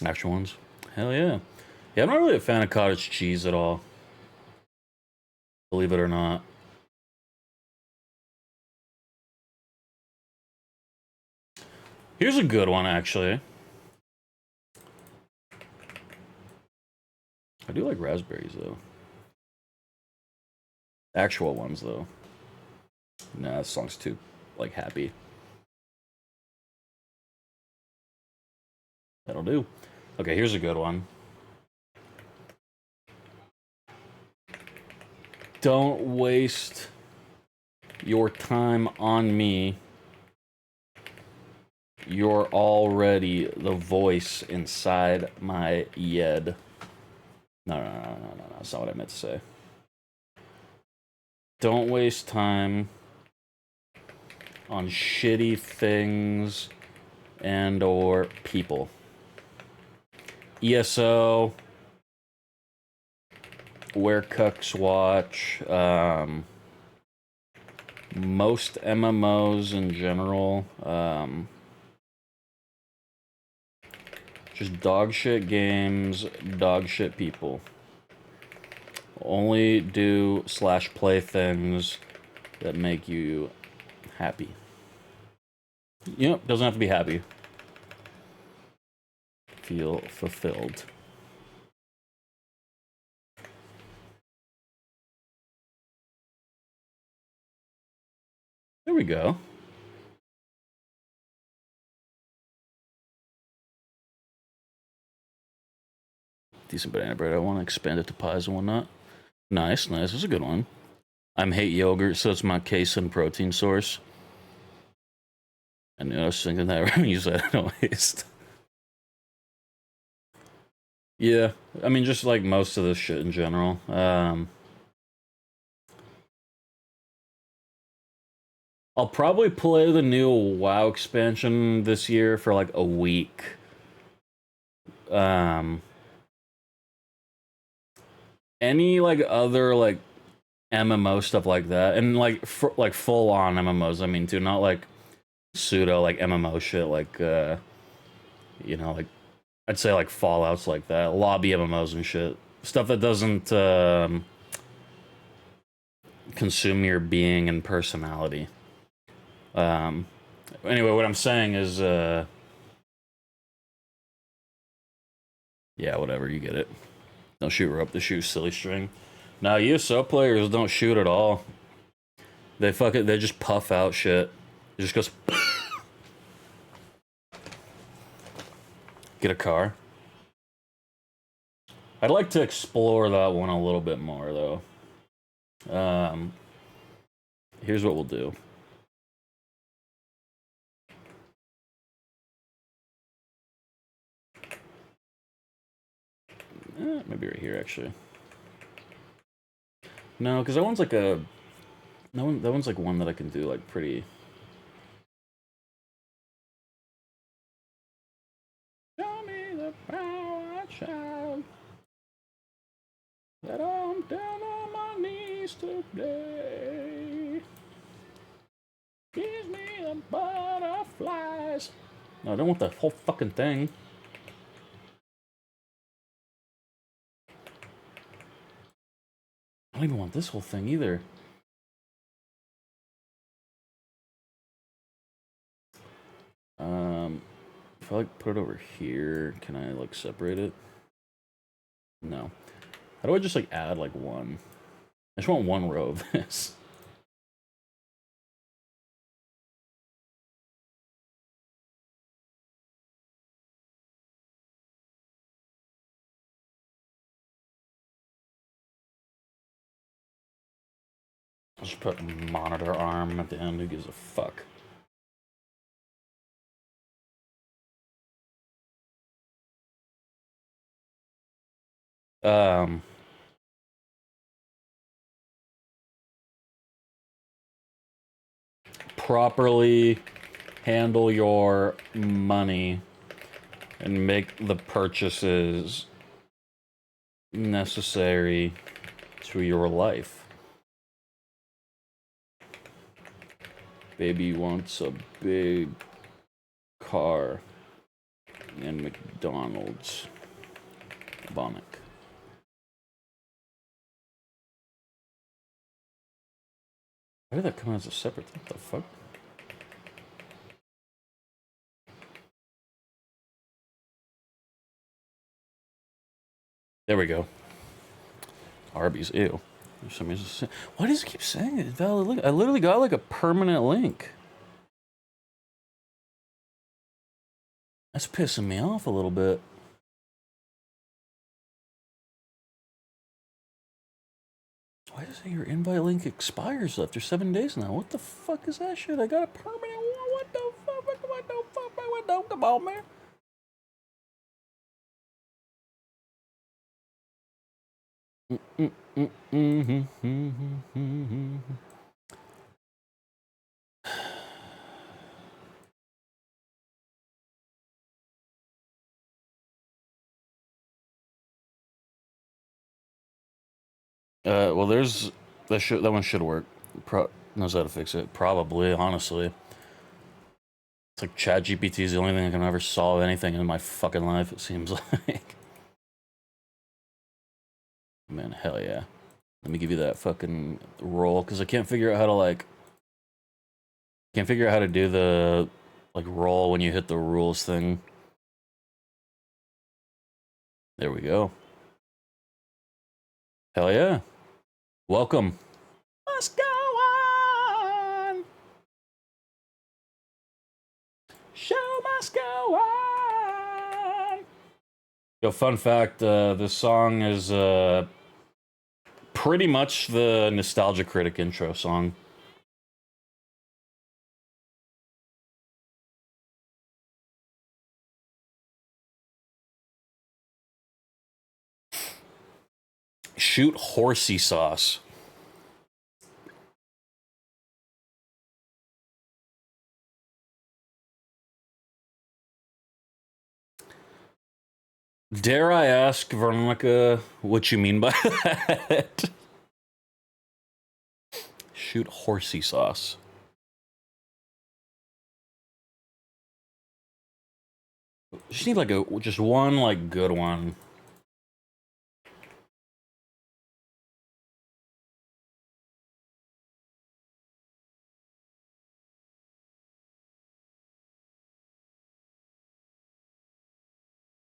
Actual ones. Hell yeah. Yeah, I'm not really a fan of cottage cheese at all. Believe it or not. Here's a good one, actually. I do like raspberries, though. Actual ones, though. Nah, this song's too, like, happy. That'll do. Okay, here's a good one. Don't waste your time on me. You're already the voice inside my head. No. That's not what I meant to say. Don't waste time on shitty things and or people. ESO, Where Cucks Watch, most MMOs in general, just dog shit games, dog shit people. Only do / play things that make you happy. Yep, doesn't have to be happy. Feel fulfilled. There we go. Decent banana bread. I want to expand it to pies and whatnot. Nice. That's a good one. I'm hate yogurt, so it's my casein protein source. I knew I was thinking that when you said no waste. Yeah, I mean, just like most of this shit in general. I'll probably play the new WoW expansion this year for like a week. Any like other like MMO stuff like that, and like like full on MMOs. I mean, too, not like pseudo like MMO shit. Like you know, like I'd say like Fallout's like that, lobby MMOs and shit. Stuff that doesn't consume your being and personality. Anyway, what I'm saying is, yeah, whatever, you get it. Don't shoot her up the shoe, silly string. Now, ESO players don't shoot at all. They they just puff out shit. It just goes. Get a car. I'd like to explore that one a little bit more, though. Here's what we'll do. Maybe right here, actually. No, because that one's like a... That one's like one that I can do, like, pretty... Show me the power, child. That I'm down on my knees today. Gives me the butterflies. No, I don't want the whole fucking thing. I don't even want this whole thing either. If I like put it over here, can I like separate it? No. How do I just like add like one? I just want one row of this. I'll just put monitor arm at the end. Who gives a fuck? Properly handle your money and make the purchases necessary to your life. Baby wants a big car and McDonald's. Bonic. Why did that come out as a separate thing? What the fuck? There we go. Arby's, ew. Why does it keep saying it? Valid link. I literally got like a permanent link. That's pissing me off a little bit. Why does it say your invite link expires after 7 days now? What the fuck is that shit? I got a permanent one. What the fuck? What the fuck? What the fuck? Come on, man. Well, there's that one should work. Knows how to fix it. Probably, honestly. It's like ChatGPT is the only thing that can ever solve anything in my fucking life. It seems like. Man, hell yeah. Let me give you that fucking roll, because I can't figure out how to, like... Can't figure out how to do the, like, roll when you hit the rules thing. There we go. Hell yeah. Welcome. Must go on. Show must go on. Yo, fun fact, this song is, pretty much the Nostalgia Critic intro song. Shoot horsey sauce. Dare I ask, Veronica, what you mean by that? Shoot horsey sauce. Just need like just one like good one.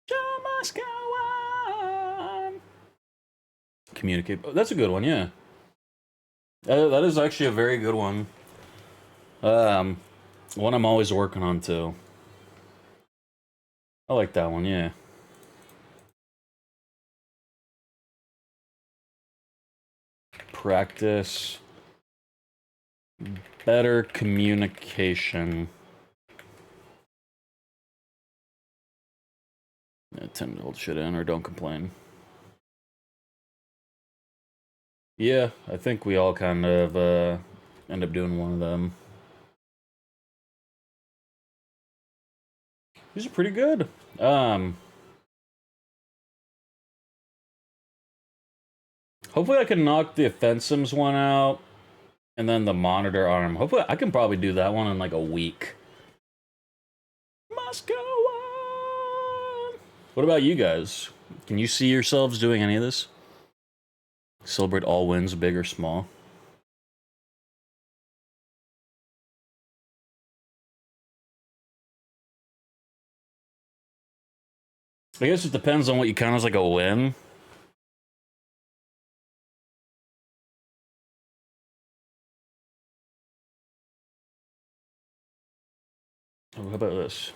Show must go on. Communicate. Oh, that's a good one, yeah. That is actually a very good one. One I'm always working on too. I like that one, yeah. Practice better communication. I tend to hold shit in or don't complain. Yeah, I think we all kind of end up doing one of them. These are pretty good. Hopefully I can knock the Offensims one out, and then the Monitor arm. Hopefully I can probably do that one in like a week. Must go on. What about you guys? Can you see yourselves doing any of this? Celebrate all wins, big or small. I guess it depends on what you count as like a win. Oh, how about this?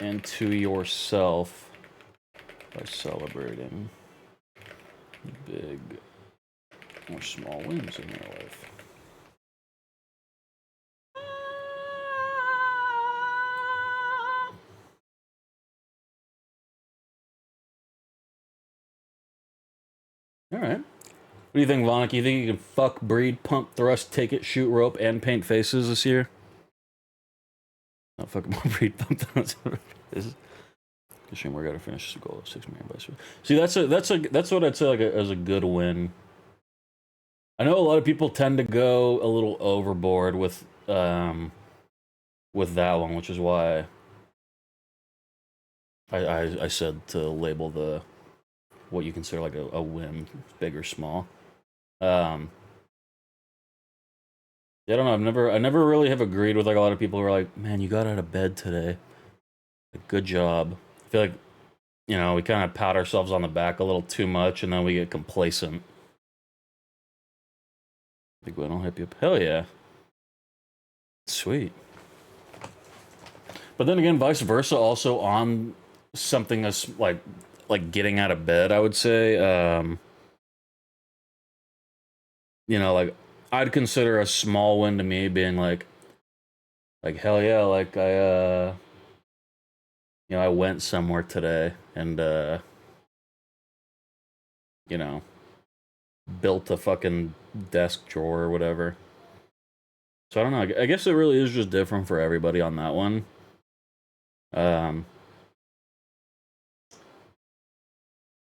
And to yourself by celebrating big or small wins in your life. All right. What do you think, Vonik? You think you can fuck, breed, pump, thrust, take it, shoot rope, and paint faces this year? Not fucking more breed, pump, thrust. Shame we gotta finish the goal of 6 million bucks. See, that's what I'd say like as a good win. I know a lot of people tend to go a little overboard with that one, which is why I said to label the what you consider like a win, big or small. Yeah, I don't know. I never really have agreed with like a lot of people who are like, man, you got out of bed today. Like, good job. I feel like you know, we kind of pat ourselves on the back a little too much, and then we get complacent. Big Gwen, I'll help you up. Hell yeah. Sweet. But then again, vice versa, also on something as like getting out of bed, I would say. You know, like I'd consider a small win to me being like hell yeah, like I you know, I went somewhere today and you know, built a fucking desk drawer or whatever. So I don't know. I guess it really is just different for everybody on that one.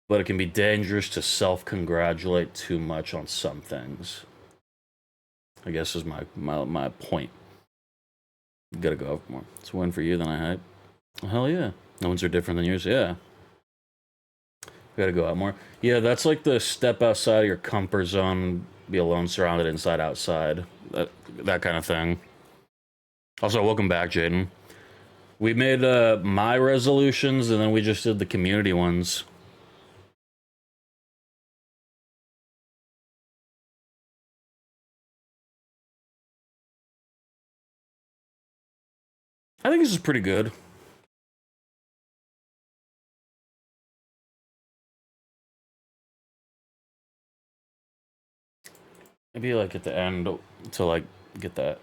But it can be dangerous to self-congratulate too much on some things. I guess is my point. You gotta go up more. It's a win for you, then I hype. Well, hell yeah. No ones are different than yours. Yeah. Gotta go out more. Yeah, that's like the step outside of your comfort zone, be alone, surrounded, inside, outside. That kind of thing. Also, welcome back, Jaden. We made my resolutions, and then we just did the community ones. I think this is pretty good. Maybe like at the end to like get that.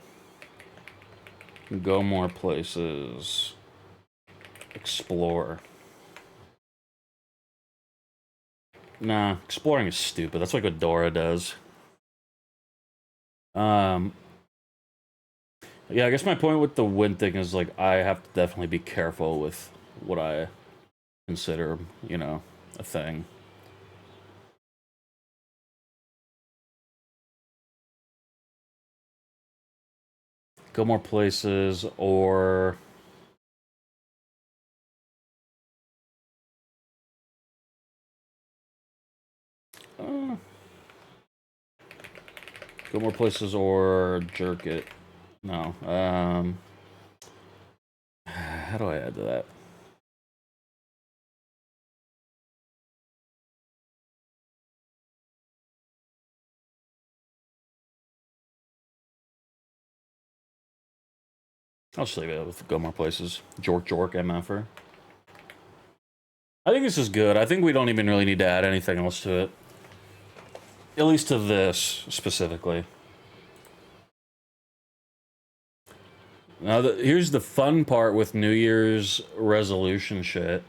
Go more places. Explore. Nah, exploring is stupid. That's like what Dora does. Yeah, I guess my point with the win thing is like I have to definitely be careful with what I consider, you know, a thing. Go more places or go more places or jerk it. No. How do I add to that? I'll just leave it with go more places. Jork MFer. I think this is good. I think we don't even really need to add anything else to it. At least to this specifically. Now, here's the fun part with New Year's resolution shit.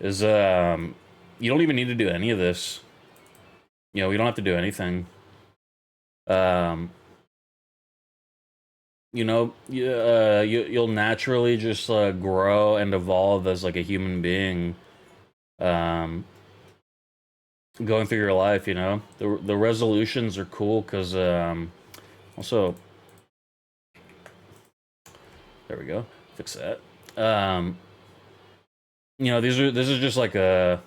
Is, you don't even need to do any of this. You know, we don't have to do anything. You know, you'll naturally just grow and evolve as like a human being. Going through your life, you know, the resolutions are cool because also there we go, fix that. You know, this is just like a,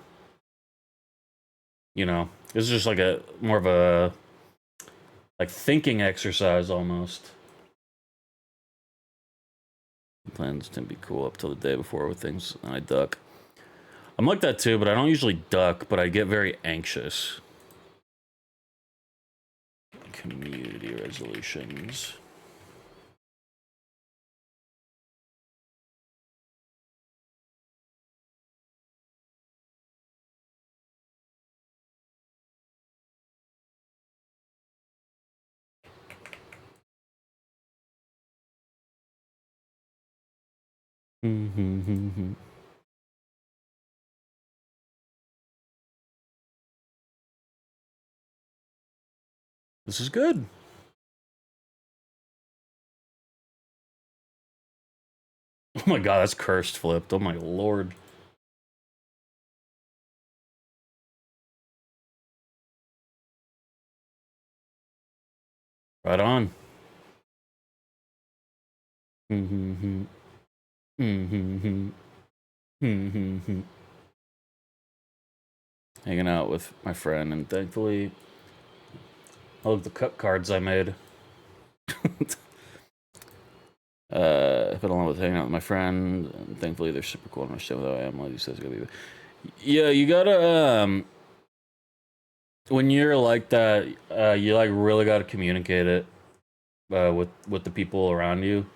you know, this is just like a more of a like thinking exercise almost. Plans to be cool up till the day before with things, and I duck. I'm like that too, but I don't usually duck, but I get very anxious. Community resolutions. This is good. Oh my god, that's cursed flipped. Oh my lord. Right on. Hanging out with my friend, and thankfully, all of the cup cards I made. I fell in love with hanging out with my friend, and thankfully they're super cool and understand what I am. Like you said, yeah, you gotta when you're like that, you like really gotta communicate it with the people around you.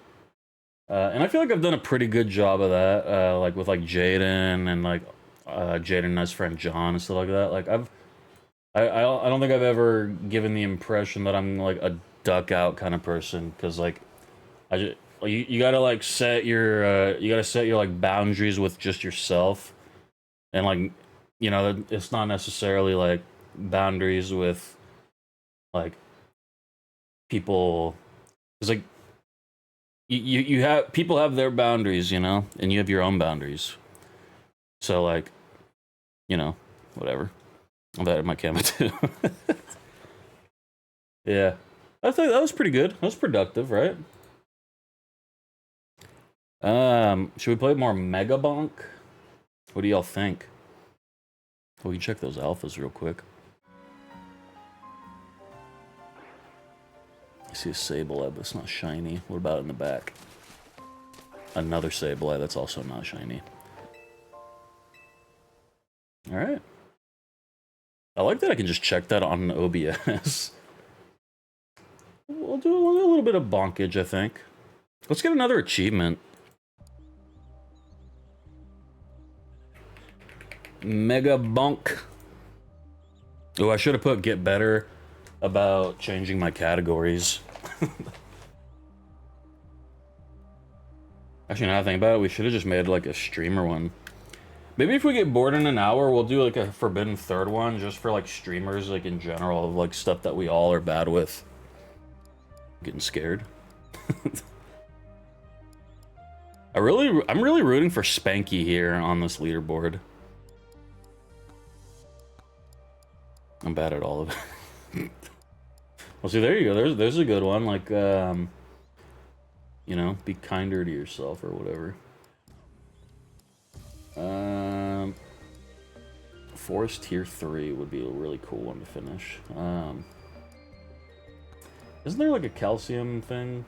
And I feel like I've done a pretty good job of that, like with like Jaden and like Jaden and his friend John and stuff like that. Like I don't think I've ever given the impression that I'm like a duck out kind of person, because like you gotta like set your like boundaries with just yourself, and like, you know, it's not necessarily like boundaries with like people, because like you have people have their boundaries, you know, and you have your own boundaries. So like, you know, whatever. I'm bad at my camera too. Yeah, I think that was pretty good. That was productive, right? Should we play more Mega Bonk? What do y'all think? We can check those alphas real quick. I see a Sableye, but it's not shiny. What about in the back? Another Sableye that's also not shiny. Alright. I like that I can just check that on OBS. We'll do a little bit of bonkage, I think. Let's get another achievement. Mega Bonk. Oh, I should have put get better about changing my categories. Actually, now I think about it, we should have just made like a streamer one. Maybe if we get bored in an hour, we'll do like a Forbidden Third one, just for like streamers, like in general, of like stuff that we all are bad with. Getting scared. I'm really rooting for Spanky here on this leaderboard. I'm bad at all of it. Well, see, there you go. There's a good one. Like, you know, be kinder to yourself or whatever. Forest Tier 3 would be a really cool one to finish. Isn't there like a calcium thing?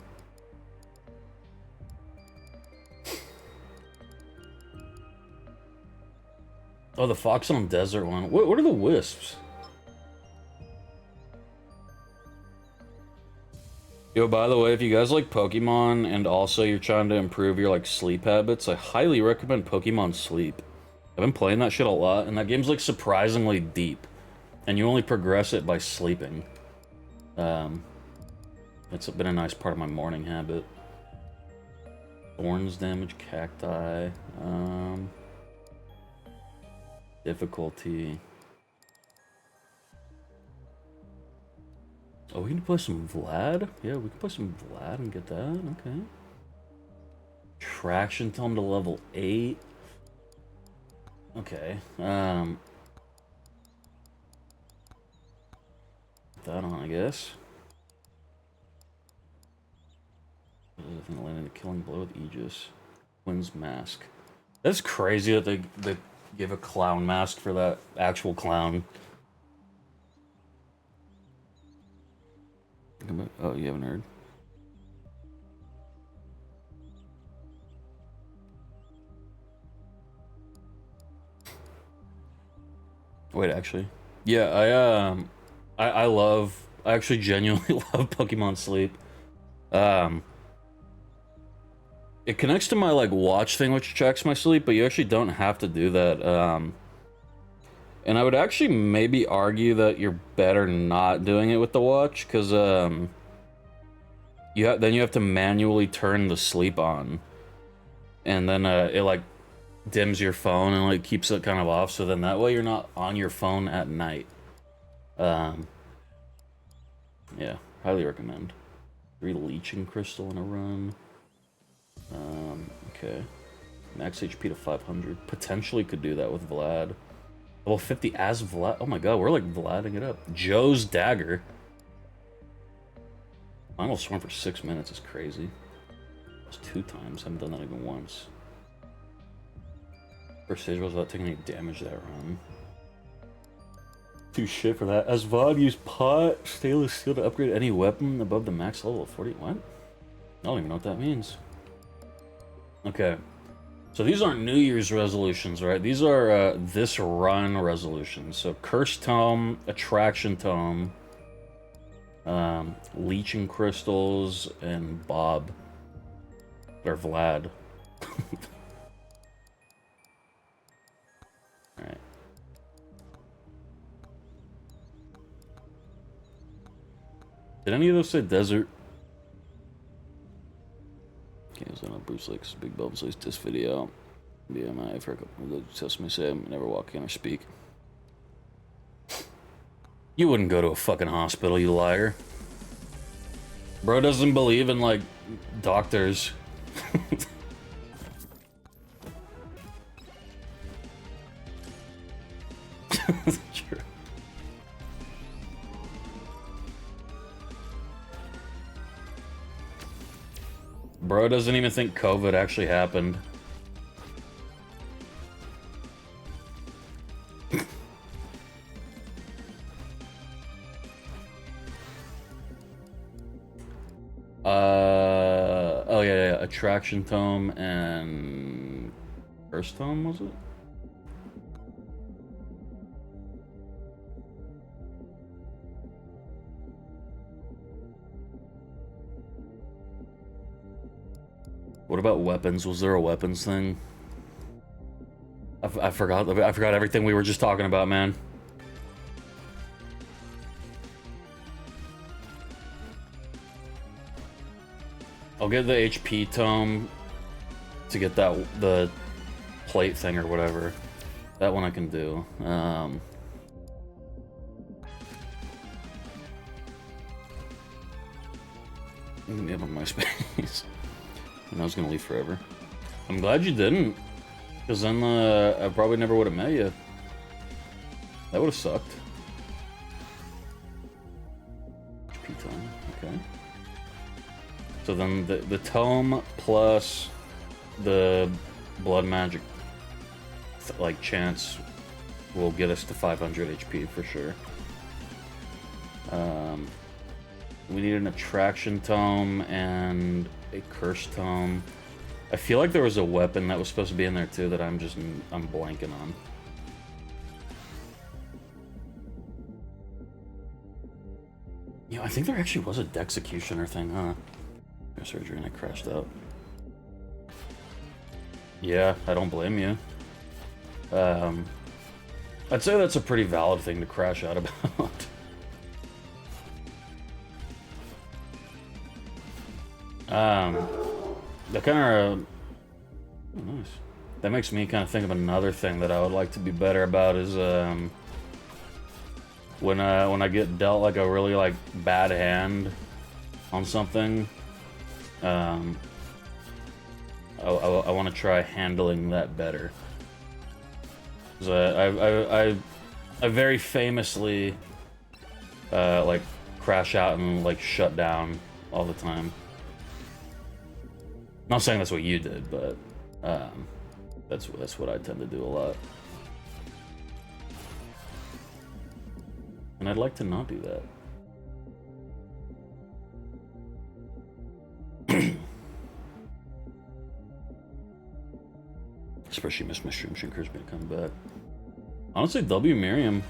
Oh, the Fox on Desert one. What are the wisps? Yo, by the way, if you guys like Pokemon and also you're trying to improve your like sleep habits, I highly recommend Pokemon Sleep. I've been playing that shit a lot, and that game's like surprisingly deep, and you only progress it by sleeping. It's been a nice part of my morning habit. Thorns damage cacti. Difficulty. Oh, we can play some Vlad? Yeah, we can play some Vlad and get that. Okay. Traction tome to level 8. Okay. Put that on, I guess. I think landing a killing blow with Aegis. Quinn's mask. That's crazy that they give a clown mask for that actual clown. Oh, you haven't heard? Wait, actually. Yeah, I actually genuinely love Pokemon Sleep. It connects to my like watch thing, which tracks my sleep, but you actually don't have to do that. And I would actually maybe argue that you're better not doing it with the watch, because then you have to manually turn the sleep on, and then it like dims your phone and like keeps it kind of off, so then that way you're not on your phone at night. Yeah, highly recommend. 3 leeching crystal in a run. Okay. Max HP to 500. Potentially could do that with Vlad. Level 50 as Vlad. Oh my god, we're like Vlading it up. Joe's Dagger. I almost swam for 6 minutes. It's crazy. That's 2 times. I haven't done that even once. First stage was without taking any damage that run. Too shit for that. As VOD used pot stainless steel to upgrade any weapon above the max level of 40. What? I don't even know what that means. Okay. So these aren't New Year's resolutions, right? These are this run resolutions. So Curse Tome, Attraction Tome, Leeching Crystals, and Bob. Or Vlad. Alright. Did any of those say desert? Okay, so no Bruce likes Big Bubbles likes this video. BMI for a couple of Sesame say I'm never walk in or speak. You wouldn't go to a fucking hospital, you liar. Bro doesn't believe in, like, doctors. True. Bro doesn't even think COVID actually happened. Oh yeah, Attraction Tome and Curse Tome, was it? What about weapons? Was there a weapons thing? I forgot everything we were just talking about, man. I'll get the HP tome to get the plate thing or whatever. That one I can do. Give me up on my space. And I was gonna leave forever. I'm glad you didn't, because then I probably never would have met you. That would have sucked. HP tome, okay. So then the tome plus the blood magic like chance will get us to 500 HP for sure. We need an attraction tome and a curse tome. I feel like there was a weapon that was supposed to be in there too that I'm blanking on. Yeah, I think there actually was a Dexecutioner thing, huh? Surgery and I crashed out. Yeah, I don't blame you. I'd say that's a pretty valid thing to crash out about. That kind of oh, nice. That makes me kind of think of another thing that I would like to be better about is when I get dealt like a really like bad hand on something. I want to try handling that better. I very famously like crash out and like shut down all the time. Not saying that's what you did, but that's what I tend to do a lot. And I'd like to not do that. Especially Miss Mushroom Shinker's gonna come back. Honestly, W Miriam.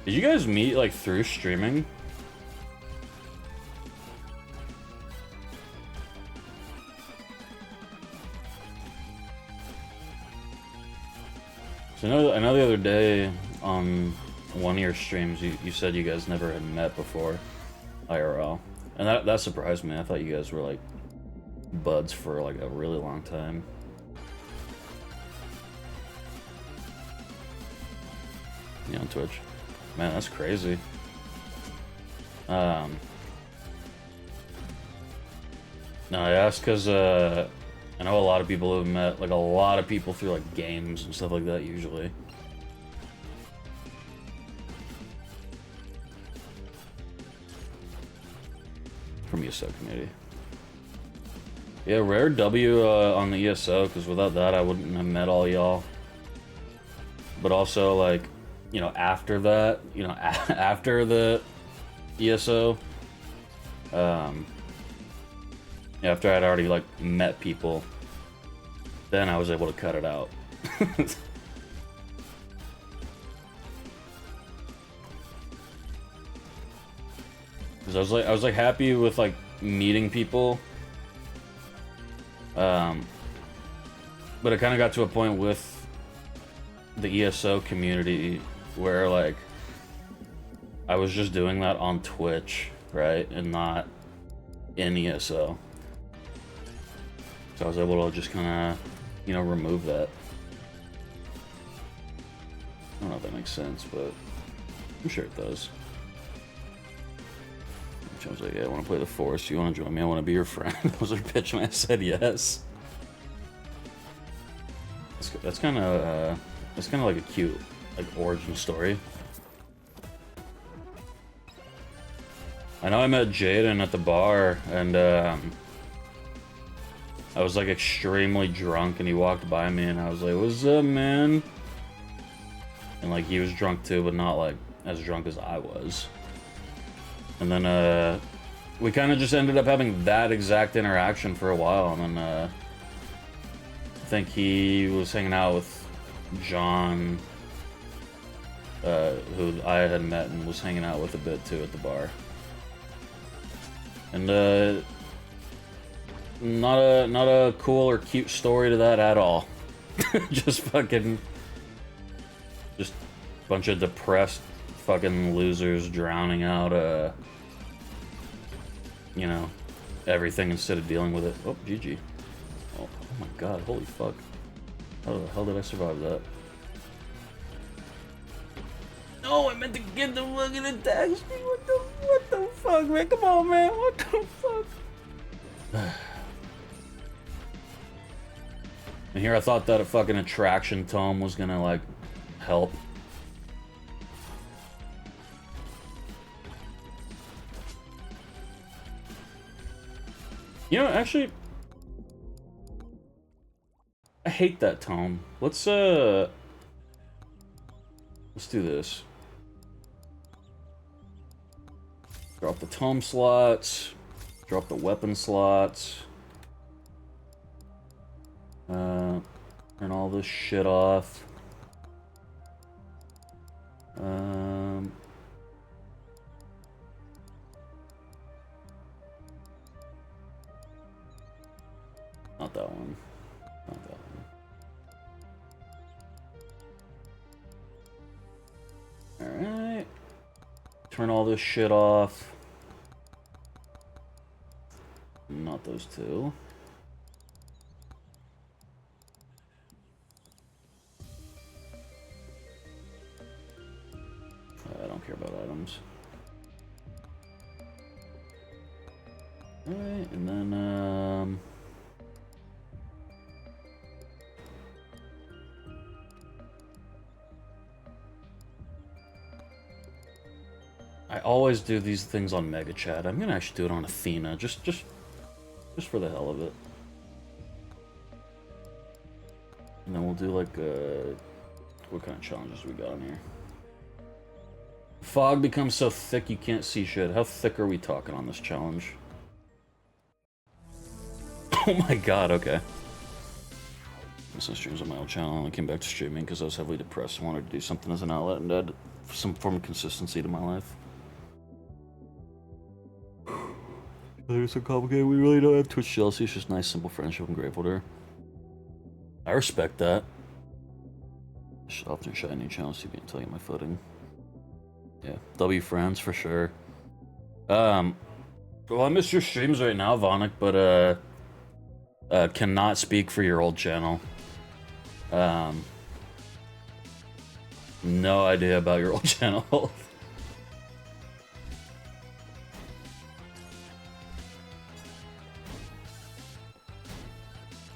Did you guys meet like through streaming? So I know the other day on one of your streams you said you guys never had met before IRL. And that surprised me. I thought you guys were like buds for like a really long time. Yeah, on Twitch. Man, that's crazy. No, I asked because I know a lot of people have met like a lot of people through like games and stuff like that usually. From ESO community. Yeah, rare W on the ESO, because without that I wouldn't have met all y'all. But also, like, you know, after that, you know, after the ESO, After I'd already like met people, then I was able to cut it out. Because I was like happy with like meeting people. But it kind of got to a point with the ESO community where like I was just doing that on Twitch, right, and not in ESO. So I was able to just kind of, you know, remove that. I don't know if that makes sense, but I'm sure it does. I was like, yeah, I want to play the Force. You want to join me? I want to be your friend. That was her pitch, and I said yes. That's kind of like a cute like origin story. I know I met Jaden at the bar, and I was like extremely drunk, and he walked by me, and I was like, "What's up, man?" And like he was drunk too, but not like as drunk as I was. And then we kind of just ended up having that exact interaction for a while, and then I think he was hanging out with John, who I had met and was hanging out with a bit too at the bar. And not a cool or cute story to that at all. Just fucking, just bunch of depressed fucking losers drowning out you know, everything instead of dealing with it. Oh, GG. Oh my god, holy fuck. How the hell did I survive that? No, I meant to get the fucking attack speed. What the fuck, man? Come on, man. What the fuck? And here I thought that a fucking attraction tome was gonna, like, help. You know, actually, I hate that tome. Let's do this. Drop the tome slots. Drop the weapon slots. Turn all this shit off. Not that one. Not that one. Alright. Turn all this shit off. Not those two. I don't care about items. Alright, and then, I always do these things on Mega Chat. I'm gonna actually do it on Athena, just for the hell of it. And then we'll do like, what kind of challenges we got on here? Fog becomes so thick you can't see shit. How thick are we talking on this challenge? Oh my god, okay. Some streams on my old channel, and I came back to streaming because I was heavily depressed and wanted to do something as an outlet and add some form of consistency to my life. It's so complicated. We really don't have Twitch jealousy. It's just nice, simple friendship. I'm grateful to her. I respect that. I should often try new channels to until I get my footing. Yeah, W friends for sure. Well, I miss your streams right now, Vonik, but cannot speak for your old channel. No idea about your old channel.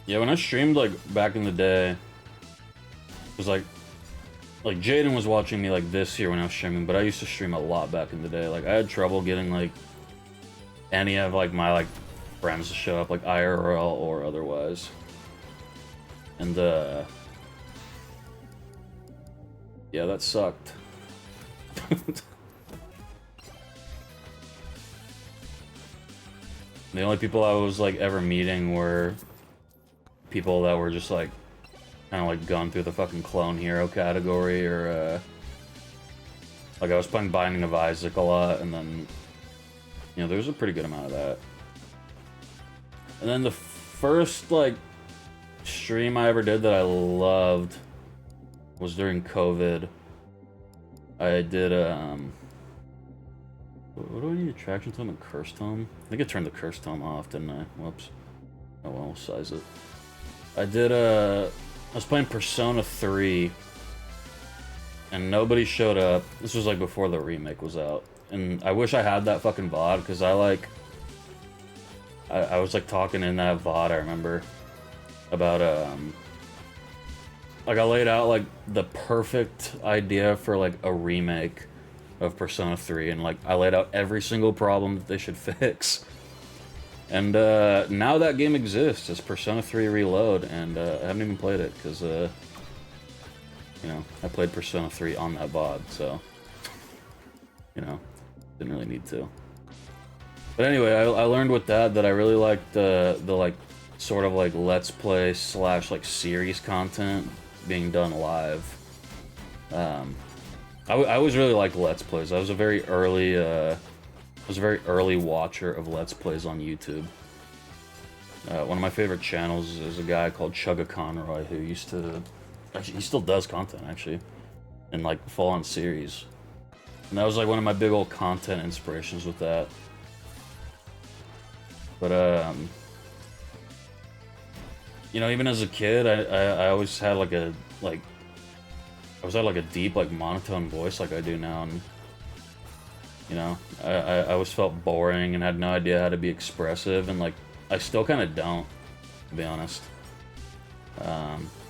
Yeah, when I streamed, like, back in the day, it was like Jaden was watching me, like, this year when I was streaming, but I used to stream a lot back in the day. Like, I had trouble getting, like, any of, like, my, like, friends to show up, like, IRL or otherwise. And, yeah, that sucked. The only people I was like ever meeting were people that were just like kind of like gone through the fucking clone hero category, or like I was playing Binding of Isaac a lot, and then you know there was a pretty good amount of that. And then the first like stream I ever did that I loved was during COVID. I did what do I need? Attraction Tome and Curse Tome? I think I turned the Curse Tome off, didn't I? Whoops. Oh well, we'll size it. I did I was playing Persona 3 and nobody showed up. This was like before the remake was out. And I wish I had that fucking VOD, because I was like talking in that VOD, I remember, about like I laid out like the perfect idea for like a remake of Persona 3, and like I laid out every single problem that they should fix. And now that game exists as Persona 3 Reload, and I haven't even played it because you know, I played Persona 3 on that VOD, so you know, didn't really need to. But anyway, I learned with that I really liked the like sort of like let's play slash like series content being done live. I always really liked let's plays. I was a very early watcher of let's plays on YouTube. One of my favorite channels is a guy called Chugga Conroy, who used to, actually he still does content actually, in like full-on series. And that was like one of my big old content inspirations with that. But you know, even as a kid, I always had like a deep like monotone voice like I do now, and you know, I always felt boring and had no idea how to be expressive, and like I still kind of don't, to be honest.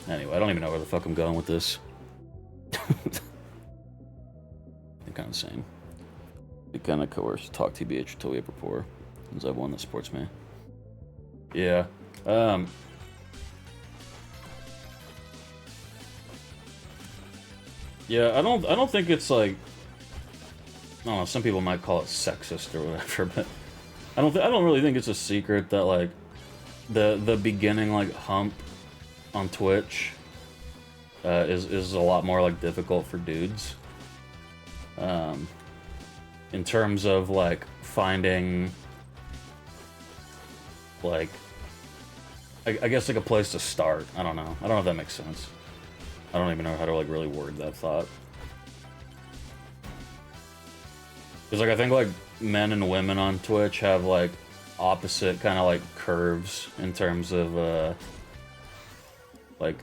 Anyway, I don't even know where the fuck I'm going with this. I'm kind of saying, be kind of coerced to talk TBH until we have rapport, since I've won the sportsman. Yeah. Yeah, I don't think it's like, I don't know, some people might call it sexist or whatever, but I don't really think it's a secret that like the beginning like hump on Twitch is a lot more like difficult for dudes. In terms of like finding like I guess like a place to start. I don't know if that makes sense. I don't even know how to like really word that thought. Because like I think like men and women on Twitch have like opposite kind of like curves in terms of like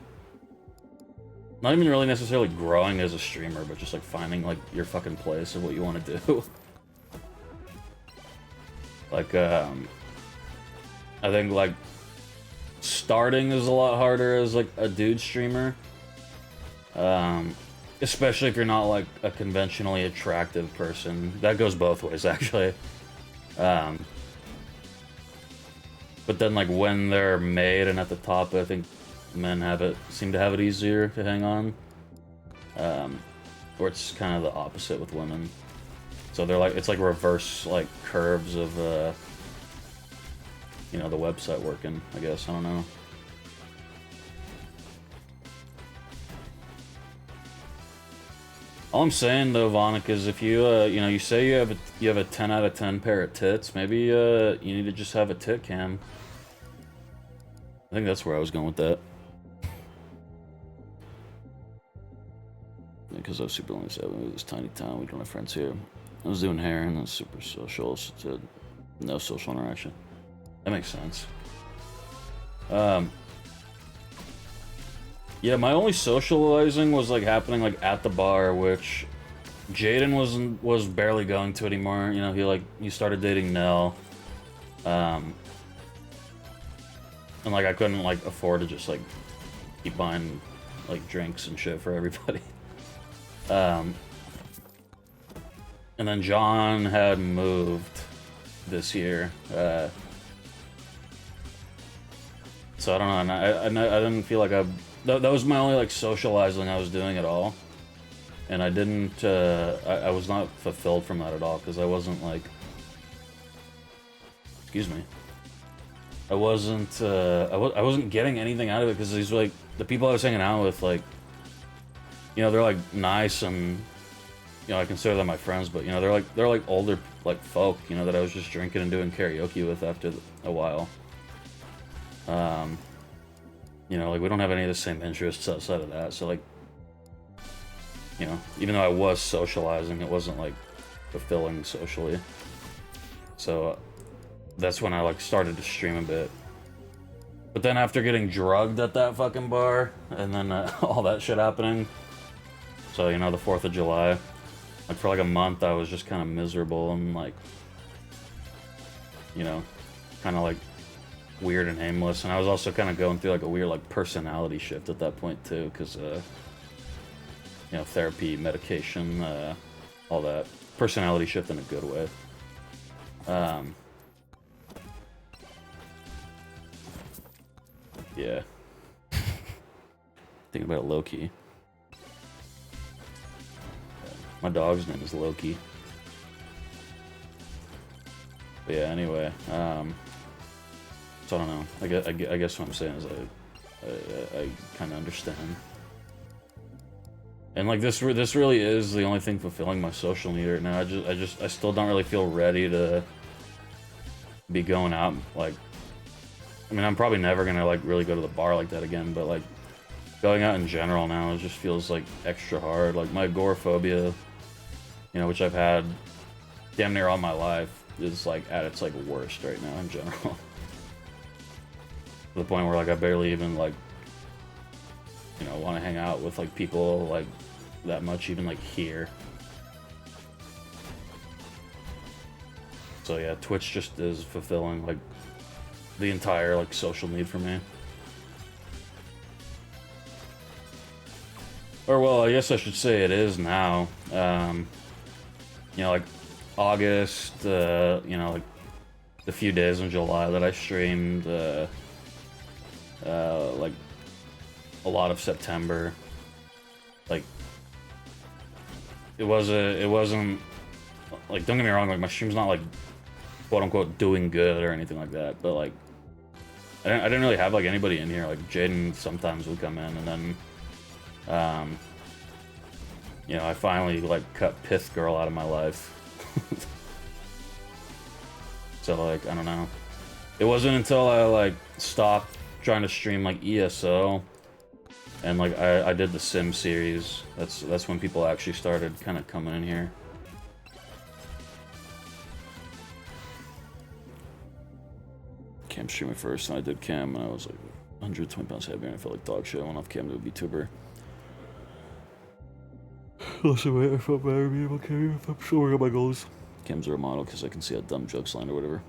not even really necessarily growing as a streamer, but just like finding like your fucking place of what you want to do. Like I think like starting is a lot harder as like a dude streamer. Especially if you're not like a conventionally attractive person. That goes both ways actually. But then like when they're made and at the top, I think men seem to have it easier to hang on. Or it's kind of the opposite with women. So they're like, it's like reverse like curves of you know, the website working, I guess. I don't know. All I'm saying though, Vonik, is if you you know, you say you have a 10 out of 10 pair of tits, maybe you need to just have a tit cam. I think that's where I was going with that. Because I was super lonely, so I moved to this tiny town. We don't have friends here. I was doing hair and then super social, so no social interaction. That makes sense. Yeah, my only socializing was like happening like at the bar, which Jaden was barely going to anymore. You know, he started dating Nell, and like I couldn't like afford to just like keep buying like drinks and shit for everybody. And then John had moved this year, so I don't know. And I didn't feel like that was my only like socializing I was doing at all, and I didn't. I was not fulfilled from that at all because I wasn't like. Excuse me. I wasn't I wasn't getting anything out of it because these were like the people I was hanging out with, like, you know, they're like nice and, you know, I consider them my friends, but you know, they're like older like folk, you know, that I was just drinking and doing karaoke with after a while. You know, like we don't have any of the same interests outside of that, so like, you know, even though I was socializing, it wasn't like fulfilling socially. So that's when I like started to stream a bit. But then after getting drugged at that fucking bar, and then all that shit happening, so you know, the 4th of July, like for like a month I was just kind of miserable and like, you know, kind of like weird and aimless. And I was also kind of going through like a weird like personality shift at that point too, because you know, therapy, medication, all that. Personality shift in a good way. Yeah. Thinking about it low-key. My dog's name is Loki. But yeah, anyway, so I don't know. I guess what I'm saying is I kind of understand. And like this really is the only thing fulfilling my social need right now. I still don't really feel ready to be going out. Like, I mean, I'm probably never gonna like really go to the bar like that again, but like going out in general now, it just feels like extra hard. Like my agoraphobia, you know, which I've had damn near all my life, is like at its like worst right now in general. To the point where like I barely even like, you know, want to hang out with like people like that much, even like here. So yeah, Twitch just is fulfilling like the entire like social need for me. Or well, I guess I should say it is now. You know, like August, you know, like the few days in July that I streamed, like a lot of September, like it wasn't like, don't get me wrong, like my stream's not like quote unquote doing good or anything like that, but like I didn't really have like anybody in here. Like Jaden sometimes would come in, and then you know, I finally like cut Pith Girl out of my life. So like, I don't know. It wasn't until I like stopped trying to stream like ESO and like I did the Sim series. That's when people actually started kind of coming in here. Cam streaming first, and I did cam, and I was like 120 pounds heavier, and I felt like dog shit. I went off cam to a VTuber. Also, wait, I felt bad being about cam. I'm still working on my goals. Cams are a model because I can see how dumb jokes land or whatever.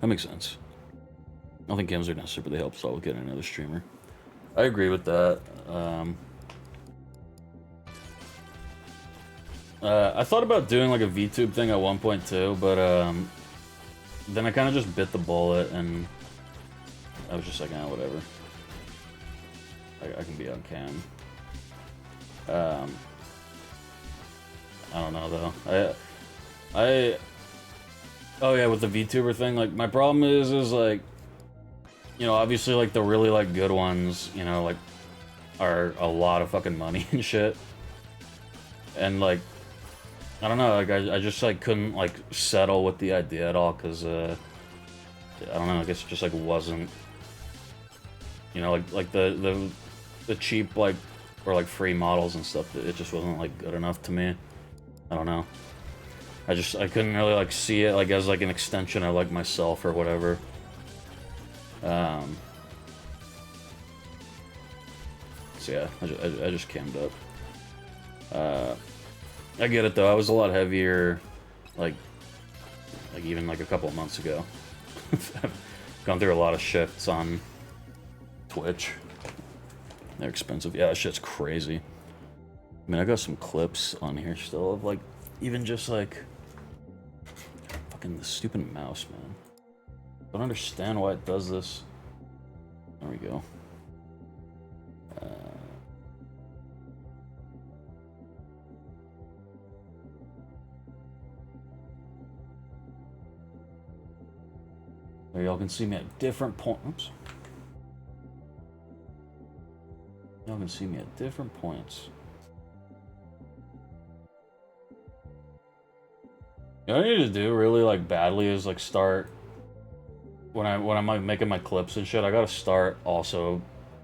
That makes sense. I don't think cams are necessary, but they help us all with getting another streamer. I agree with that. I thought about doing like a VTube thing at one point too, but then I kind of just bit the bullet, and I was just like, ah, whatever. I can be on cam. I don't know though. Oh yeah, with the VTuber thing, like my problem is like, you know, obviously like the really like good ones, you know, like are a lot of fucking money and shit. And like, I don't know, like I just like couldn't like settle with the idea at all, because I don't know, I guess it just like wasn't, you know, like the cheap like or like free models and stuff, it just wasn't like good enough to me. I don't know. I couldn't really like see it like as like an extension of like myself or whatever. So yeah, I just cammed up. I get it though. I was a lot heavier, like even like a couple of months ago. I've gone through a lot of shifts on Twitch. They're expensive. Yeah, that shit's crazy. I mean, I got some clips on here still of like, even just like, fucking the stupid mouse, man. I don't understand why it does this. There we go. There, y'all can see me at different points. Oops. Y'all can see me at different points. You know what I need to do really like badly is like start when I'm like making my clips and shit, I gotta start also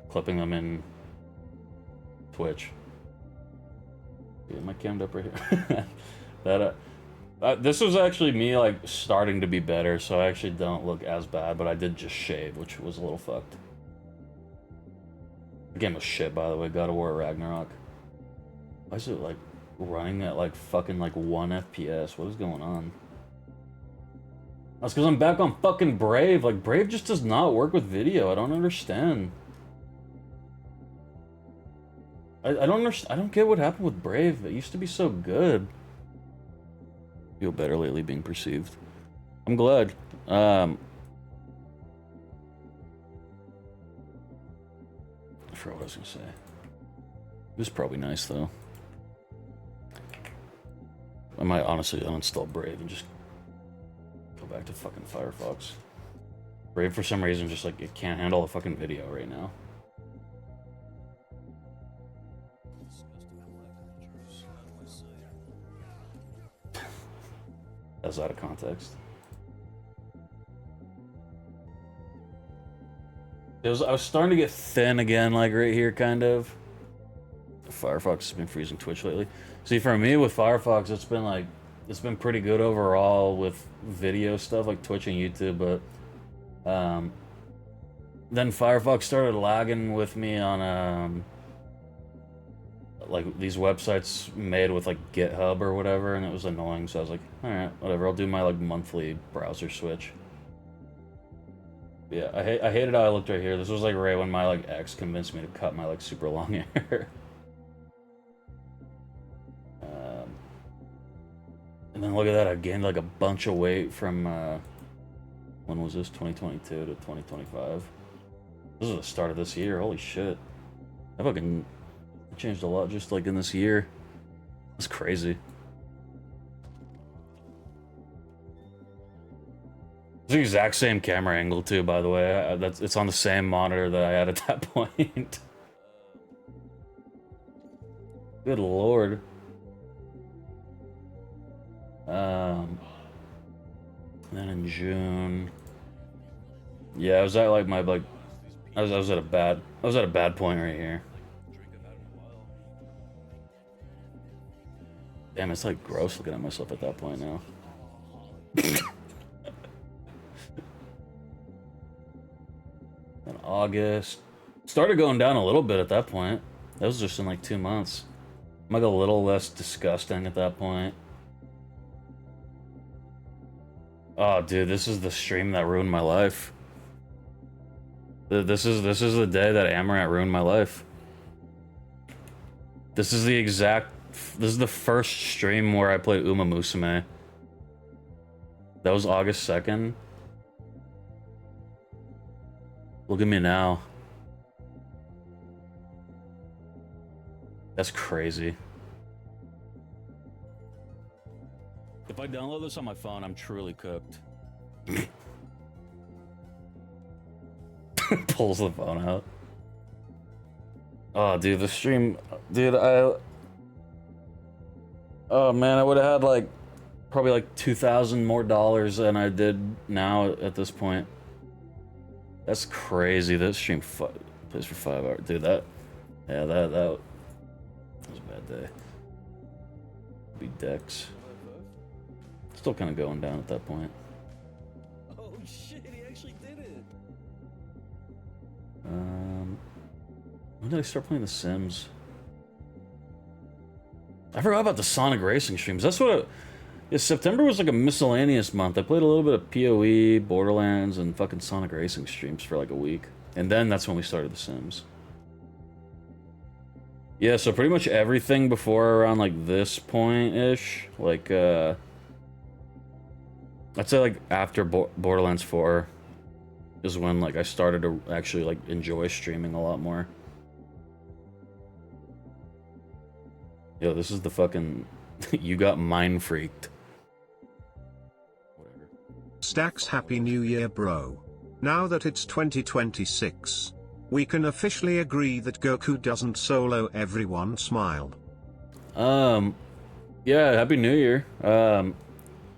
clipping them in Twitch. Yeah, my cammed up right here. This was actually me like starting to be better, so I actually don't look as bad, but I did just shave, which was a little fucked. The game was shit, by the way. God of War Ragnarok. Why is it like running at like fucking like 1 FPS? What is going on? That's because I'm back on fucking Brave. Like, Brave just does not work with video. I don't understand. I don't understand. I don't get what happened with Brave. It used to be so good. Feel better lately being perceived. I'm glad. I forgot what I was gonna say. It was probably nice though. I might honestly uninstall Brave and just go back to fucking Firefox. Brave for some reason just like it can't handle the fucking video right now. That's out of context. I was starting to get thin again, like right here, kind of. Firefox has been freezing Twitch lately. See, for me with Firefox, it's been pretty good overall with video stuff like Twitch and YouTube, but then Firefox started lagging with me on like these websites made with like GitHub or whatever, and it was annoying. So I was like, all right, whatever. I'll do my like monthly browser switch. Yeah, I hated how I looked right here. This was like right when my like ex convinced me to cut my like super long hair. And then look at that, I gained like a bunch of weight from when was this? 2022 to 2025. This is the start of this year. Holy shit! I fucking changed a lot just like in this year. It's crazy. It's the exact same camera angle too, by the way. It's on the same monitor that I had at that point. Good lord. Then in June, yeah, I was at like my like, I was at a bad point right here. Damn, it's like gross looking at myself at that point now. In August, started going down a little bit at that point. That was just in like 2 months. I'm like a little less disgusting at that point. Oh, dude, this is the stream that ruined my life. This is the day that Amaranth ruined my life. This is the first stream where I played Uma Musume. That was August 2nd. Look at me now. That's crazy. If I download this on my phone, I'm truly cooked. Pulls the phone out. Oh, dude, the stream... Dude, oh, man, I would have had, like, probably, like, $2,000 more than I did now at this point. That's crazy. That stream plays for 5 hours. Dude, that... Yeah, that was a bad day. Be Dex. Still kind of going down at that point. Oh shit, he actually did it! When did I start playing The Sims? I forgot about the Sonic Racing streams. That's what yeah, September was like a miscellaneous month. I played a little bit of PoE, Borderlands, and fucking Sonic Racing streams for like a week. And then that's when we started The Sims. Yeah, so pretty much everything before around like this point-ish, like I'd say like after Borderlands 4 is when like I started to actually like enjoy streaming a lot more. Yo, this is the fucking you got mind freaked. Whatever. Stacks Happy New Year bro. Now that it's 2026, we can officially agree that Goku doesn't solo everyone smile. Yeah, Happy New Year.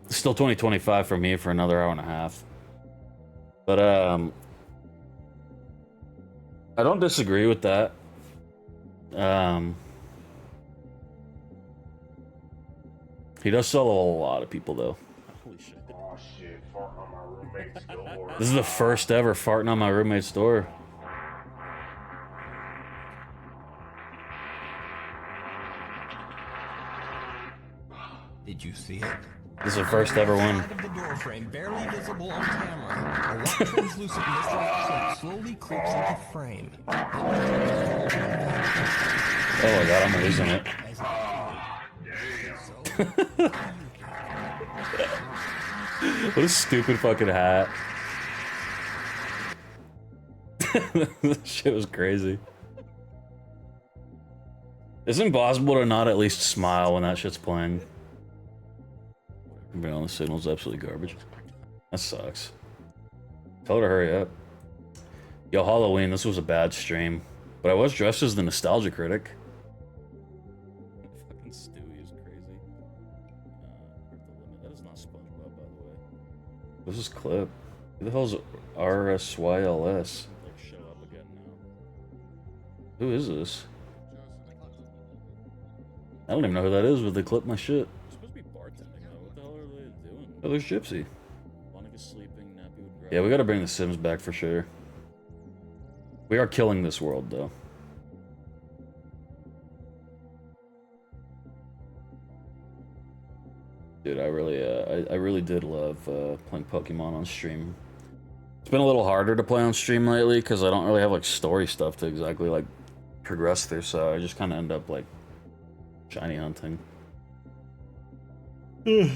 Still 2025 for me for another hour and a half. But, I don't disagree with that. He does solo a lot of people, though. Holy shit. Oh shit, farting on my roommate's door. This is the first ever farting on my roommate's door. Did you see it? This is the first ever one. Side of the door frame, barely visible on camera. A white translucent mystery shape slowly creeps into frame. Oh my god, I'm losing it. What a stupid fucking hat. This shit was crazy. It's impossible to not at least smile when that shit's playing. Being on the signal's absolutely garbage. That sucks. Tell her to hurry up. Yo, Halloween, this was a bad stream. But I was dressed as the nostalgia critic. Fucking Stewie is crazy. That is not SpongeBob, by the way. What's this clip? Who the hell's RSYLS? Like, show up again now. Who is this? I don't even know who that is, but they clipped my shit. Supposed to be bartending though. What the hell are they doing? Oh, there's Gypsy. Monica's sleeping, Nappy would grab. Yeah, we gotta bring the Sims back for sure. We are killing this world though. Dude, I really did love playing Pokemon on stream. It's been a little harder to play on stream lately because I don't really have like story stuff to exactly like progress through, so I just kind of end up like shiny hunting. Yeah,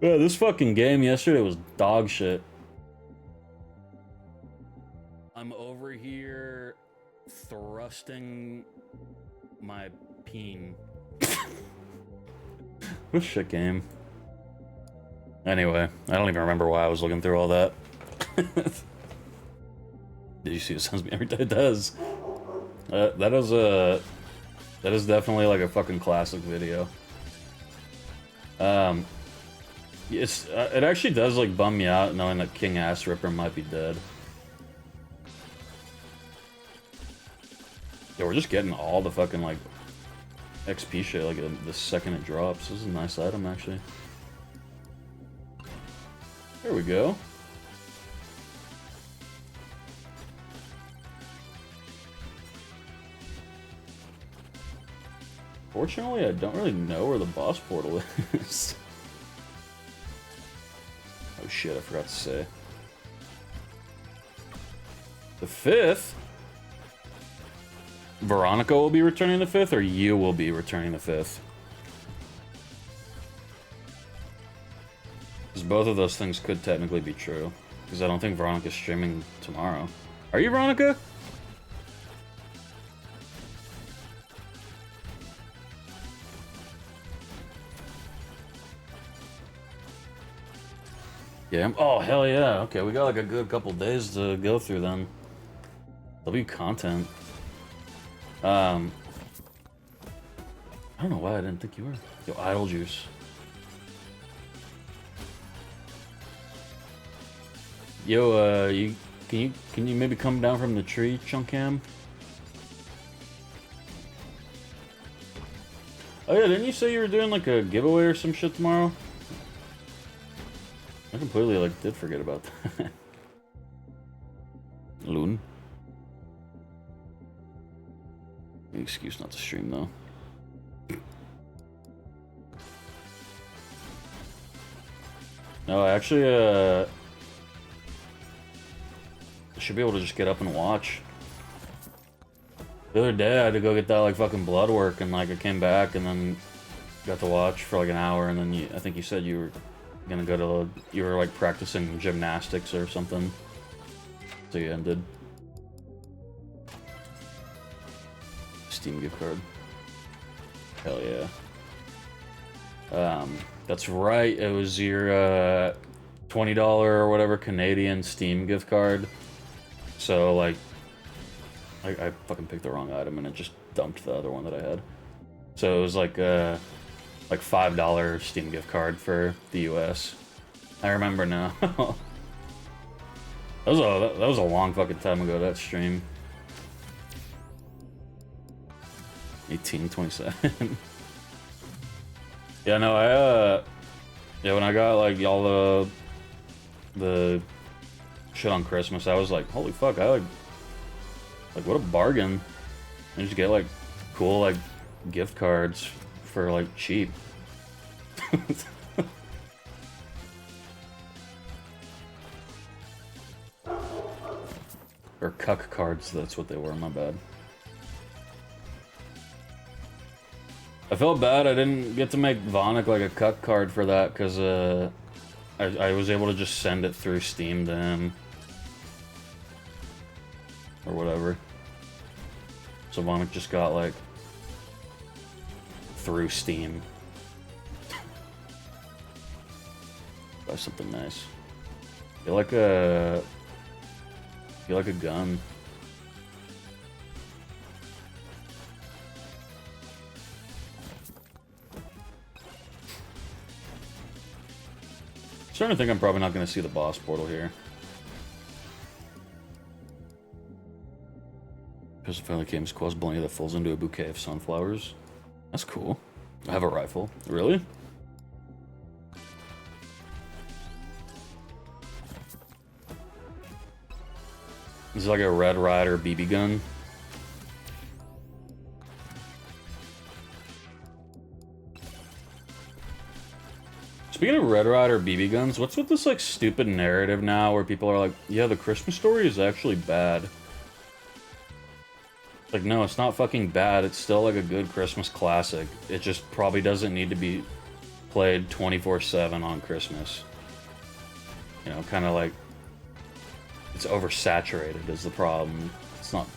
this fucking game yesterday was dog shit. I'm over here thrusting my peen. What a shit game. Anyway, I don't even remember why I was looking through all that. Did you see it sends me every day? It does. That is definitely like a fucking classic video. It actually does like bum me out knowing that King Ass Ripper might be dead. Yeah, we're just getting all the fucking like XP shit like the second it drops. This is a nice item actually. There we go. Fortunately, I don't really know where the boss portal is. Oh shit, I forgot to say. The 5th? Veronica will be returning the 5th, or you will be returning the 5th? Because both of those things could technically be true. Because I don't think Veronica's streaming tomorrow. Are you, Veronica? Yeah. Oh, hell yeah. Okay, we got like a good couple days to go through then. There'll be content. I don't know why I didn't think you were. Yo, Idle Juice. Yo, can you maybe come down from the tree, Chunkam? Oh yeah, didn't you say you were doing like a giveaway or some shit tomorrow? I completely like did forget about that. Loon. Excuse not to stream though. No, I actually should be able to just get up and watch. The other day I had to go get that like fucking blood work and like I came back and then got to watch for like an hour and then I think you said you were gonna go to, you were like practicing gymnastics or something. So you ended. Steam gift card. Hell yeah. That's right, it was your $20 or whatever Canadian Steam gift card. So like, I fucking picked the wrong item and it just dumped the other one that I had. So it was like $5 Steam gift card for the US. I remember now. That was a long fucking time ago, that stream. 1827. Yeah, no, yeah, when I got like all the shit on Christmas, I was like, holy fuck, I like what a bargain. I just get like cool like gift cards for like cheap. Or cuck cards, that's what they were, my bad. I felt bad I didn't get to make Vonik like a cuck card for that, because I was able to just send it through Steam to him. Or whatever. So Vonik just got like through Steam. Buy something nice. You like a gun. Starting to think I'm probably not going to see the boss portal here. Pistol friendly games cause Blaney that falls into a bouquet of sunflowers. That's cool. I have a rifle. Really? This is like a Red Ryder BB gun. Speaking of Red Ryder BB guns, what's with this like stupid narrative now where people are like, yeah, the Christmas Story is actually bad. Like, no, it's not fucking bad. It's still like a good Christmas classic. It just probably doesn't need to be played 24/7 on Christmas. You know, kind of like it's oversaturated is the problem. It's not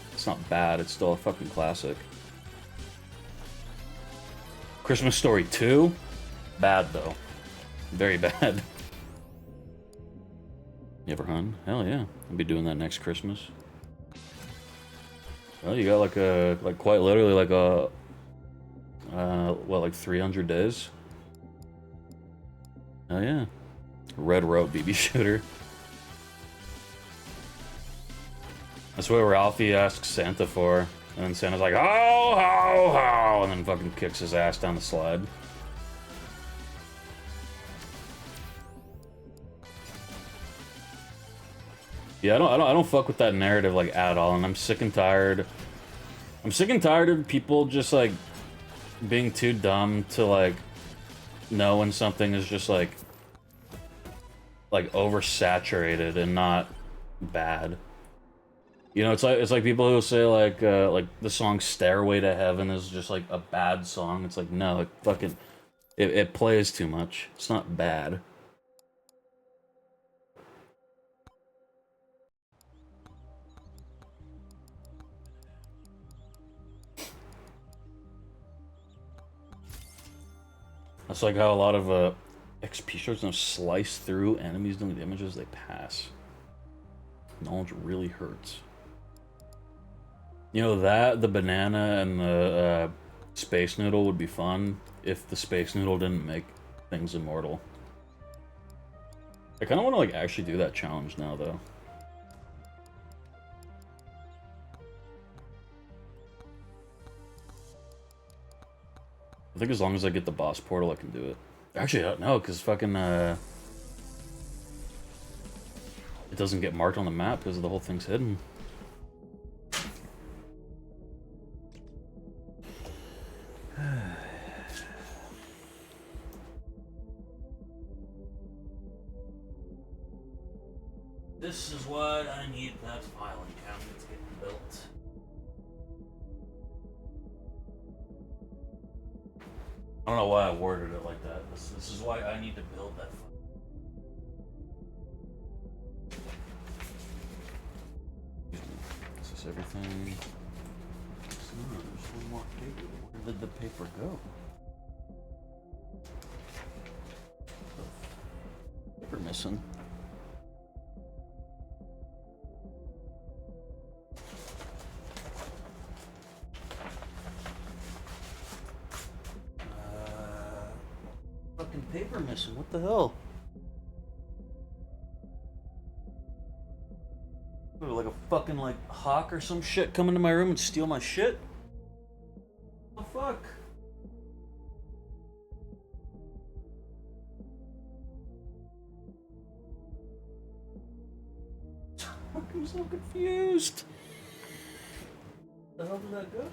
bad. It's still a fucking classic. Christmas Story 2? Bad though. Very bad. You ever hunt? Hell yeah. I'll be doing that next Christmas. Well, you got like quite literally like a what, like 300 days? Oh yeah. Red Rope BB shooter. That's what Ralphie asks Santa for. And then Santa's like, ho, ho, ho, and then fucking kicks his ass down the slide. Yeah, I don't fuck with that narrative like at all, and I'm sick and tired. I'm sick and tired of people just like being too dumb to like know when something is just like oversaturated and not bad. You know, it's like people who say like the song "Stairway to Heaven" is just like a bad song. It's like, no, it fucking it plays too much. It's not bad. That's like how a lot of XP shards now slice through enemies doing the images they pass. Knowledge really hurts. You know that, the banana and the space noodle would be fun if the space noodle didn't make things immortal. I kind of want to like actually do that challenge now though. I think as long as I get the boss portal, I can do it. Actually, no, because fucking, it doesn't get marked on the map because the whole thing's hidden. This is what I need that filing cabinet to get built. I don't know why I worded it like that. This is why I need to build that. Is this everything? No, there's one more paper. Where did the paper go? Paper missing. fucking paper missing. What the hell? Like a fucking like hawk or some shit come into my room and steal my shit? What the fuck? I'm so confused. Where the hell did that go?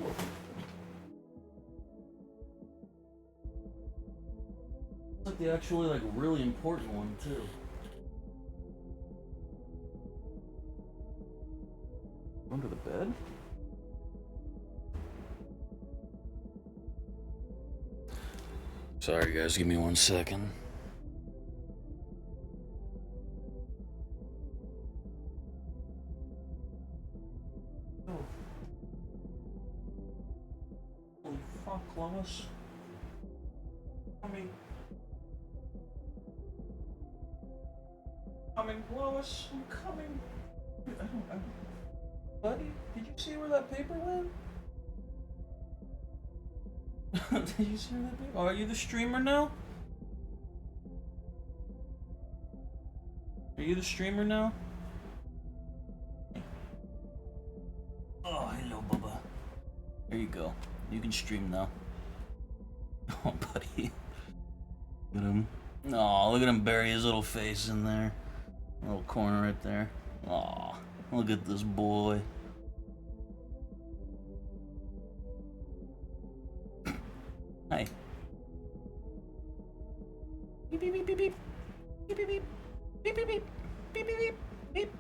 It's like the actually like really important one too. Under the bed? Sorry guys, give me 1 second. Oh. Holy fuck, Lois. Coming, Lois, I'm coming. Buddy, did you see where that paper went? Did you see where that paper? Oh, are you the streamer now? Are you the streamer now? Oh, hello, Bubba. There you go. You can stream now. Oh, buddy. Look at him. Oh, look at him bury his little face in there. Little corner right there. Oh, look at this boy. Hi. Beep beep beep beep beep. Beep beep beep. Beep beep beep. Beep beep beep. Beep.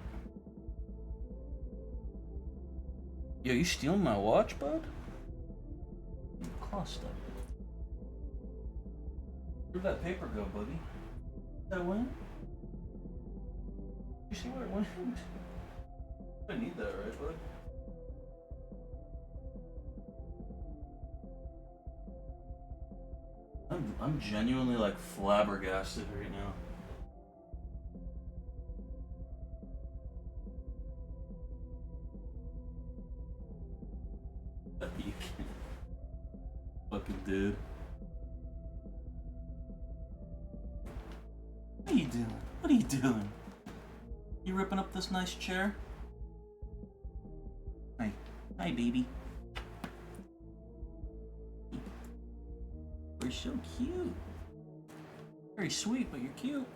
Yo, you stealing my watch, bud? Cost up. Where'd that paper go, buddy? That went? You see where it went? I need that, right, bud? I'm genuinely like flabbergasted right now. You can't. Fucking dude. What are you doing? What are you doing? You ripping up this nice chair? Hi. Hi, baby. You're so cute. Very sweet, but you're cute.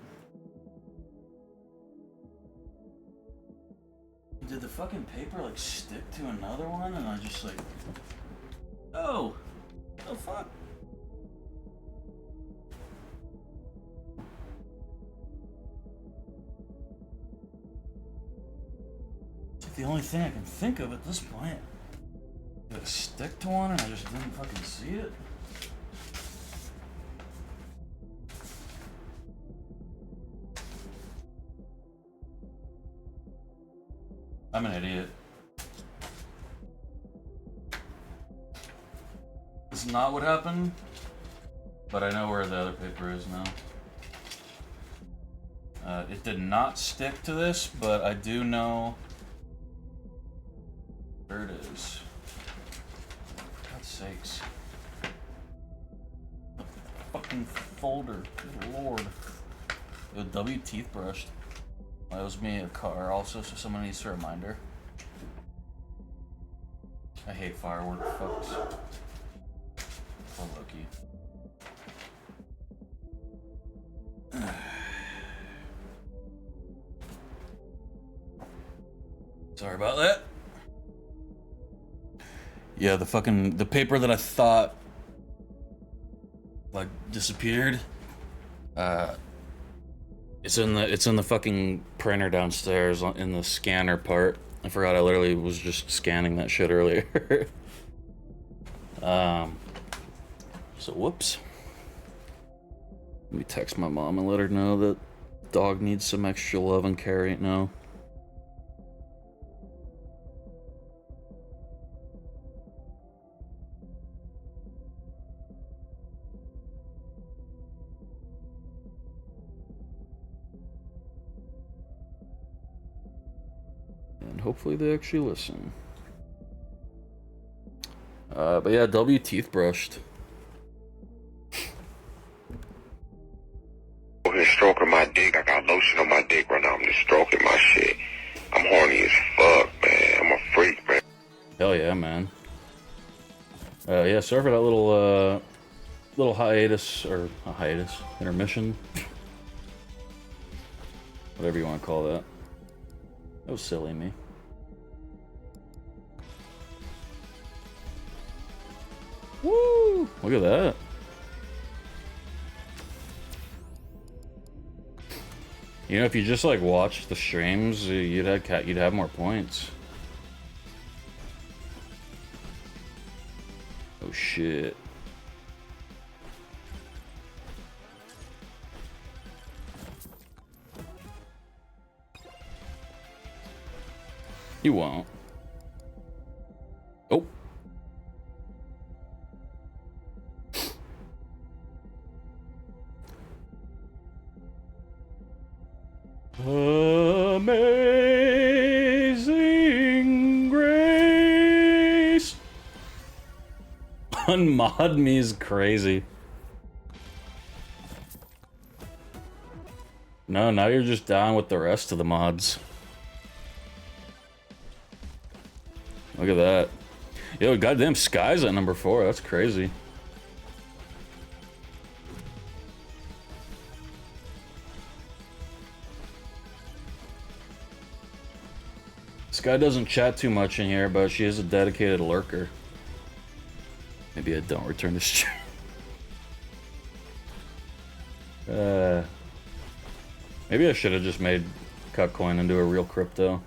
Did the fucking paper like stick to another one and I just like... Oh! The fuck? It's like the only thing I can think of at this point. Did it stick to one and I just didn't fucking see it? I'm an idiot. This is not what happened, but I know where the other paper is now. It did not stick to this, but I do know where it is. For God's sakes. The fucking folder. Good lord. Yo, W teeth brushed. That owes me a car also, so someone needs a reminder. I hate firework fucks. Poor Loki. Sorry about that. Yeah, the paper that I thought like disappeared. It's in the fucking printer downstairs in the scanner part. I forgot I literally was just scanning that shit earlier. So whoops. Let me text my mom and let her know that dog needs some extra love and care right now. And hopefully they actually listen. But yeah, W teeth brushed. here stroking my dick. I got lotion on my dick right now. I'm just stroking my shit. I'm horny as fuck, man. I'm a freak, man. Hell yeah, man. Yeah, sorry for that little hiatus, or a hiatus, intermission. Whatever you want to call that. That was silly, me. Woo! Look at that. You know, if you just like watch the streams, you'd have more points. Oh shit. You won't. Oh. Amazing Grace. Unmod me is crazy. No, now you're just down with the rest of the mods. Look at that. Yo, goddamn Sky's at number 4. That's crazy. Sky doesn't chat too much in here, but she is a dedicated lurker. Maybe I don't return to stream. Maybe I should have just made Cutcoin into a real crypto.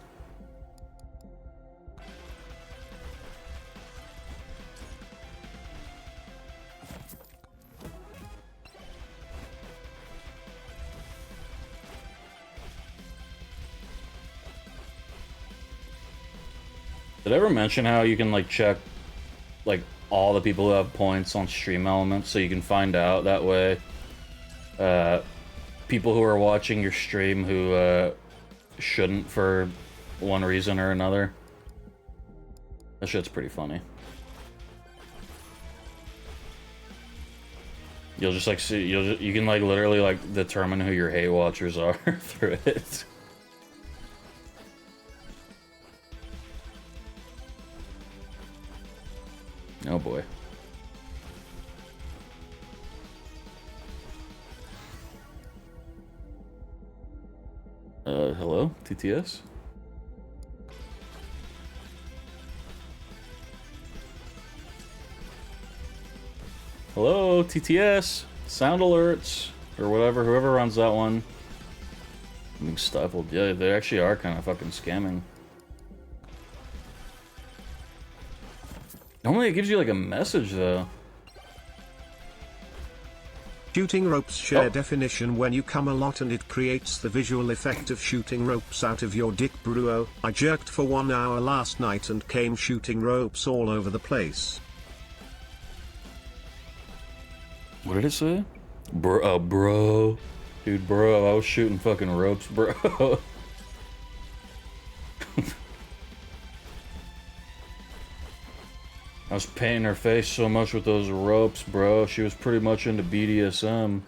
Did I ever mention how you can like check like all the people who have points on Stream Elements, so you can find out that way people who are watching your stream who shouldn't for one reason or another? That shit's pretty funny. You'll just like see, you can like literally like determine who your hate watchers are through it. Oh boy. Hello, TTS? Hello, TTS? Sound alerts, or whatever, whoever runs that one. I'm being stifled. Yeah, they actually are kind of fucking scamming. Normally it gives you like a message though. Shooting ropes share definition when you come a lot and it creates the visual effect of shooting ropes out of your dick, bro. I jerked for 1 hour last night and came shooting ropes all over the place. What did it say? Bro. Dude, bro, I was shooting fucking ropes, bro. I was painting her face so much with those ropes, bro. She was pretty much into BDSM.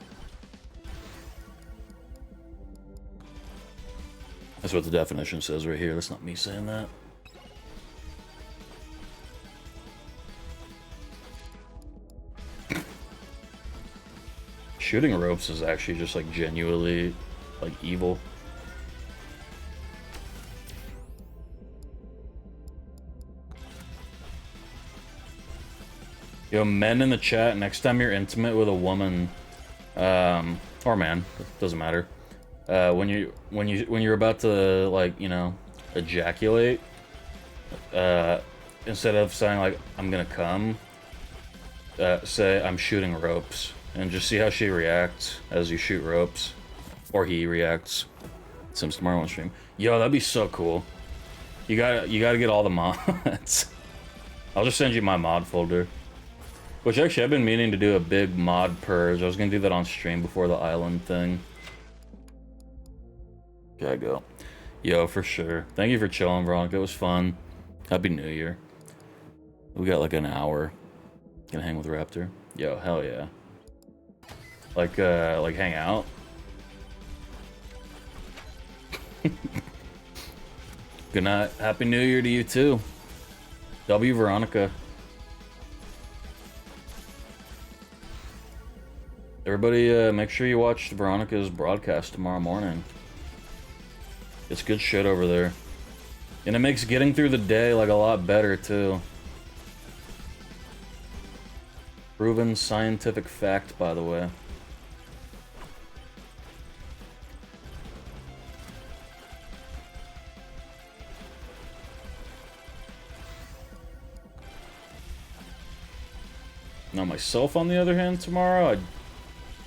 That's what the definition says right here. That's not me saying that. Shooting ropes is actually just like genuinely like evil. Yo, men in the chat, next time you're intimate with a woman, or man, doesn't matter. When you're about to, like, you know, ejaculate, instead of saying like I'm gonna come, say I'm shooting ropes, and just see how she reacts as you shoot ropes, or he reacts. Sims tomorrow on stream. Yo, that'd be so cool. You gotta get all the mods. I'll just send you my mod folder. Which actually, I've been meaning to do a big mod purge. I was gonna do that on stream before the island thing. Gotta go. Yo, for sure. Thank you for chilling, Veronica. It was fun. Happy New Year. We got like an hour. Gonna hang with Raptor. Yo, hell yeah. Like hang out. Good night. Happy New Year to you too. W Veronica. Everybody, make sure you watch Veronica's broadcast tomorrow morning. It's good shit over there. And it makes getting through the day, like, a lot better, too. Proven scientific fact, by the way. Now, myself, on the other hand, tomorrow,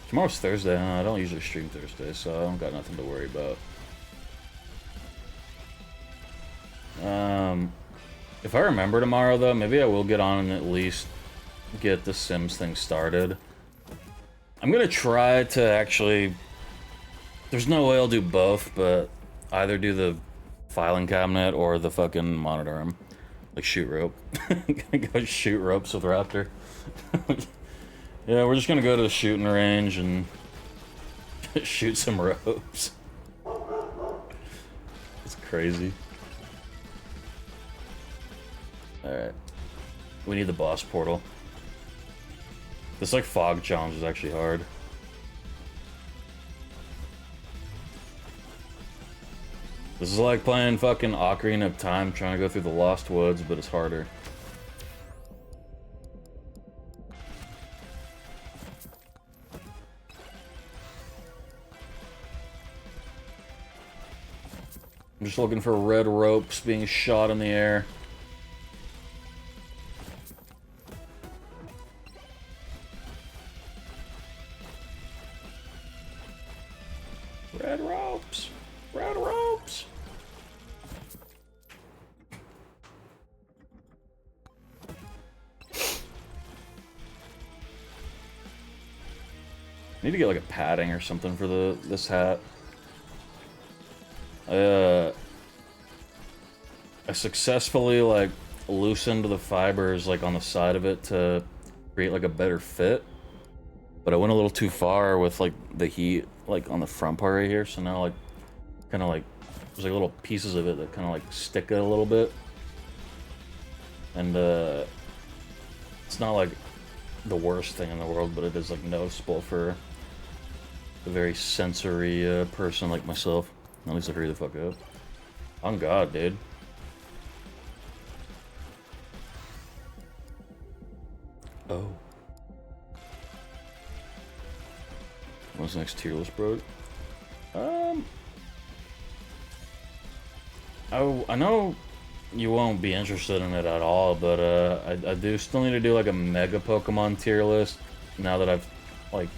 tomorrow's Thursday, huh? I don't usually stream Thursday, so I don't got nothing to worry about. If I remember tomorrow, though, maybe I will get on and at least get the Sims thing started. I'm gonna try to actually... There's no way I'll do both, but either do the filing cabinet or the fucking monitor room. Like, shoot rope. Go shoot ropes with Raptor. Yeah, we're just gonna go to the shooting range and shoot some ropes. It's crazy. Alright. We need the boss portal. This, like, fog challenge is actually hard. This is like playing fucking Ocarina of Time, trying to go through the Lost Woods, but it's harder. I'm just looking for red ropes being shot in the air. Red ropes! Red ropes! Need to get like a padding or something for this hat. I successfully like loosened the fibers like on the side of it to create like a better fit. But I went a little too far with like the heat like on the front part right here, so now like kind of like there's like little pieces of it that kind of like stick it a little bit. And it's not like the worst thing in the world, but it is like noticeable for a very sensory person like myself. At least I hurry the fuck up. On God, dude. Oh. What's the next tier list, bro? I know you won't be interested in it at all, but I do still need to do like a mega Pokemon tier list now that I've like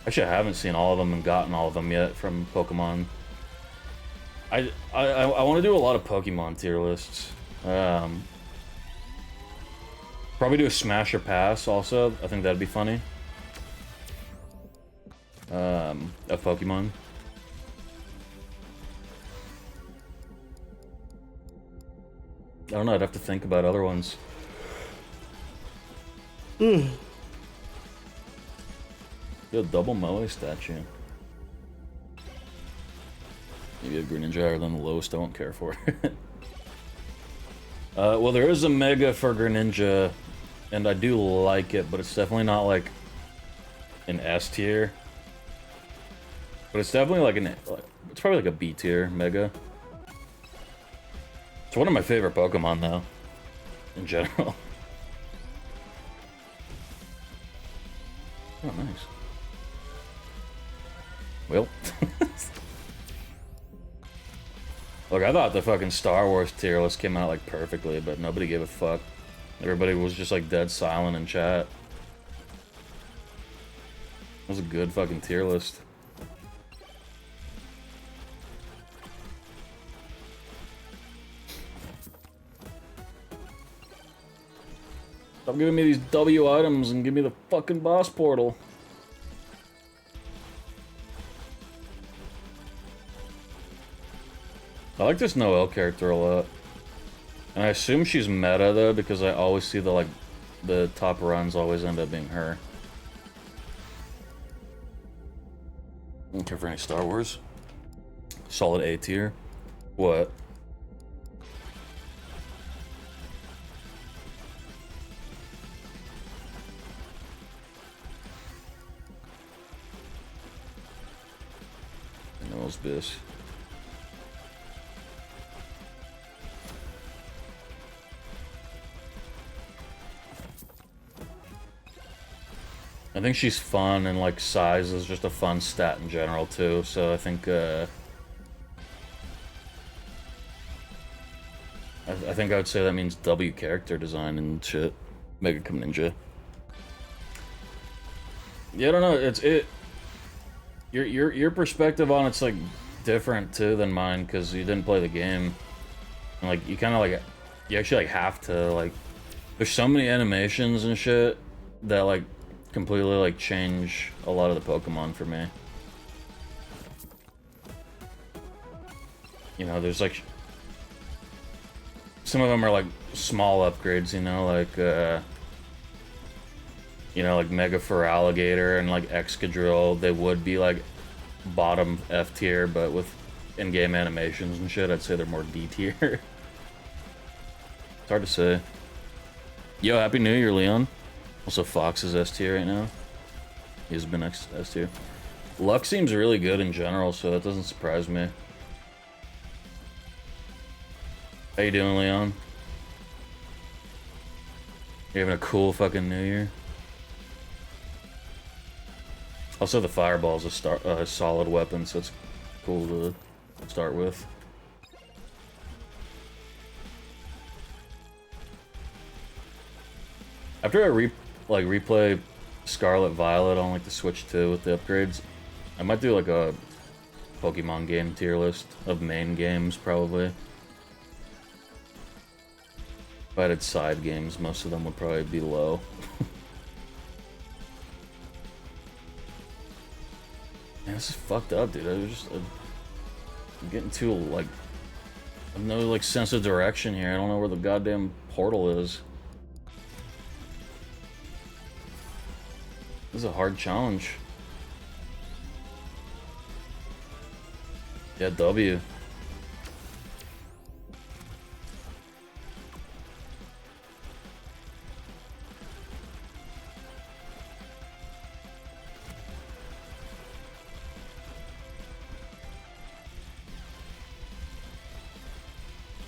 actually I haven't seen all of them and gotten all of them yet from Pokemon. I want to do a lot of Pokemon tier lists. Probably do a Smash or Pass also. I think that'd be funny. Of Pokemon. I don't know, I'd have to think about other ones. Yo, double Moe statue. Maybe a Greninja higher than the lowest, I won't care for it. Well, there is a Mega for Greninja, and I do like it, but it's definitely not like an S tier. But it's definitely like it's probably like a B tier Mega. It's one of my favorite Pokemon, though, in general. Oh, nice. Well. Look, I thought the fucking Star Wars tier list came out, like, perfectly, but nobody gave a fuck. Everybody was just, like, dead silent in chat. It was a good fucking tier list. Stop giving me these W items and give me the fucking boss portal. I like this Noelle character a lot. And I assume she's meta though, because I always see the top runs always end up being her. I don't care for any Star Wars. Solid A tier. What? smells bis. I think she's fun, and like size is just a fun stat in general too. So I think I think I would say that means W character design and shit. Mega Come Ninja. Yeah, I don't know. Your perspective on it's like different too than mine because you didn't play the game. And, like you kind of like you actually like have to like. There's so many animations and shit that like completely like change a lot of the Pokemon for me. You know, there's like some of them are like small upgrades, you know, like like Mega Feraligatr and like Excadrill. They would be like bottom F tier, but with in-game animations and shit, I'd say they're more D tier. It's hard to say. Yo, Happy New Year, Leon. Also, Fox is S tier right now. He's been S tier. Luck seems really good in general, so that doesn't surprise me. How you doing, Leon? You having a cool fucking New Year? Also, the Fireball's a solid weapon, so it's cool to start with. After I replay Scarlet Violet on like the Switch 2 with the upgrades, I might do like a Pokemon game tier list of main games, probably. If I did side games, most of them would probably be low. Man, this is fucked up, dude. I'm getting too, like... I have no, like, sense of direction here. I don't know where the goddamn portal is. This is a hard challenge. Yeah, W.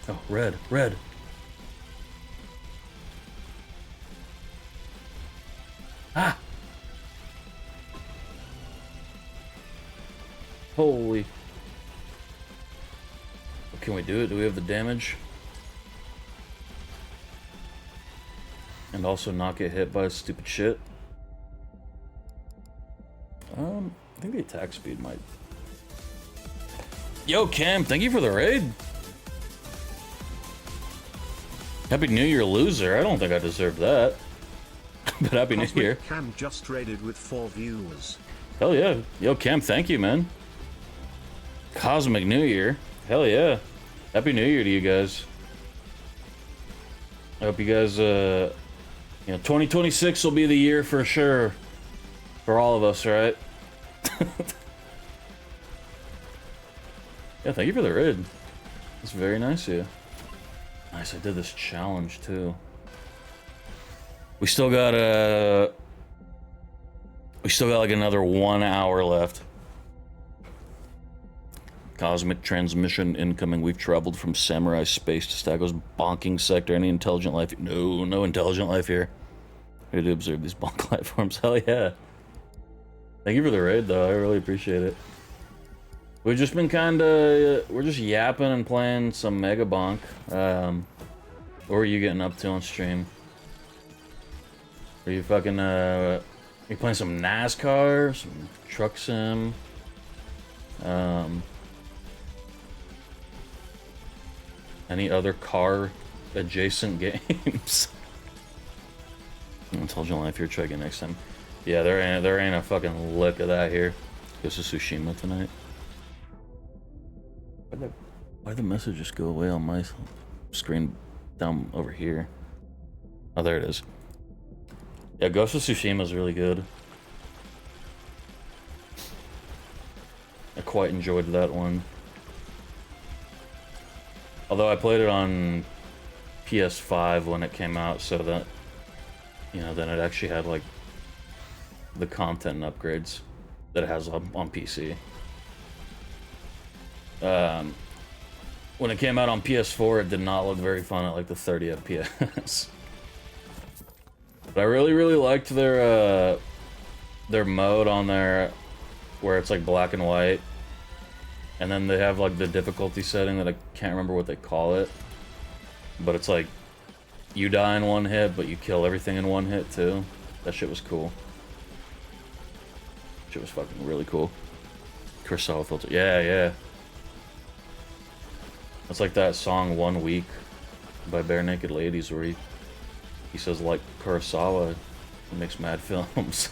Oh, red, red. Ah! Holy. Can we do it? Do we have the damage? And also not get hit by stupid shit? I think the attack speed might... Yo, Cam, thank you for the raid! Happy New Year, loser. I don't think I deserve that. But Happy New Year. Cam just raided with 4 viewers. Hell yeah. Yo, Cam, thank you, man. Cosmic New Year. Hell yeah. Happy New Year to you guys. I hope you guys, 2026 will be the year for sure. For all of us, right? Yeah, thank you for the raid. That's very nice of you. Nice, I did this challenge too. We still got like another 1 hour left. Cosmic transmission incoming. We've traveled from samurai space to Stago's bonking sector. Any intelligent life? No intelligent life here. Here to observe these bonk life forms. Hell yeah. Thank you for the raid though. I really appreciate it. We've just been we're just yapping and playing some Mega Bonk. What were you getting up to on stream? Are you fucking, you playing some NASCAR, some truck sim? Any other car adjacent games? Intelligent life here, try again next time. Yeah, there ain't a fucking lick of that here. Goes to Tsushima tonight. Why'd the message just go away on my screen down over here? Oh, there it is. Yeah, Ghost of Tsushima is really good. I quite enjoyed that one. Although I played it on PS5 when it came out, so that, then it actually had, like, the content and upgrades that it has on PC. When it came out on PS4, it did not look very fun at like the 30 FPS. But I really liked their mode on there where it's like black and white. And then they have like the difficulty setting that I can't remember what they call it. But it's like you die in one hit, but you kill everything in one hit too. That shit was cool. Shit was fucking really cool. Kurosawa filter. Yeah. It's like that song 1 Week by Bare Naked Ladies where he says like Kurosawa, he makes mad films.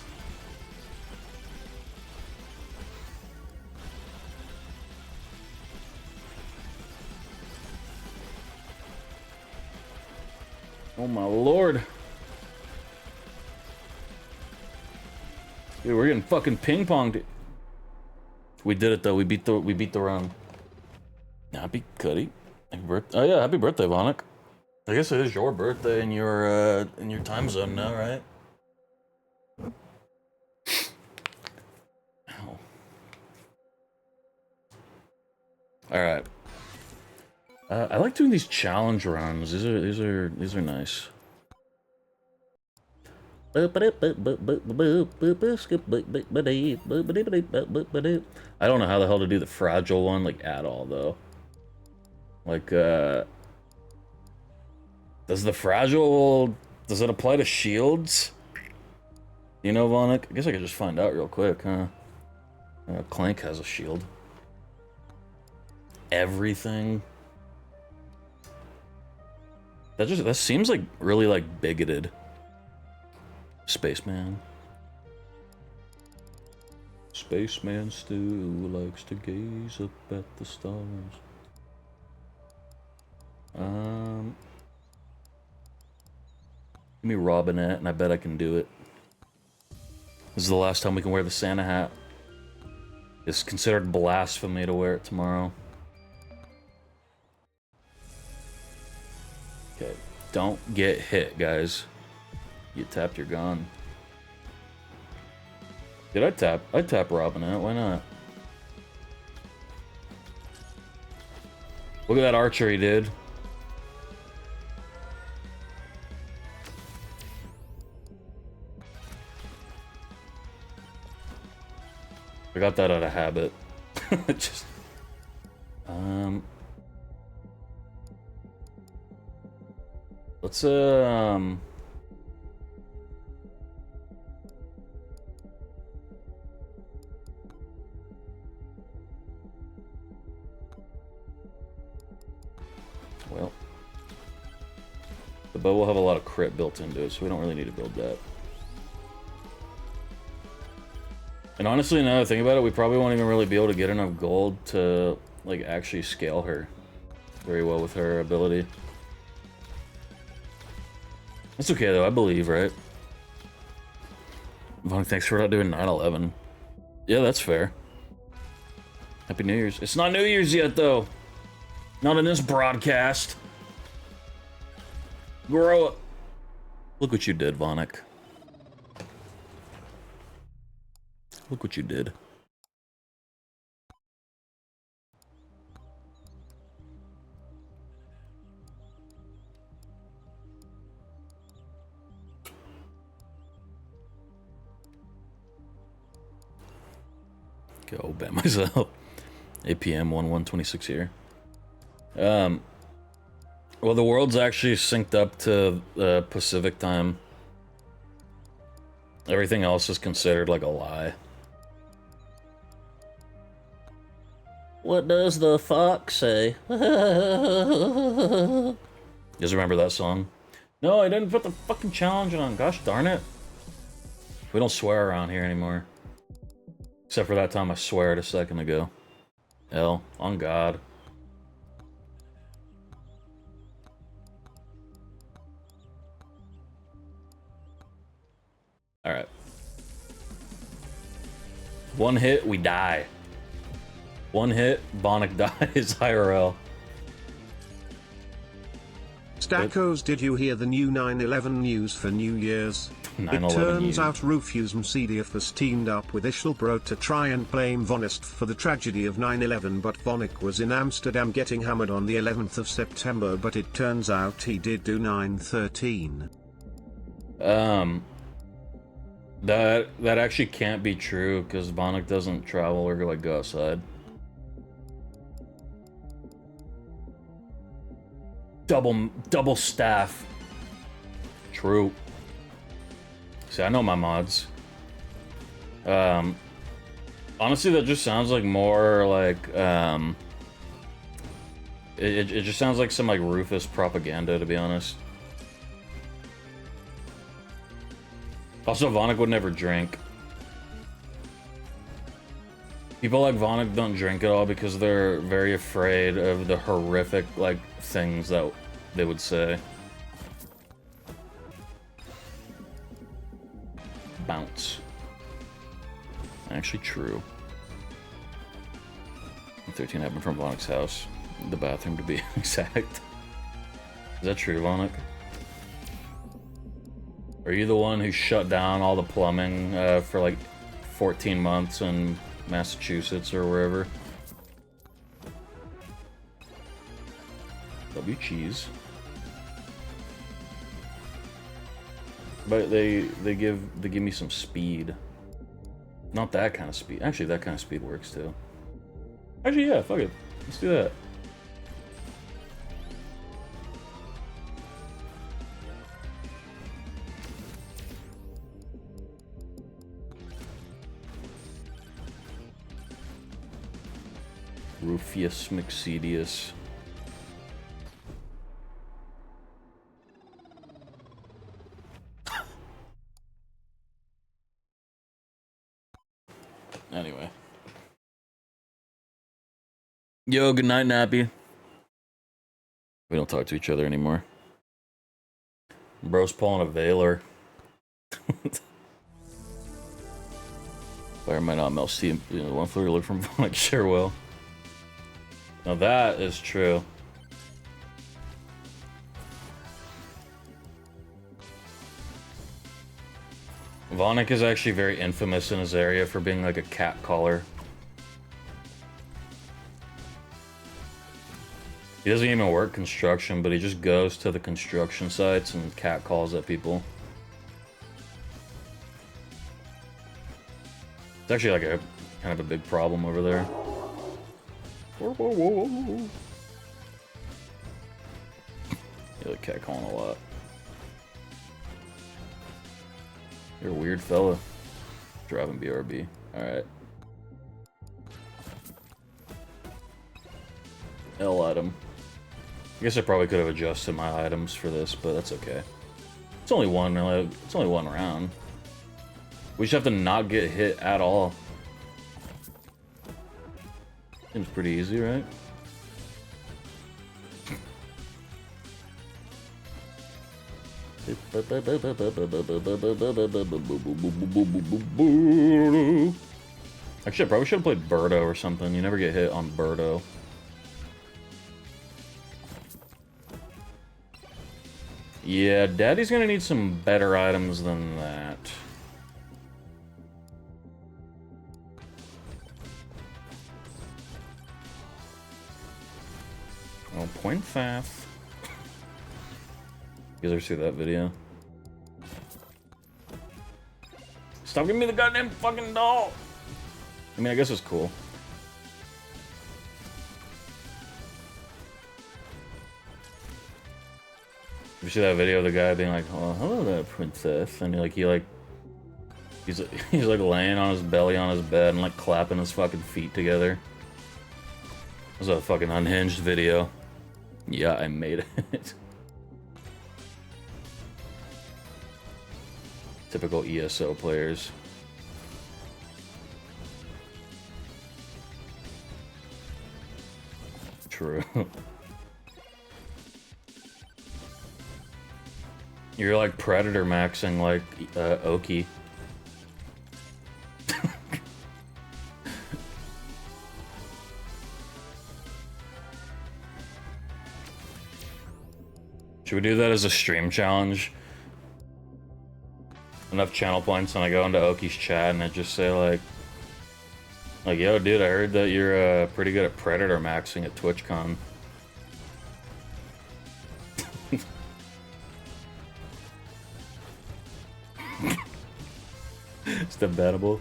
Oh my lord. Dude, we're getting fucking ping-ponged. We did it though, we beat the run. Happy Cuddy. Happy birthday. Oh yeah, happy birthday, Vonik. I guess it is your birthday in your time zone now, right? Ow. Alright. I like doing these challenge runs. These are nice. I don't know how the hell to do the fragile one like at all though. Like does it apply to shields? You know, Vonik? I guess I could just find out real quick, huh? Clank has a shield. Everything. That seems like really like bigoted. Spaceman. Spaceman still likes to gaze up at the stars. Give me Robinette, and I bet I can do it. This is the last time we can wear the Santa hat. It's considered blasphemy to wear it tomorrow. Okay, don't get hit, guys. You tapped, you're gone. Did I tap? I tap Robinette, why not? Look at that archer he did. I got that out of habit. Just... Let's, well, the bow will have a lot of crit built into it, so we don't really need to build that. And honestly, now that I think about it, we probably won't even really be able to get enough gold to, like, actually scale her very well with her ability. That's okay, though. I believe, right? Von, thanks for not doing 9/11. Yeah, that's fair. Happy New Year's. It's not New Year's yet, though. Not in this broadcast. Grow up. Look what you did, Vonik. Look what you did. Go bet myself. 8 p.m. 1/1/26 here. Well, the world's actually synced up to Pacific time. Everything else is considered like a lie. What does the fox say? You guys remember that song? No, I didn't put the fucking challenge on. Gosh darn it. We don't swear around here anymore. Except for that time I swear it a second ago. Hell, on God. Alright. One hit, we die. One hit, Vonik dies IRL. Stackos, did you hear the new 9/11 news for New Year's? It 9/11 turns you. out Rufusm CDF has teamed up with Ishelbro to try and blame Vonest for the tragedy of 9/11, but Vonnik was in Amsterdam getting hammered on the 11th of September, but it turns out he did do 9/13. That actually can't be true because Vonnik doesn't travel or like go outside. Double staff. True. See, I know my mods. Honestly, that just sounds like more like it just sounds like some like Rufus propaganda, to be honest. Also, Vonnik would never drink. People like Vonnik don't drink at all because they're very afraid of the horrific, like, things that they would say. Bounce. Actually true. 13 happened from Vonnik's house. The bathroom, to be exact. Is that true, Vonnik? Are you the one who shut down all the plumbing for like 14 months in Massachusetts or wherever? W cheese. But they give me some speed. Not that kind of speed. Actually, that kind of speed works too. Actually, yeah, fuck it. Let's do that. Rufius Mixedius. Anyway. Yo, good night, Nappy. We don't talk to each other anymore. Bro's pulling a Valor. Fire might not melt steam. You know, one fluid look from like sure will. Now that is true. Vonnik is actually very infamous in his area for being like a cat caller. He doesn't even work construction, but he just goes to the construction sites and cat calls at people. It's actually like a kind of a big problem over there. Whoa, whoa, whoa, whoa. You like cat calling a lot. You're a weird fella. Driving BRB. Alright. L item. I guess I probably could have adjusted my items for this, but that's okay. It's only one round. We just have to not get hit at all. Seems pretty easy, right? Actually, I probably should have played Birdo or something. You never get hit on Birdo. Yeah, Daddy's gonna need some better items than that. Oh, 0.5. You guys ever see that video? Stop giving me the goddamn fucking doll! I mean, I guess it's cool. You see that video of the guy being like, "Oh, hello there, princess," and he's like laying on his belly on his bed and like clapping his fucking feet together. It was a fucking unhinged video. Yeah, I made it. Typical ESO players. True. You're like Predator maxing like Oki. Should we do that as a stream challenge? enough channel points and I go into Oki's chat and I just say like, yo, dude, I heard that you're pretty good at Predator maxing at TwitchCon. It's debatable.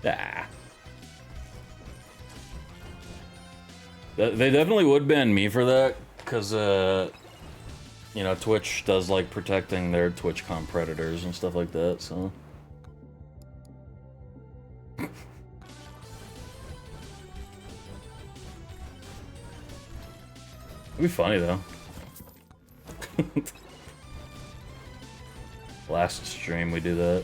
Ah. They definitely would ban me for that, because, you know, Twitch does like protecting their TwitchCon predators and stuff like that, so. It'd be funny though. Last stream we do that.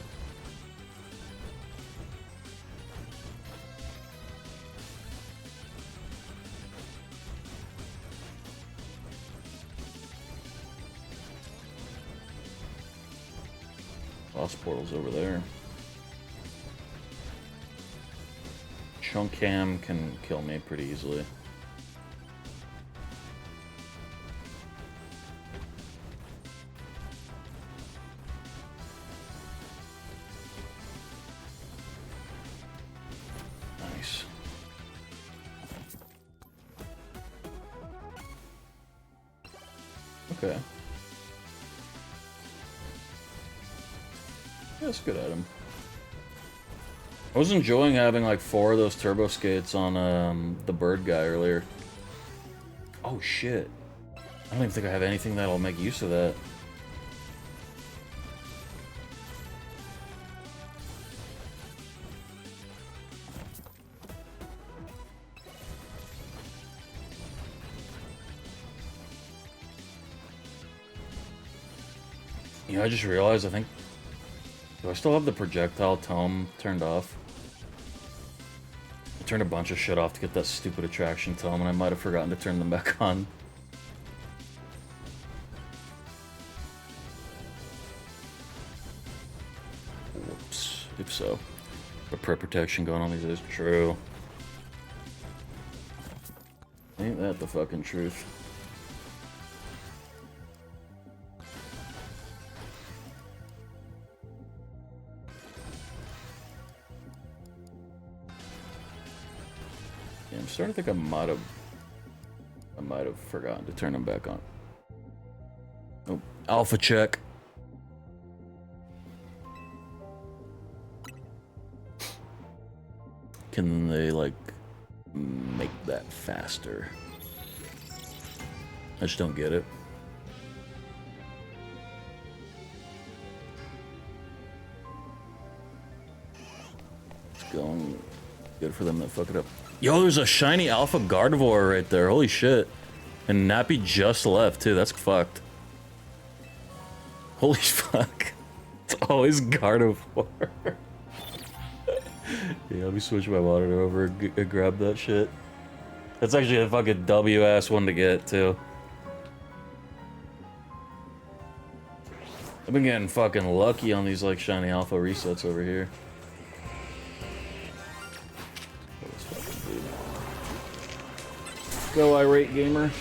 Lost portal's over there. Chunk Cam can kill me pretty easily. Nice. Okay. That's a good item. I was enjoying having like 4 of those turbo skates on the bird guy earlier. Oh shit. I don't even think I have anything that'll make use of that. You know, I just realized, I think... Do I still have the projectile tome turned off? I turned a bunch of shit off to get that stupid attraction tome, and I might have forgotten to turn them back on. Whoops. If so. The prep protection going on these days. True. Ain't that the fucking truth? Yeah, I'm starting to think I might have forgotten to turn them back on. Oh, alpha check. Can they, like, make that faster? I just don't get it. It's going good for them that fuck it up. Yo, there's a shiny alpha Gardevoir right there. Holy shit. And Nappy just left, too. That's fucked. Holy fuck. It's always Gardevoir. Yeah, let me switch my monitor over and grab that shit. That's actually a fucking W-ass one to get, too. I've been getting fucking lucky on these, like, shiny alpha resets over here. Go, irate gamer.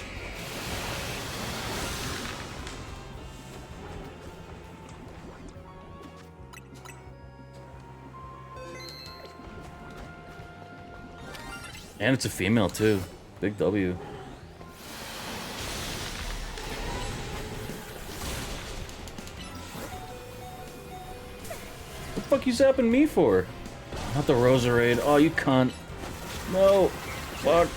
And it's a female too. Big W. What the fuck you zapping me for? Not the Roserade. Oh, you cunt. No. Fuck.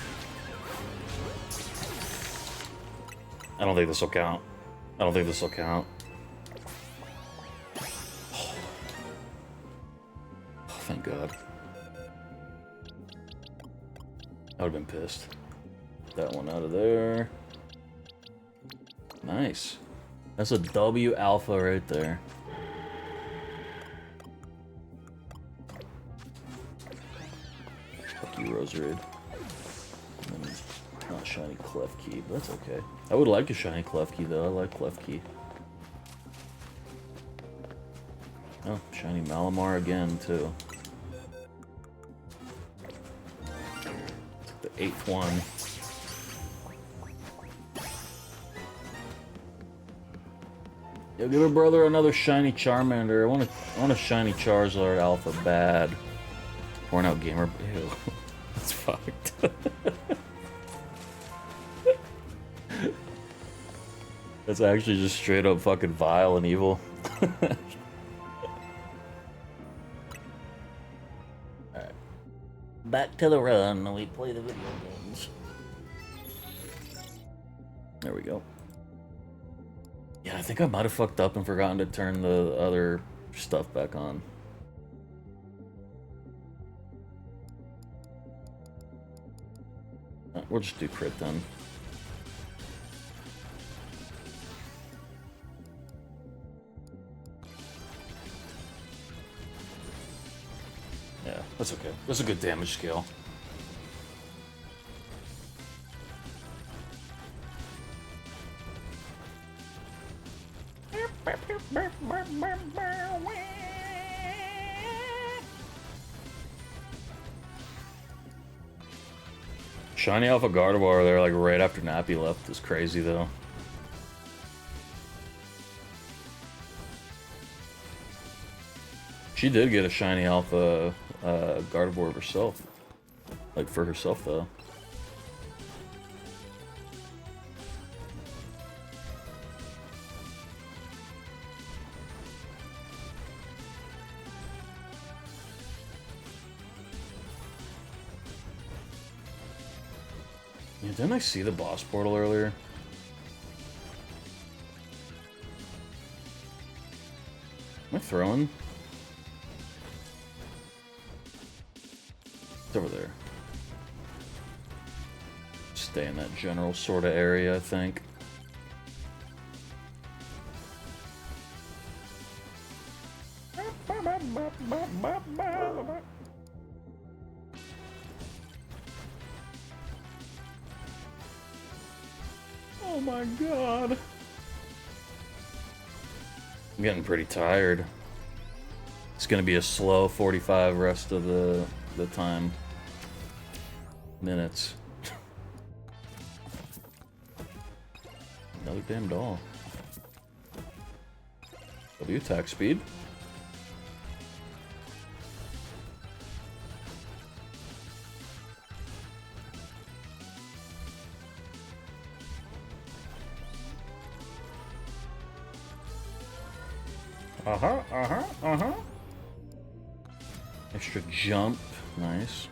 I don't think this will count. I don't think this will count. Oh, thank God. I would have been pissed. Get that one out of there. Nice. That's a W alpha right there. Fuck you, Roserade. Not shiny Klefki, but that's okay. I would like a shiny Klefki though. I like Klefki. Oh, shiny Malamar again too. The 8th one. Yo, give her brother another shiny Charmander. I want a shiny Charizard Alpha bad. Worn out gamer. Ew. That's fucked. That's actually just straight up fucking vile and evil. Alright. Back to the run. We play the video games. There we go. Yeah, I think I might have fucked up and forgotten to turn the other stuff back on. We'll just do crit then. Yeah, that's okay. That's a good damage scale. Shiny Alpha Gardevoir there, like right after Nappy left, is crazy though. She did get a Shiny Alpha Gardevoir herself. Like for herself though. Yeah, didn't I see the boss portal earlier? Am I throwing? It's over there. Stay in that general sort of area, I think. Oh my god. I'm getting pretty tired. It's gonna be a slow 45 rest of the time. Minutes. Another damn doll. W attack speed. Extra jump, nice.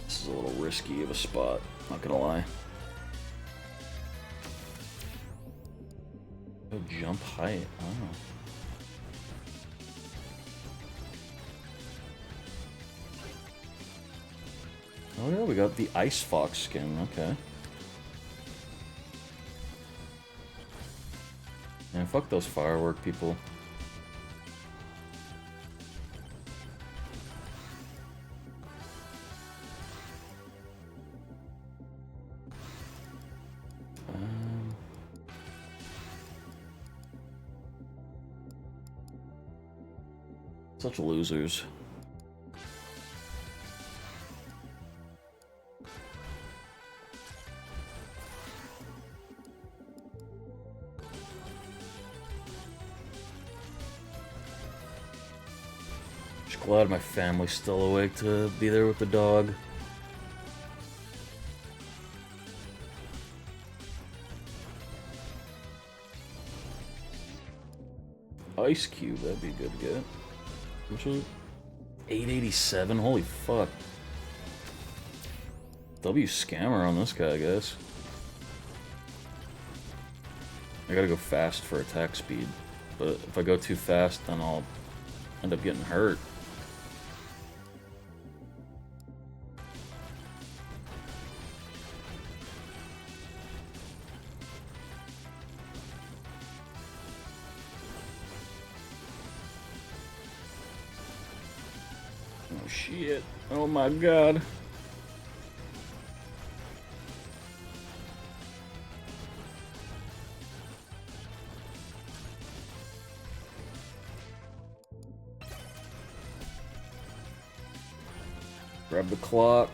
This is a little risky of a spot, not gonna lie. Oh, jump height, oh. Oh yeah, we got the Ice Fox skin, okay. Man, fuck those firework people. Such losers. Just glad my family's still awake to be there with the dog. Ice Cube, that'd be good to get. Which was 887, holy fuck. W scammer on this guy, I guess. I gotta go fast for attack speed, but if I go too fast, then I'll end up getting hurt. Oh shit, oh my god. Grab the clock.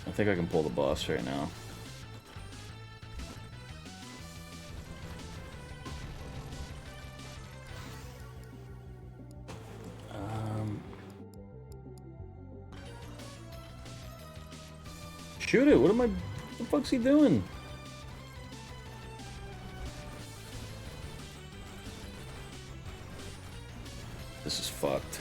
I think I can pull the boss right now. Shoot it. What the fuck's he doing? This is fucked.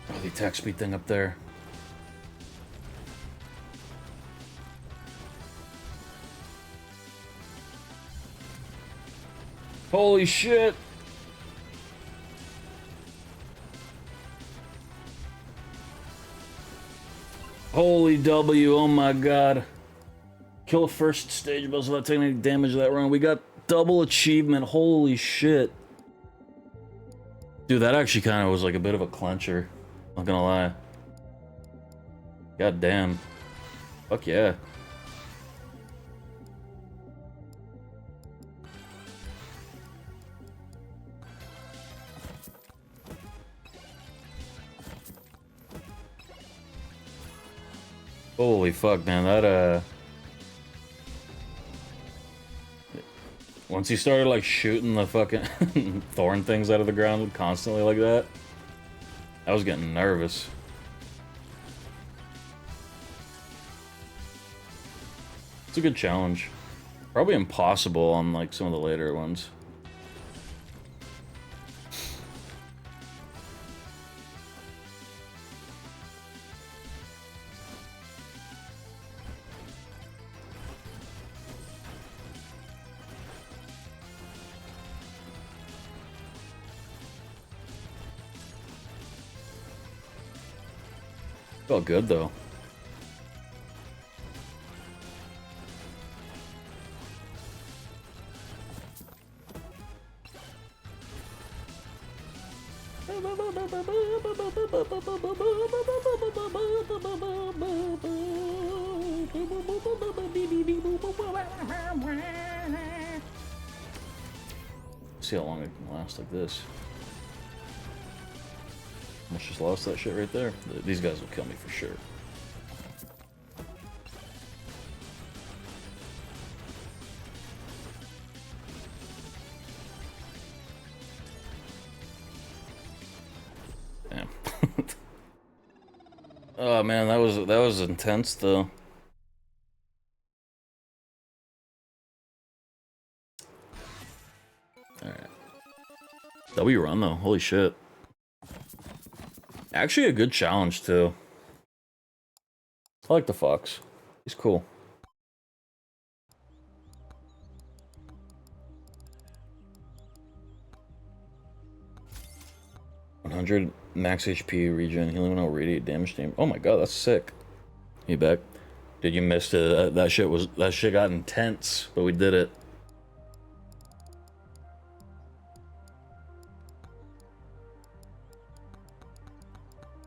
Oh, the attack speed thing up there. Holy shit! Holy W, oh my god. Kill a first stage boss without taking any damage that run. We got double achievement, holy shit. Dude, that actually kind of was like a bit of a clencher. Not gonna lie. God damn. Fuck yeah. Holy fuck, man, that, once he started, like, shooting the fucking thorn things out of the ground constantly like that, I was getting nervous. It's a good challenge. Probably impossible on, like, some of the later ones. Felt good though. See how long it can last like this. Almost just lost that shit right there. These guys will kill me for sure. Damn. Oh man, that was intense though. Alright. W run though, holy shit. Actually a good challenge too. I like the fox. He's cool. $100 max HP regen, healing no radiate damage team. Oh my god, that's sick. Hey back. Dude, you missed it. That shit got intense, but we did it.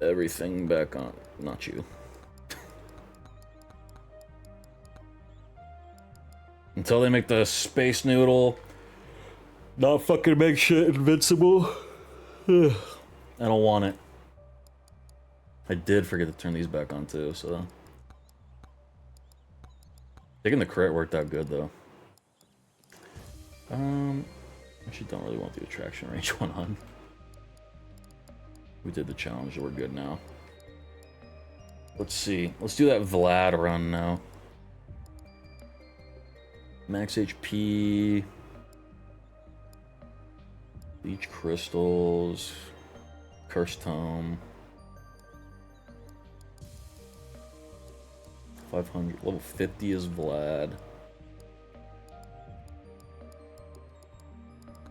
Everything back on. Not you. Until they make the space noodle not fucking make shit invincible. I don't want it. I did forget to turn these back on too, so. Taking the crit worked out good though. Actually don't really want the attraction range one on. We did the challenge, we're good now. Let's see. Let's do that Vlad run now. Max HP. Leech crystals. Cursed tome. 500. Level 50 is Vlad.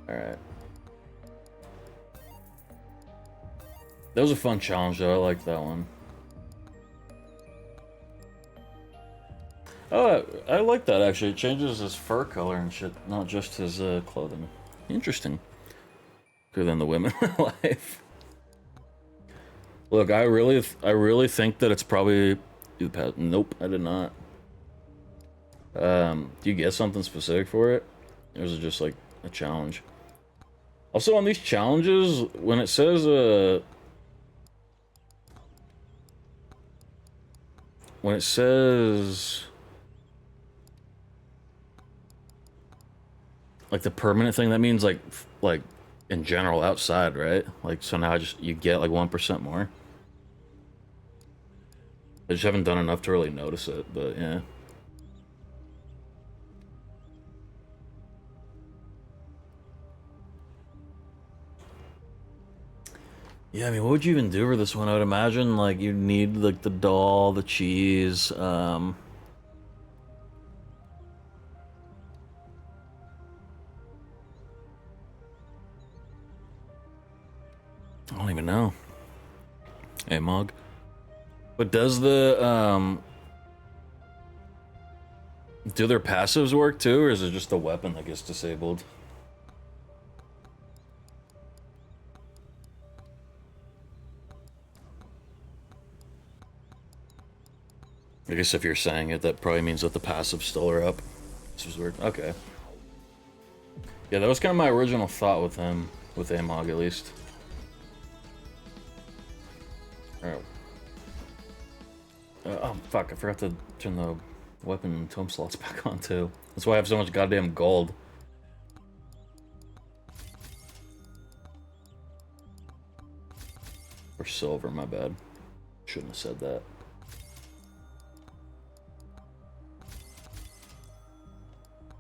Alright. That was a fun challenge though, I liked that one. Oh, I like that actually. It changes his fur color and shit, not just his clothing. Interesting. Good than the women in life. Look, I really think that it's probably... Nope, I did not. Do you get something specific for it? Or is it just like a challenge? Also on these challenges, when it says when it says like the permanent thing, that means like in general outside, right? Like, so now you get like 1% more. I just haven't done enough to really notice it, but yeah. Yeah, I mean, what would you even do for this one? I would imagine like you'd need like the doll, the cheese, I don't even know. Hey, Mog. But does the do their passives work too, or is it just the weapon that gets disabled? I guess if you're saying it, that probably means that the passives still are up. This was weird. Okay. Yeah, that was kind of my original thought with him, with Amog at least. Alright. Oh, fuck, I forgot to turn the weapon tome slots back on too. That's why I have so much goddamn gold. Or silver, my bad. Shouldn't have said that.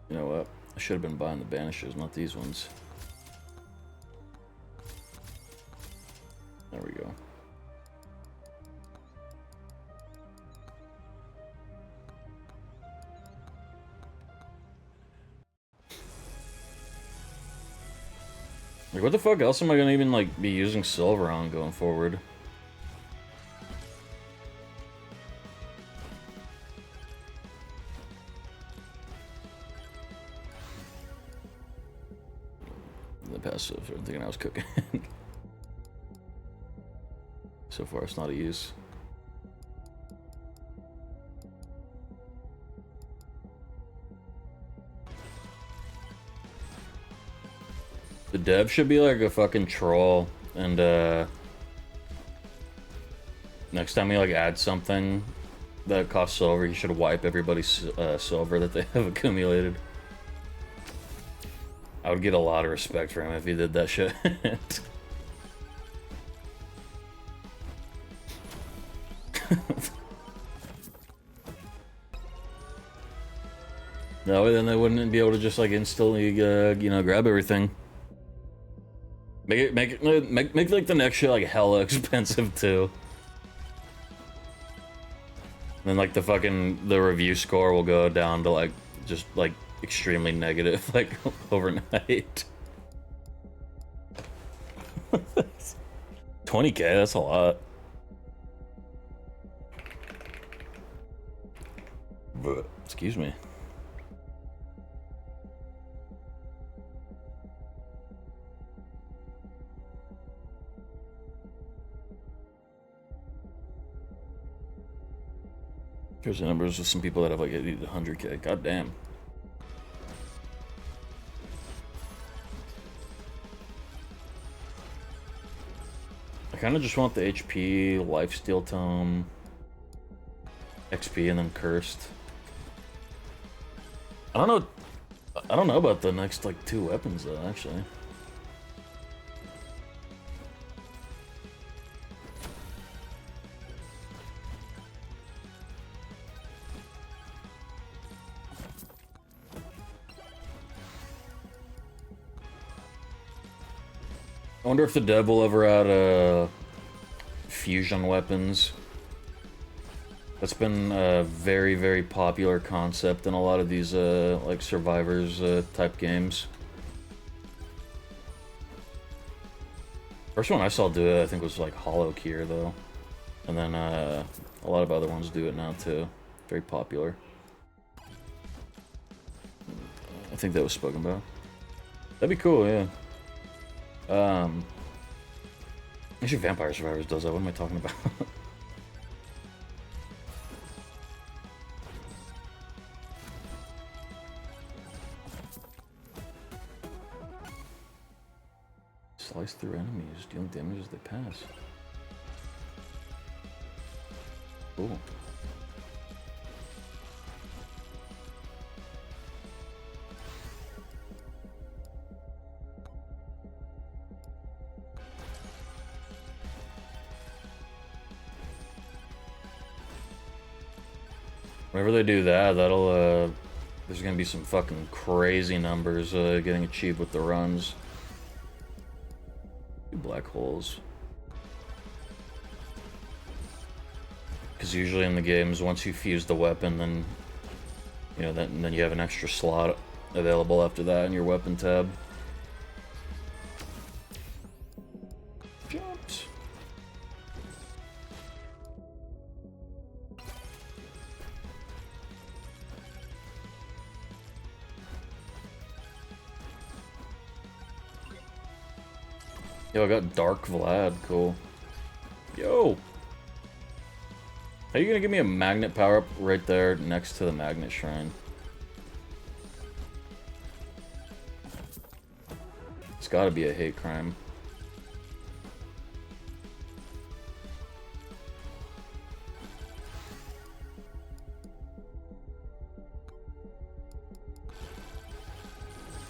You know what? I should have been buying the banishers, not these ones. There we go. Like, what the fuck else am I gonna even, like, be using silver on going forward? The passive, I'm thinking I was cooking. So far, it's not a use. The dev should be like a fucking troll, and next time he like adds something that costs silver, he should wipe everybody's silver that they have accumulated. I would get a lot of respect for him if he did that shit. No, then they wouldn't be able to just like instantly, you know, grab everything. Make like the next shit like hella expensive too. And then like the review score will go down to like just like extremely negative like overnight. 20K, that's a lot. But excuse me. Here's the numbers of some people that have like 80 to 100K. God damn. I kind of just want the HP, Lifesteal Tome, XP, and then Cursed. I don't know about the next like 2 weapons though, actually. I wonder if the dev will ever add fusion weapons. That's been a very, very popular concept in a lot of these like survivors type games. First one I saw do it, I think, was like Hollow Kier though, and then a lot of other ones do it now too. Very popular. I think that was spoken about. That'd be cool, yeah. Actually, Vampire Survivors does that. What am I talking about? Slice through enemies, dealing damage as they pass. Cool. Whenever they do that, that'll, there's gonna be some fucking crazy numbers, getting achieved with the runs. Black holes. Because usually in the games, once you fuse the weapon, then, you know, then you have an extra slot available after that in your weapon tab. Jumped. Yo, I got Dark Vlad, cool. Yo! How are you gonna give me a magnet power-up right there next to the magnet shrine? It's gotta be a hate crime.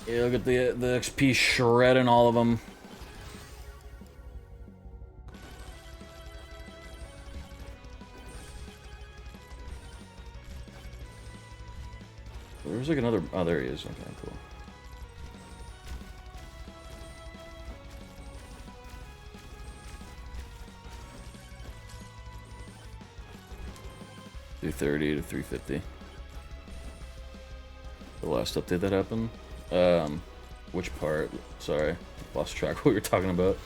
Yeah, look at the XP shredding all of them. There's like another... Oh, there he is. Okay, cool. $330 to $350. The last update that happened? Which part? Sorry. Lost track of what you're talking about.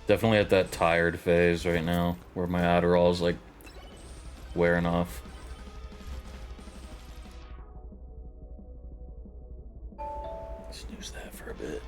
Definitely at that tired phase right now, where my Adderall is like wearing off. Snooze that for a bit.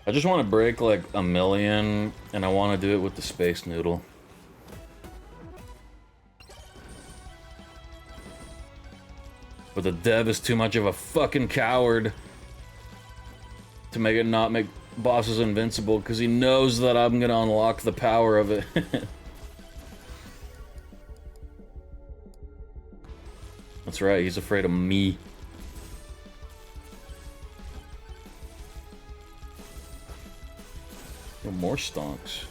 I just want to break like 1,000,000, and I want to do it with the Space Noodle. But the dev is too much of a fucking coward to make it not make bosses invincible, because he knows that I'm gonna unlock the power of it. That's right, he's afraid of me. Yo, more stonks.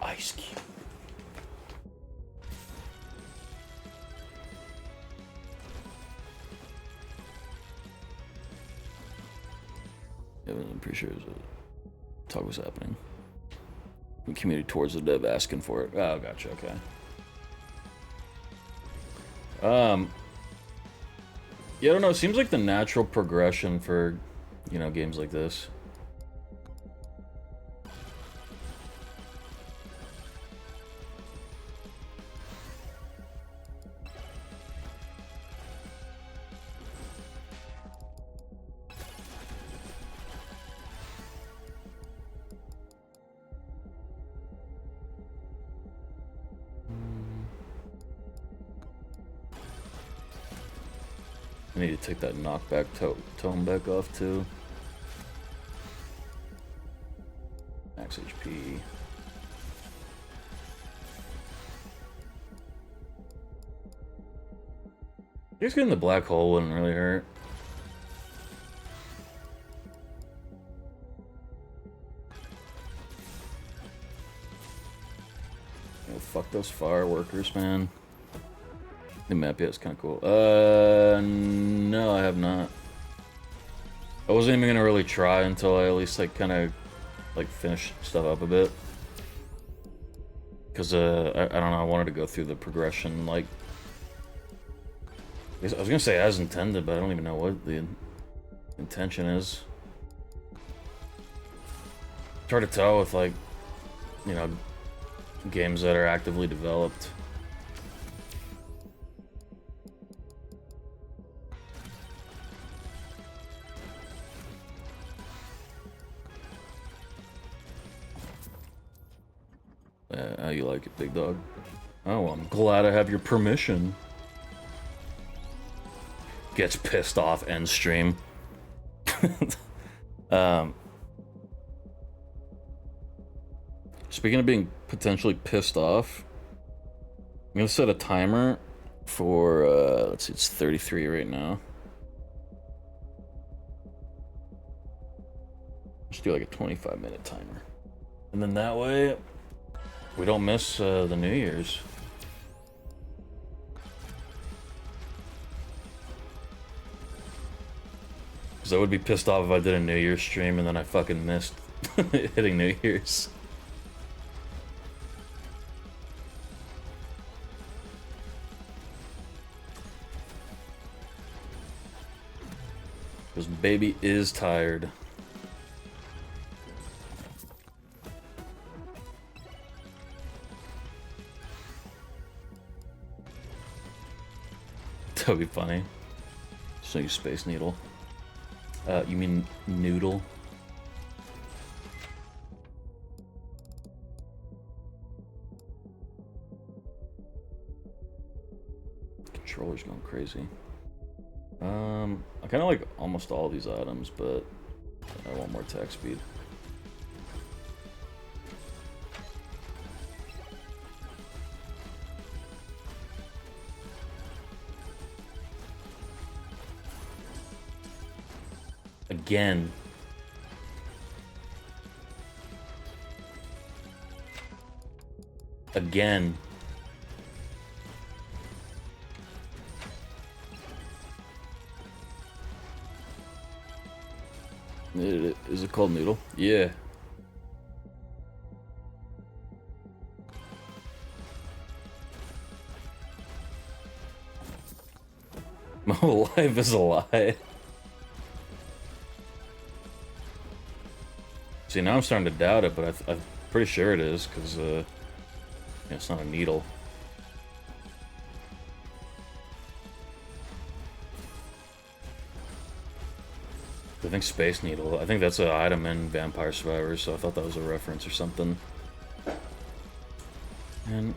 Ice cube. Yeah, I'm pretty sure there's a talk was happening. We committed towards the dev asking for it. Oh, gotcha, okay. Yeah, I don't know, it seems like the natural progression for, you know, games like this. I need to take that knockback tone back off too. Max HP. Just getting the black hole wouldn't really hurt. Oh, fuck those fireworkers, man. The map, yeah, it's kind of cool. No, I have not. I wasn't even gonna really try until I at least, like, kind of, like, finish stuff up a bit. Because, I don't know, I wanted to go through the progression, like... I was gonna say as intended, but I don't even know what the intention is. It's hard to tell with, like, you know, games that are actively developed. How you like it, big dog? Oh, I'm glad I have your permission. Gets pissed off end stream. Speaking of being potentially pissed off, I'm gonna set a timer for, let's see, it's 33 right now. Just do like a 25-minute timer. And then that way, we don't miss the New Year's. Because I would be pissed off if I did a New Year's stream and then I fucking missed hitting New Year's. Because baby is tired. That would be funny. So you Space Needle. You mean Noodle? Controller's going crazy. I kind of like almost all these items, but I want more attack speed. Again. Again. Is it called Noodle? Yeah. My whole life is a lie. See, now I'm starting to doubt it, but I'm pretty sure it is, because yeah, it's not a needle. I think Space Needle. I think that's an item in Vampire Survivors, so I thought that was a reference or something. And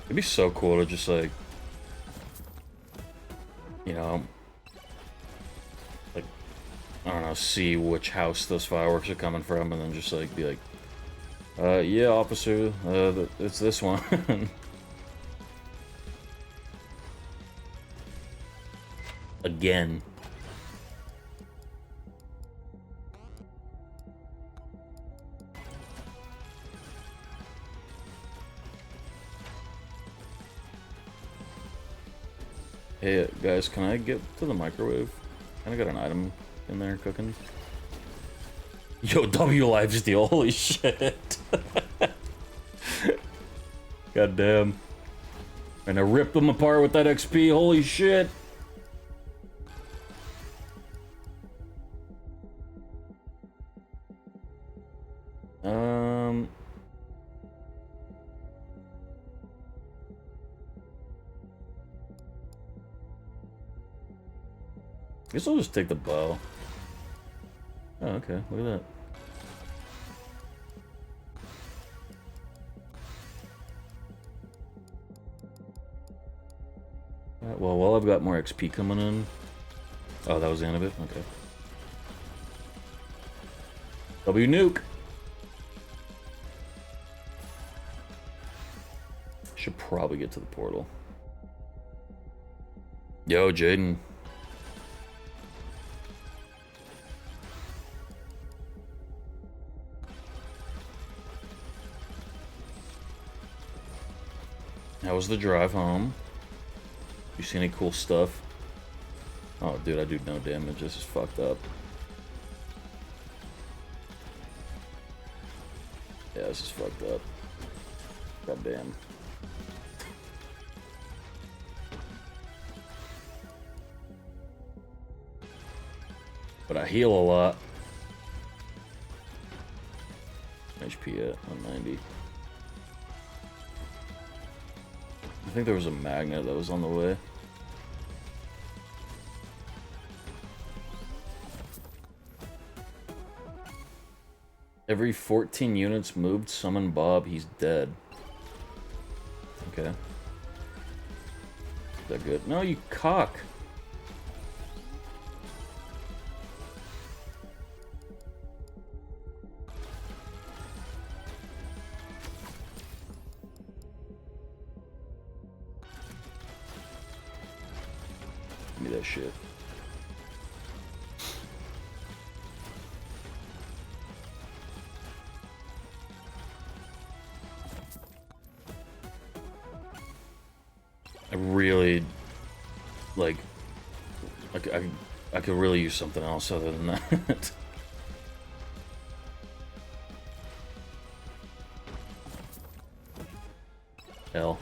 it'd be so cool to just, like, you know, like, I don't know, see which house those fireworks are coming from, and then just, like, be like, yeah, officer, it's this one. Again. Hey, guys, can I get to the microwave? Kinda got an item in there cooking. Yo, W lifesteal, holy shit. God damn. And I ripped them apart with that XP, holy shit. I guess I'll just take the bow. Oh, okay, look at that. Alright, well, while I've got more XP coming in... Oh, that was the end of it? Okay. W nuke! Should probably get to the portal. Yo, Jaden. How was the drive home? You see any cool stuff? Oh, dude, I do no damage. This is fucked up. Yeah, this is fucked up. God damn. But I heal a lot. HP at 190. I think there was a magnet that was on the way. Every 14 units moved, summon Bob, he's dead. Okay. Is that good? No, you cock! Give me that shit. I really, like, I could really use something else other than that. Hell.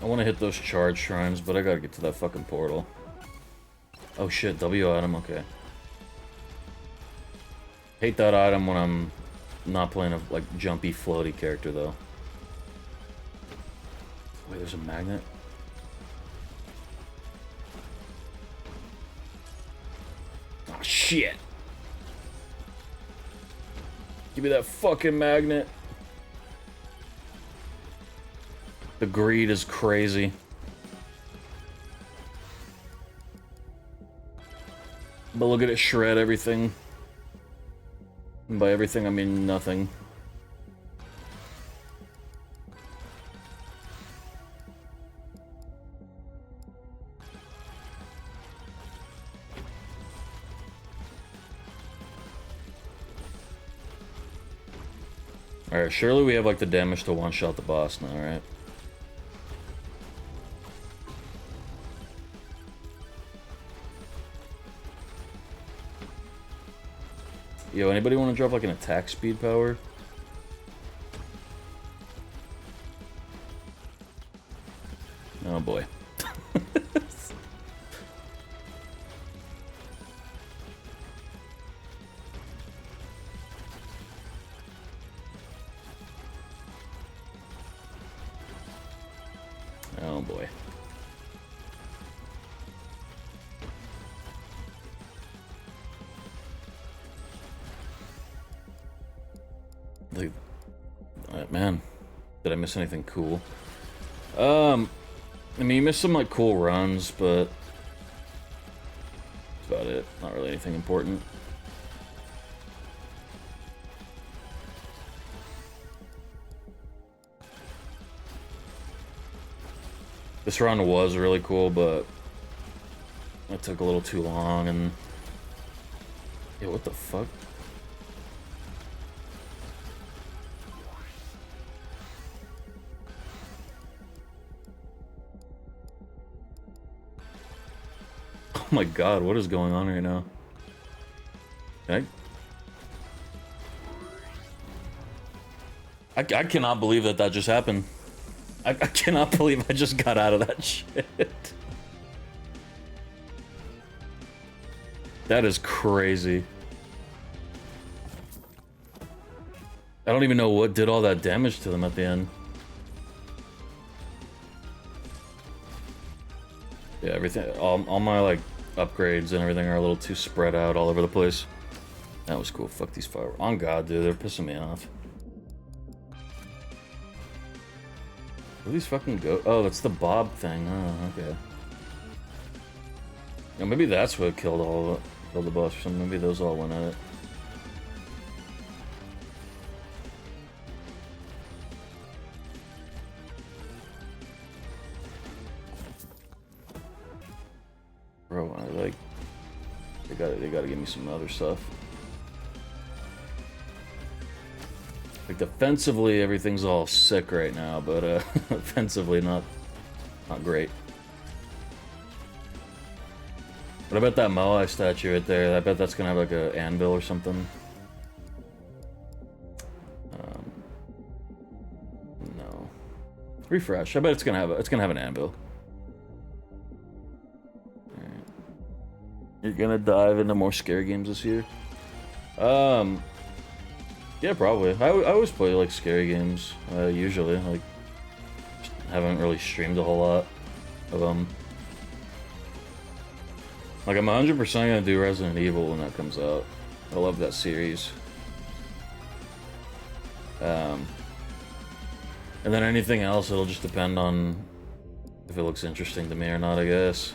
I want to hit those charge shrines, but I gotta get to that fucking portal. Oh shit, W item, okay. Hate that item when I'm not playing a, like, jumpy, floaty character, though. Wait, there's a magnet? Oh, shit! Give me that fucking magnet! The greed is crazy. But look at it shred everything. And by everything, I mean nothing. Alright, surely we have like the damage to one-shot the boss now, right? Yo, anybody want to drop like an attack speed power? Oh boy. Oh boy. Like, man, did I miss anything cool? I mean, you missed some like cool runs, but that's about it. Not really anything important. This run was really cool, but it took a little too long, and yeah, what the fuck? Oh my god, what is going on right now? I cannot believe that that just happened. I cannot believe I just got out of that shit. That is crazy. I don't even know what did all that damage to them at the end. Yeah, everything, all my like upgrades and everything are a little too spread out all over the place. That was cool. Fuck these fireworks. On God, dude, they're pissing me off. Where these fucking go? Oh, that's the Bob thing. Oh, okay. Yeah, maybe that's what killed killed the boss or something. Maybe those all went at it. Bro, I like they gotta give me some other stuff. Like defensively, everything's all sick right now, but offensively, not great. What about that Moai statue right there? I bet that's gonna have like a anvil or something. No. Refresh. I bet it's gonna have an anvil. Alright. You're gonna dive into more scare games this year? Yeah, probably. I always play like scary games, usually. Like, haven't really streamed a whole lot of them. Like, I'm 100% gonna do Resident Evil when that comes out. I love that series. And then anything else, it'll just depend on if it looks interesting to me or not, I guess.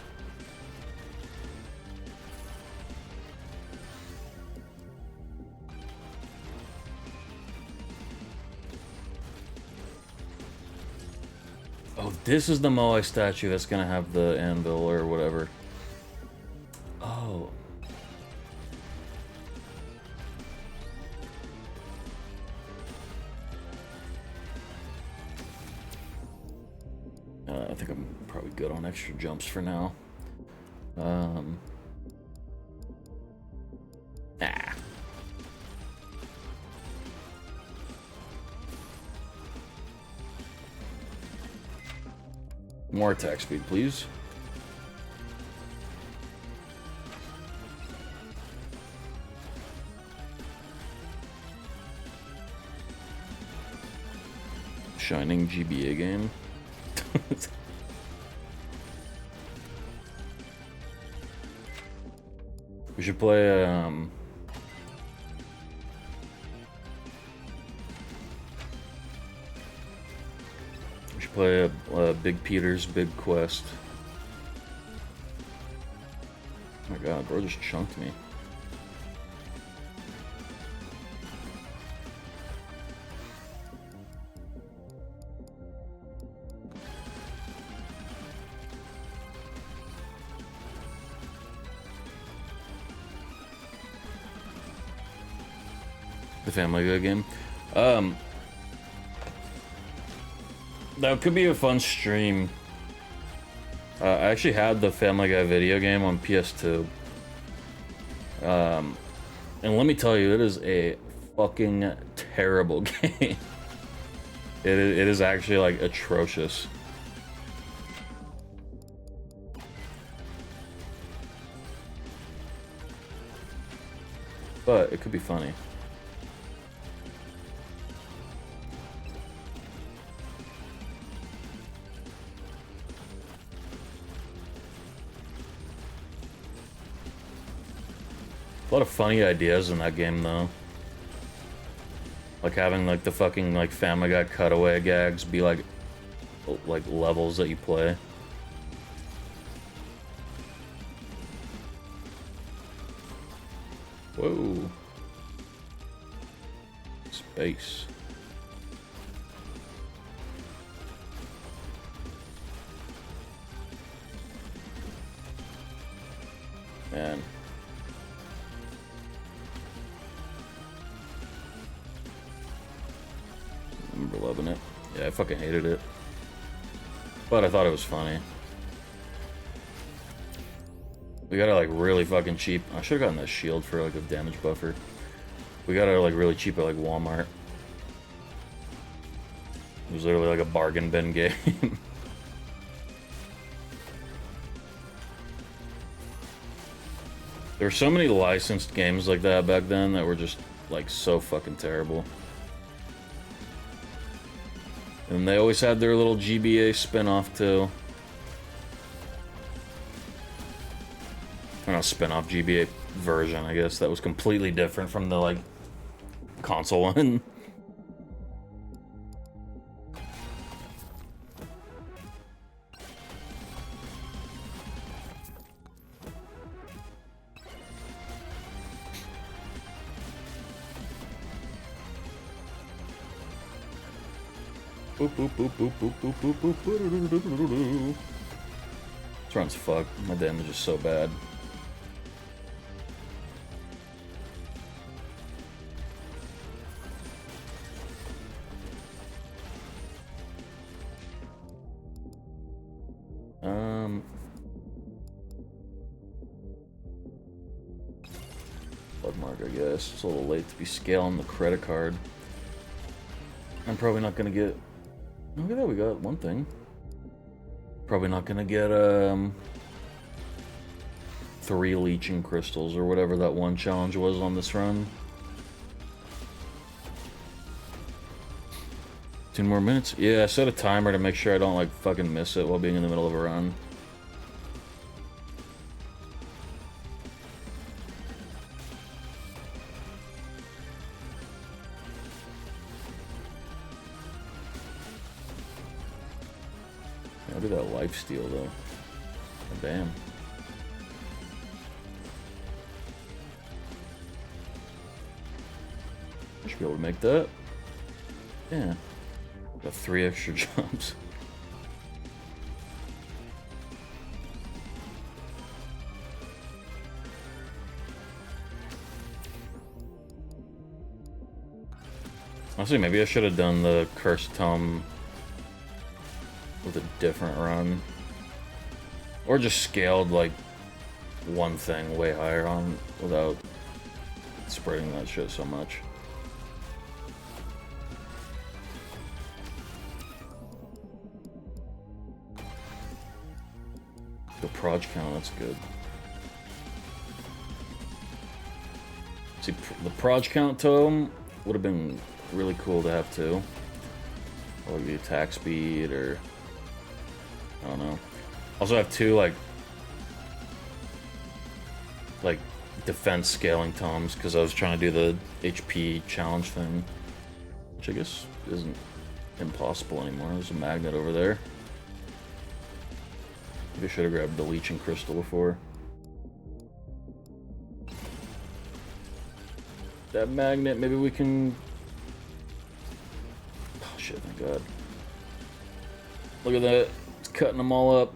Oh, this is the Moai statue that's gonna have the anvil or whatever. Oh. I think I'm probably good on extra jumps for now. Ah. More attack speed, please. Shining GBA game. We should play, we should play Big Peter's Big Quest. Oh my god, bro just chunked me. The Family Guy game. That could be a fun stream. I actually had the Family Guy video game on PS2. And let me tell you, it is a fucking terrible game. It is actually, like, atrocious. But it could be funny. A lot of funny ideas in that game, though. Like having like the fucking like Family Guy cutaway gags be like levels that you play. Whoa. Space. Man. I remember loving it. Yeah, I fucking hated it. But I thought it was funny. We got it like really fucking cheap. I should have gotten that shield for like a damage buffer. We got it like really cheap at like Walmart. It was literally like a bargain bin game. There were so many licensed games like that back then that were just like so fucking terrible. And they always had their little GBA spin-off too. Or not spin-off, GBA version, I guess. That was completely different from the like console one. Boop, boop, boop, boop, boop, boop, boop, boop, boop. This run's fucked. My damage is so bad. Bloodmark, I guess. It's a little late to be scaling the credit card. I'm probably not gonna get... Look at that, we got one thing. Probably not gonna get, 3 leeching crystals or whatever that one challenge was on this run. 10 more minutes? Yeah, I set a timer to make sure I don't, like, fucking miss it while being in the middle of a run. Look at that lifesteal though. Bam. I should be able to make that. Yeah. Got 3 extra jumps. Honestly, maybe I should have done the Cursed Tome with a different run. Or just scaled, like, one thing way higher on without spreading that shit so much. The proj count, that's good. See, the proj count tome would have been really cool to have too. Or like the attack speed, or I don't know. Also have 2 like defense scaling tomes because I was trying to do the HP challenge thing, which I guess isn't impossible anymore. There's a magnet over there. Maybe I should have grabbed the leeching crystal before. That magnet, maybe we can... Oh shit, thank God. Look at that. It's cutting them all up.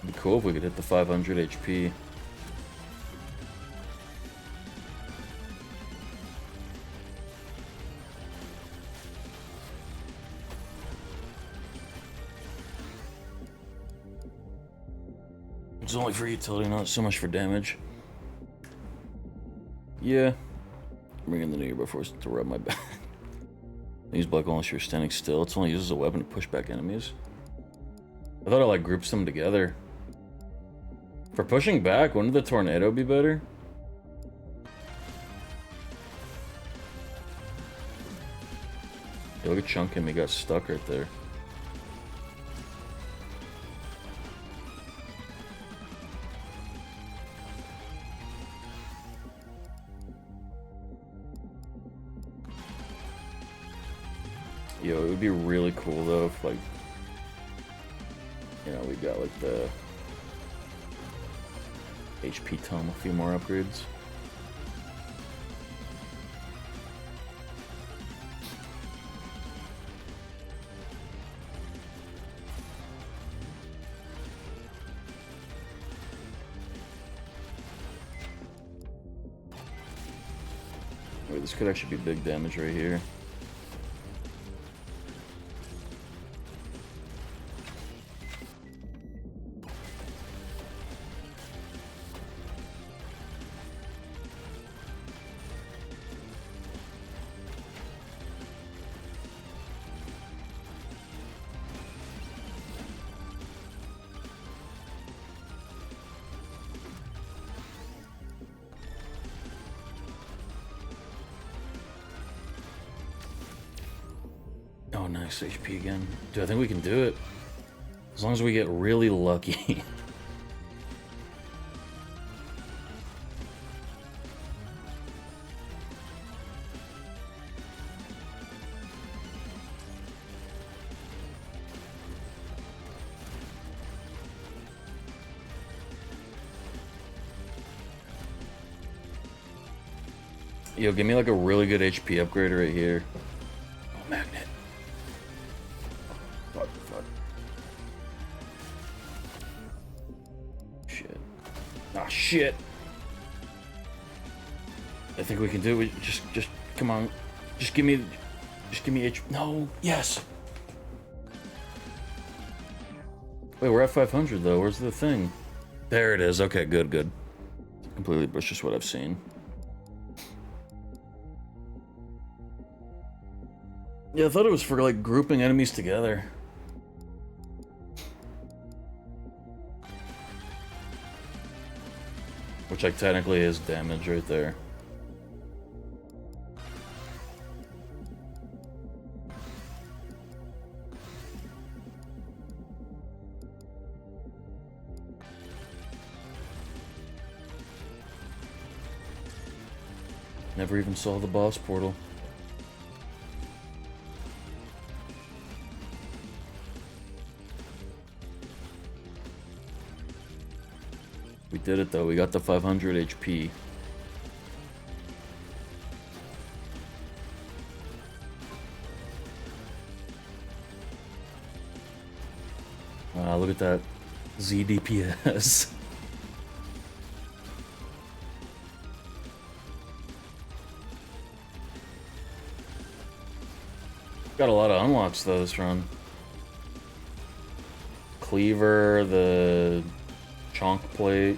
It'd be cool if we could hit the 500 HP. It's only for utility, not so much for damage. Yeah. Bring in the new year before to rub my back. Use black unless you're standing still. It's only used as a weapon to push back enemies. I thought it like groups them together. For pushing back, wouldn't the tornado be better? Yeah, look at Chunk him, he got stuck right there. Yo, it would be really cool though if like, you know, we got like the HP tome, a few more upgrades. Wait, this could actually be big damage right here. Oh, nice HP again. Dude, I think we can do it. As long as we get really lucky. Yo, give me like a really good HP upgrade right here. Oh, magnet. Fuck. Shit. Ah, shit. I think we can do it. Just come on. Just give me HP. No, yes. Wait, we're at 500 though. Where's the thing? There it is. Okay, good. Completely, but it's just what I've seen. Yeah, I thought it was for like grouping enemies together. Which, like, technically is damage right there. Never even saw the boss portal. We did it though, we got the 500 HP. Look at that ZDPS. Got a lot of unlocks though this run. Cleaver, the chonk plate.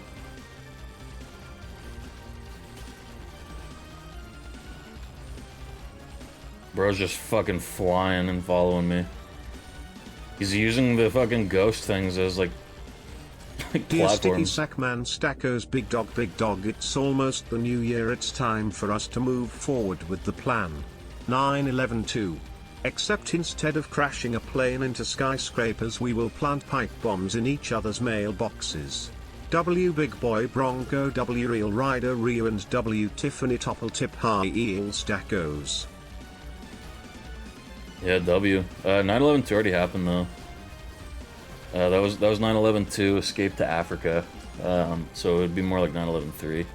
Bro's just fucking flying and following me. He's using the fucking ghost things as like Dear Sticky platforms. Sackman Stackers, big dog, it's almost the new year, it's time for us to move forward with the plan. 9/11/2. Except instead of crashing a plane into skyscrapers, we will plant pipe bombs in each other's mailboxes. W Big Boy Bronco, W Real Rider Rio, and W Tiffany Topple Tip High Eel Stackos. Yeah, W. 9/11/2 already happened though. That was 9/11/2 Escape to Africa. So it would be more like 9/11/3.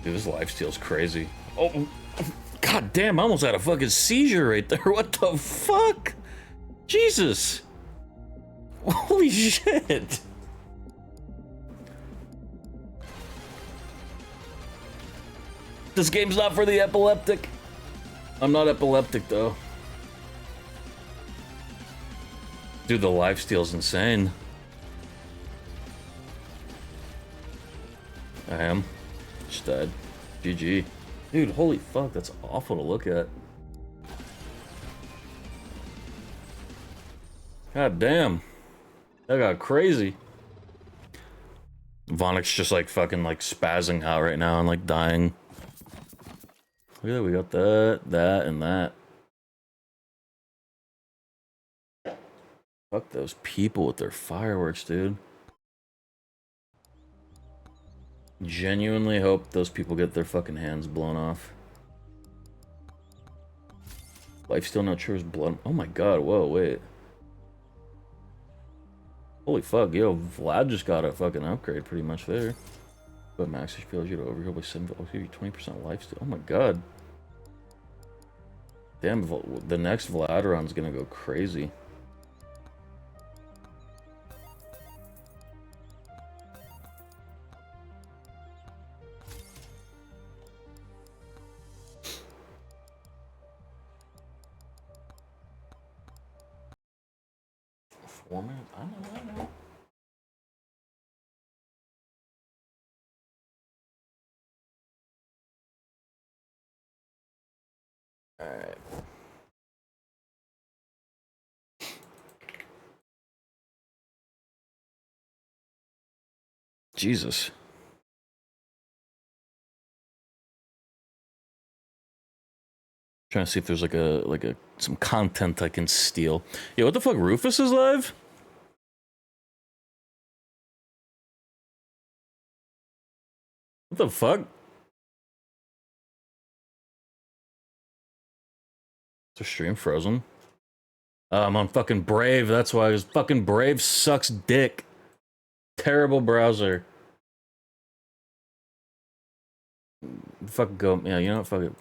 Dude, this lifesteal's crazy. Oh, god damn! I almost had a fucking seizure right there. What the fuck? Jesus! Holy shit! This game's not for the epileptic. I'm not epileptic though. Dude, the lifesteal's insane. I am. Just died. GG. Dude, holy fuck, that's awful to look at. God damn. That got crazy. Vonic's just like fucking like spazzing out right now and like dying. Look at that, we got that, and that. Fuck those people with their fireworks, dude. Genuinely hope those people get their fucking hands blown off. Lifesteal not sure is blood. Oh my god, whoa, wait. Holy fuck, yo, Vlad just got a fucking upgrade pretty much there. But max HP allows you to overheal by 7, I'll give you 20% lifesteal. Oh my god. Damn, the next Vlad gonna go crazy. I know. Alright. Jesus. Trying to see if there's like some content I can steal. Yeah, what the fuck? Rufus is live? What the fuck? Is the stream frozen? I'm on fucking Brave, that's why. Because fucking Brave sucks dick. Terrible browser. Fuck go. Yeah, you know what? Fuck it.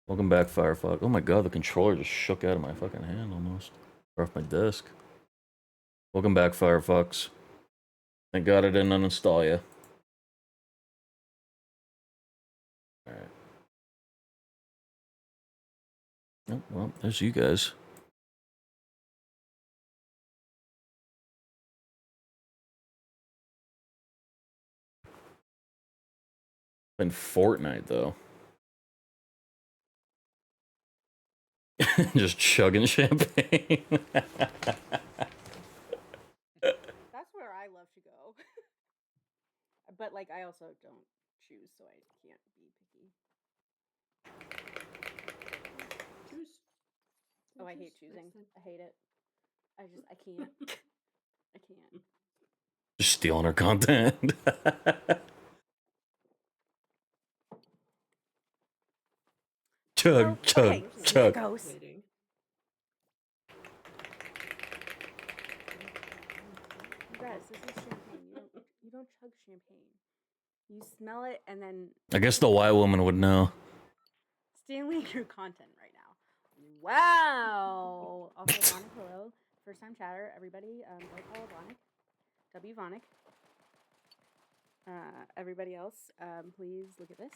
Welcome back, Firefox. Oh my god, the controller just shook out of my fucking hand almost. Or off my desk. Welcome back, Firefox. Thank god I didn't uninstall you. Alright. Oh, well, there's you guys. Been Fortnite, though. Just chugging champagne. like, I also don't choose, so I can't be picky. Choose. Oh, I hate choosing. I hate it. I can't. I can't. Just stealing her content. Chug, chug, Okay, chug. Smackos. Congrats, this is champagne. You don't chug champagne. You smell it and then. I guess the white woman would know. Stealing your content right now. Wow. Also, Vonic, hello. First time chatter, everybody. Go follow Vonic. W Vonic. Everybody else, please look at this.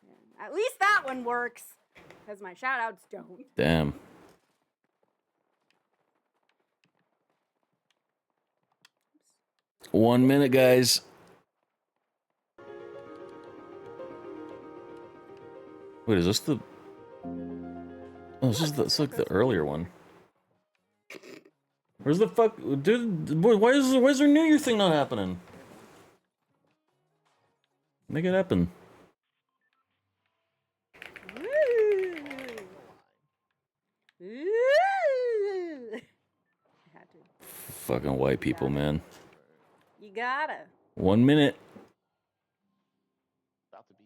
And at least that one works, because my shoutouts don't. Damn. Oops. 1 minute, guys. Wait, is this the... Oh, this is it's like the earlier one. Where's the fuck... Dude, boy, why is their New Year thing not happening? Make it happen. I had to. Fucking white people, man. You gotta. 1 minute. About to be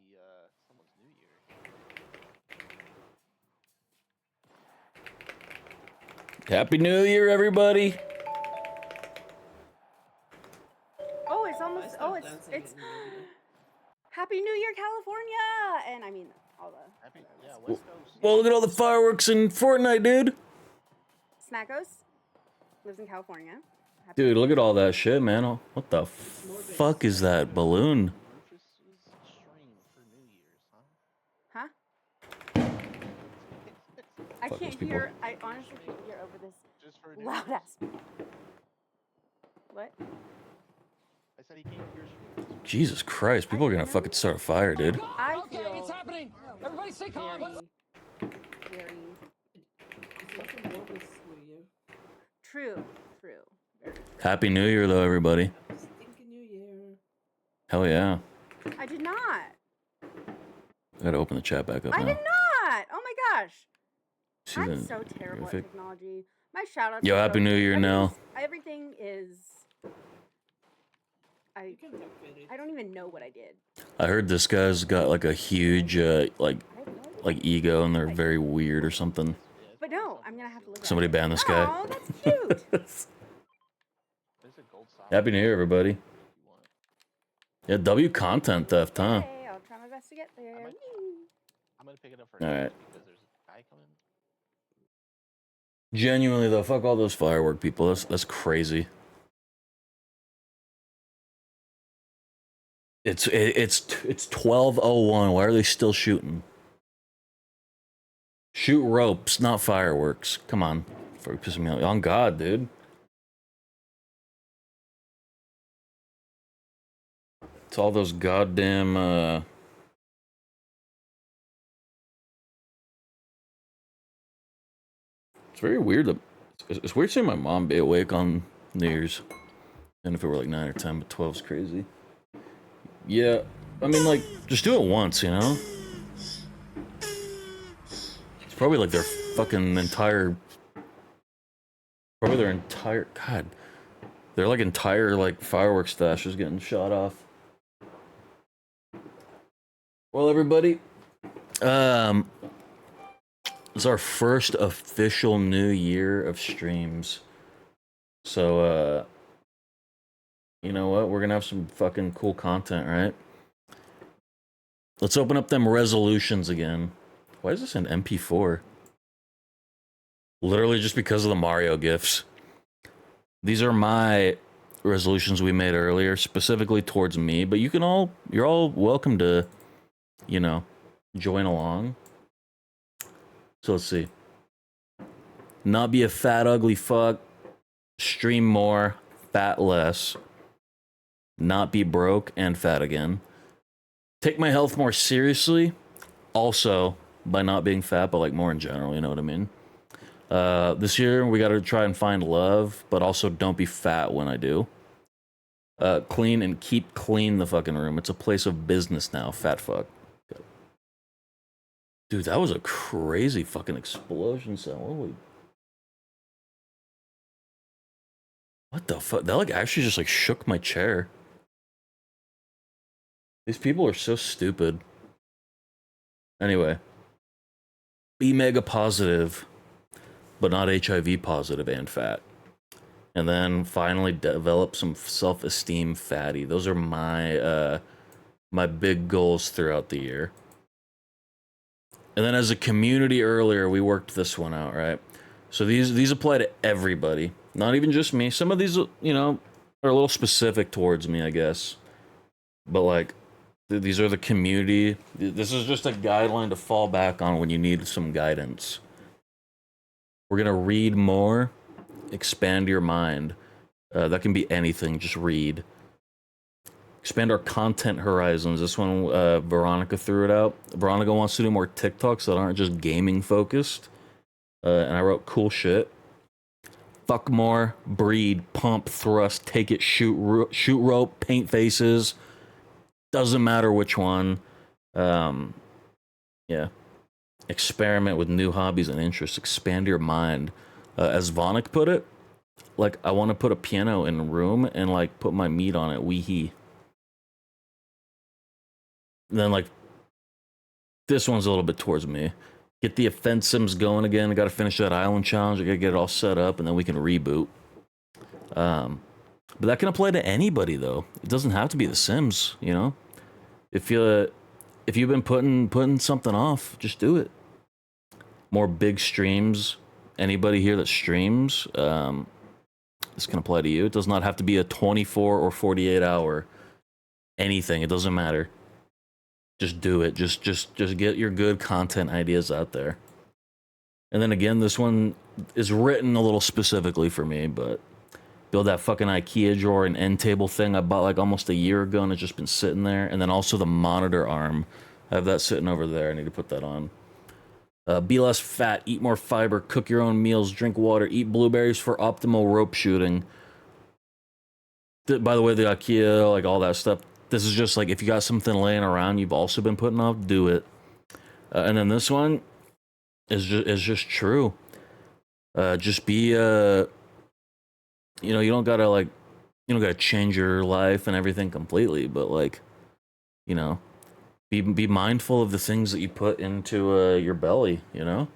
someone's New Year. Happy New Year, everybody. Oh, it's almost. Oh, it's. Happy New Year, California! And I mean, all the. Yeah, West Coast. Well, look at all the fireworks in Fortnite, dude. Smackos lives in California. Dude, look at all that shit, man. What the fuck is that balloon? Huh? I Fuck can't those people. hear. I honestly can't hear over this loud ass. What? I said he came to your stream. Jesus Christ, people are gonna fucking start a fire, dude. I Okay, feel it's happening. Everybody stay calm. very true. Very true. Happy New Year, though, everybody. Stinking New Year. Hell yeah. I did not. I gotta open the chat back up I now. did not. Oh my gosh. See I'm the so terrible at graphic. technology. My shout out. Yo, Happy New Year now. Everything is. I don't even know what I did. I heard this guy's got like a huge like ego, and they're very weird or something. But no, I'm gonna have to look. Somebody ban this guy. Oh, that's cute. Happy New Year, everybody. Yeah, W content theft, huh? Okay, I'll try my best to get there. I'm gonna pick it up for All right. because there's a guy coming. Genuinely though, fuck all those firework people. That's crazy. It's 12:01. Why are they still shooting? Shoot ropes, not fireworks. Come on, for pissing me off. On God, dude. It's all those goddamn. It's very weird that it's weird seeing my mom be awake on New Year's, and if it were like 9 or 10, but 12's crazy. Yeah, I mean, like, just do it once, you know? It's probably like their fucking entire... Probably their entire... God. Their, like, entire, like, fireworks stash is getting shot off. Well, everybody, it's our first official new year of streams. So, you know what? We're gonna have some fucking cool content, right? Let's open up them resolutions again. Why is this an MP4? Literally just because of the Mario gifs. These are my resolutions we made earlier, specifically towards me, but you're all welcome to, you know, join along. So let's see. Not be a fat, ugly fuck. Stream more, fat less. Not be broke and fat again. Take my health more seriously. Also, by not being fat, but like more in general, you know what I mean? This year we got to try and find love, but also don't be fat when I do. Clean and keep clean the fucking room. It's a place of business now, fat fuck. Dude, that was a crazy fucking explosion sound. What the fuck? That like actually just like shook my chair. These people are so stupid. Anyway, be mega positive, but not HIV positive and fat. And then finally develop some self-esteem fatty. Those are my my big goals throughout the year. And then as a community earlier, we worked this one out, right? So these apply to everybody, not even just me. Some of these, you know, are a little specific towards me, I guess. But like, these are the community. This is just a guideline to fall back on when you need some guidance. We're gonna read more, expand your mind. That can be anything, just read. Expand our content horizons. This one, Veronica threw it out. Veronica wants to do more TikToks that aren't just gaming focused. And I wrote cool shit. Fuck more, breed, pump, thrust, take it, shoot rope, paint faces. Doesn't matter which one. Yeah. Experiment with new hobbies and interests. Expand your mind. As Vonik put it, like, I want to put a piano in a room and, like, put my meat on it. Wee-hee. Then, like, this one's a little bit towards me. Get the offense sims going again. I got to finish that island challenge. I got to get it all set up, and then we can reboot. But that can apply to anybody, though. It doesn't have to be the Sims, you know? If you've been putting something off, just do it. More big streams. Anybody here that streams, this can apply to you. It does not have to be a 24 or 48 hour anything. It doesn't matter. Just do it. Just get your good content ideas out there. And then again, this one is written a little specifically for me, but build that fucking IKEA drawer and end table thing I bought like almost a year ago, and it's just been sitting there. And then also the monitor arm. I have that sitting over there. I need to put that on. Be less fat, eat more fiber, cook your own meals, drink water, eat blueberries for optimal rope shooting. By the way, the IKEA, like all that stuff, this is just like if you got something laying around you've also been putting off, do it. And then this one is just true. Just be you know, you don't gotta change your life and everything completely, but like, you know, be mindful of the things that you put into your belly, you know?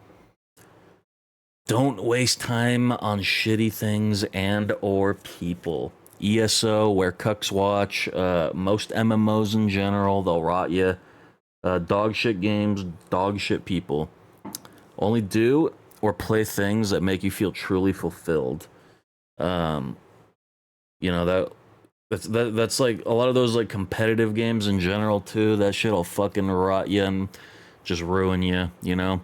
Don't waste time on shitty things and or people. ESO, where cucks watch, most MMOs in general, they'll rot you. Dog shit games, dog shit people. Only do or play things that make you feel truly fulfilled. You know, that's like a lot of those like competitive games in general too. That shit'll fucking rot you and just ruin you, you know?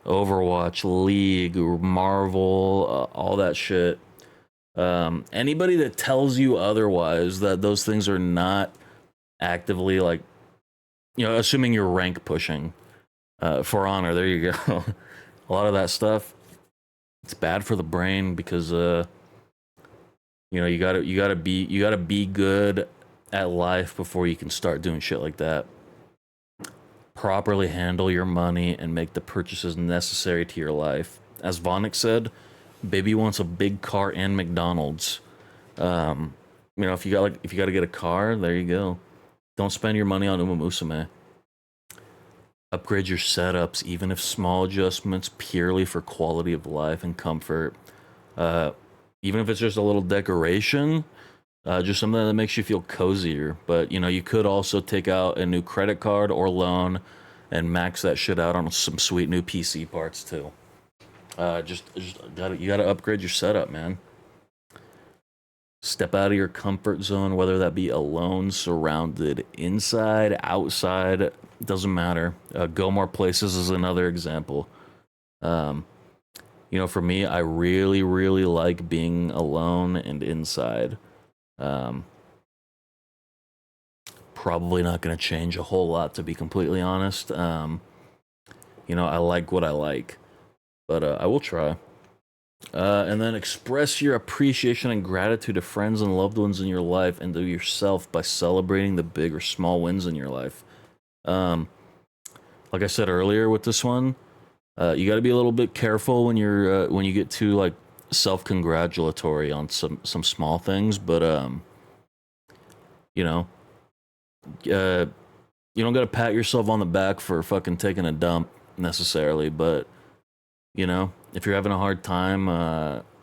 Overwatch, League, Marvel, all that shit. Anybody that tells you otherwise, that those things are not actively like, you know, assuming you're rank pushing, For Honor, there you go. A lot of that stuff, it's bad for the brain because, you know, you gotta be good at life before you can start doing shit like that. Properly handle your money and make the purchases necessary to your life. As Vonik said, baby wants a big car and McDonald's. You know, if you gotta get a car, there you go. Don't spend your money on Uma Musume. Upgrade your setups, even if small adjustments, purely for quality of life and comfort. Even if it's just a little decoration, just something that makes you feel cozier. But, you know, you could also take out a new credit card or loan and max that shit out on some sweet new PC parts too. You gotta upgrade your setup, man. Step out of your comfort zone, whether that be alone, surrounded, inside, outside, doesn't matter. Go more places is another example. You know, for me, I really, really like being alone and inside. Probably not going to change a whole lot, to be completely honest. You know, I like what I like, but I will try. And then express your appreciation and gratitude to friends and loved ones in your life and to yourself by celebrating the big or small wins in your life. Like I said earlier with this one, you got to be a little bit careful when you get too like self-congratulatory on some small things, but you know, you don't got to pat yourself on the back for fucking taking a dump necessarily, but you know, if you're having a hard time,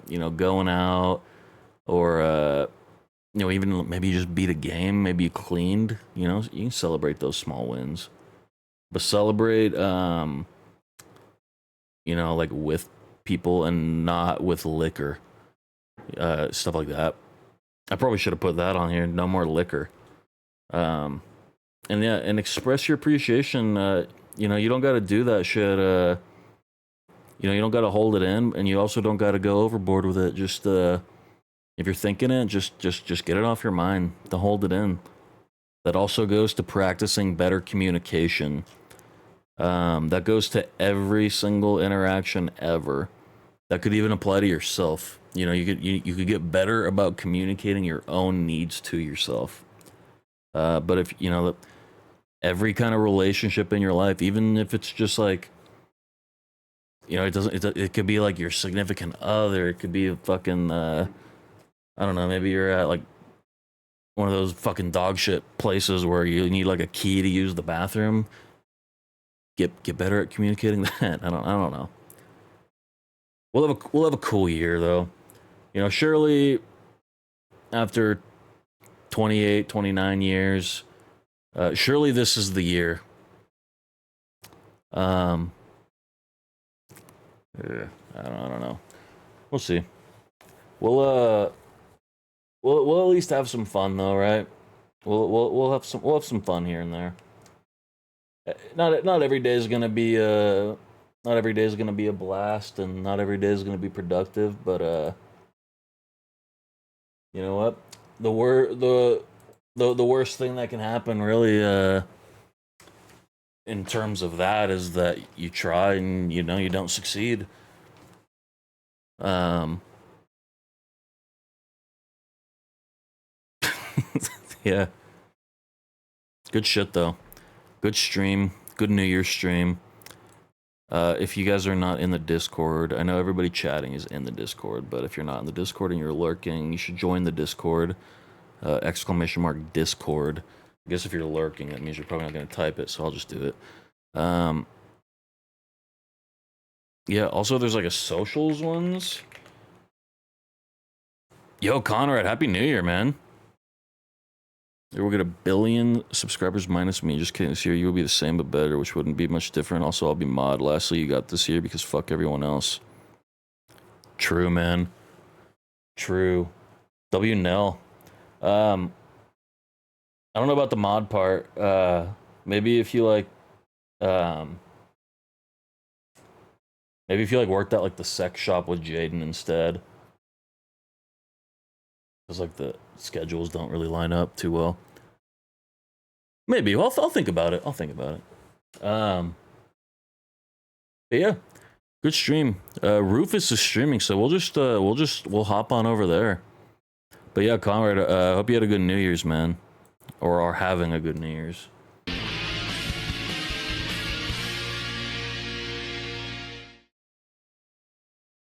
you know, going out or you know, even maybe you just beat a game, maybe you cleaned, you know, you can celebrate those small wins, but celebrate, you know, like with people and not with liquor, stuff like that. I probably should have put that on here. No more liquor. And yeah, and express your appreciation. You know, you don't got to do that shit. You know, you don't got to hold it in, and you also don't got to go overboard with it. Just if you're thinking it, just get it off your mind. Don't hold it in. That also goes to practicing better communication. That goes to every single interaction ever. That could even apply to yourself. You know, you could get better about communicating your own needs to yourself. But if you know, every kind of relationship in your life, even if it's just like, you know, it could be like your significant other. It could be a fucking, I don't know, maybe you're at like one of those fucking dog shit places where you need like a key to use the bathroom. Get better at communicating that. I don't know. We'll have a cool year though. You know, surely after 28, 29 years, surely this is the year. Yeah, I don't know. We'll see. We'll at least have some fun though, right? We'll have some fun here and there. Not every day is gonna be not every day is gonna be a blast, and not every day is gonna be productive. But you know what? The worst thing that can happen, really, in terms of that, is that you try and you know you don't succeed. Yeah. Good shit though. Good stream. Good New Year's stream. If you guys are not in the Discord, I know everybody chatting is in the Discord, but if you're not in the Discord and you're lurking, you should join the Discord. Exclamation mark Discord. I guess if you're lurking, that means you're probably not going to type it, so I'll just do it. Yeah, also there's like a socials ones. Yo, Conrad, Happy New Year, man. We'll get 1 billion subscribers minus me. Just kidding. This year you will be the same but better, which wouldn't be much different. Also, I'll be mod. Lastly, you got this year because fuck everyone else. True, man. True. W Nell. I don't know about the mod part. Maybe if you like, maybe if you like worked at like the sex shop with Jaden instead. Because like the schedules don't really line up too well. Maybe. Well, I'll think about it. I'll think about it. But yeah, good stream. Rufus is streaming, so we'll hop on over there. But yeah, Conrad, I hope you had a good New Year's, man, or are having a good New Year's.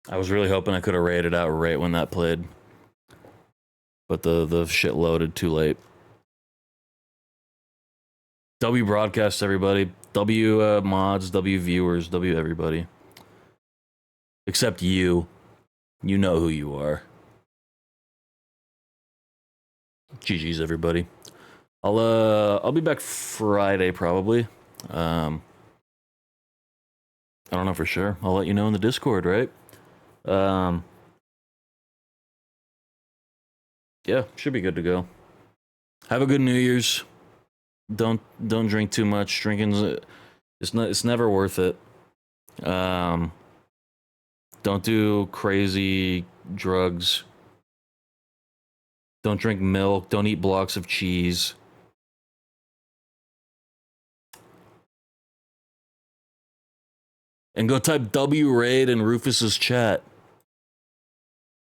I was really hoping I could have rated out right when that played, but the shit loaded too late. W broadcast, everybody. W mods, W viewers, W everybody. Except you. You know who you are. GG's, everybody. I'll be back Friday, probably. I don't know for sure. I'll let you know in the Discord, right? Yeah, should be good to go. Have a good New Year's. Don't drink too much. Drinking's it's never worth it. Don't do crazy drugs. Don't drink milk. Don't eat blocks of cheese. And go type W raid in Rufus's chat.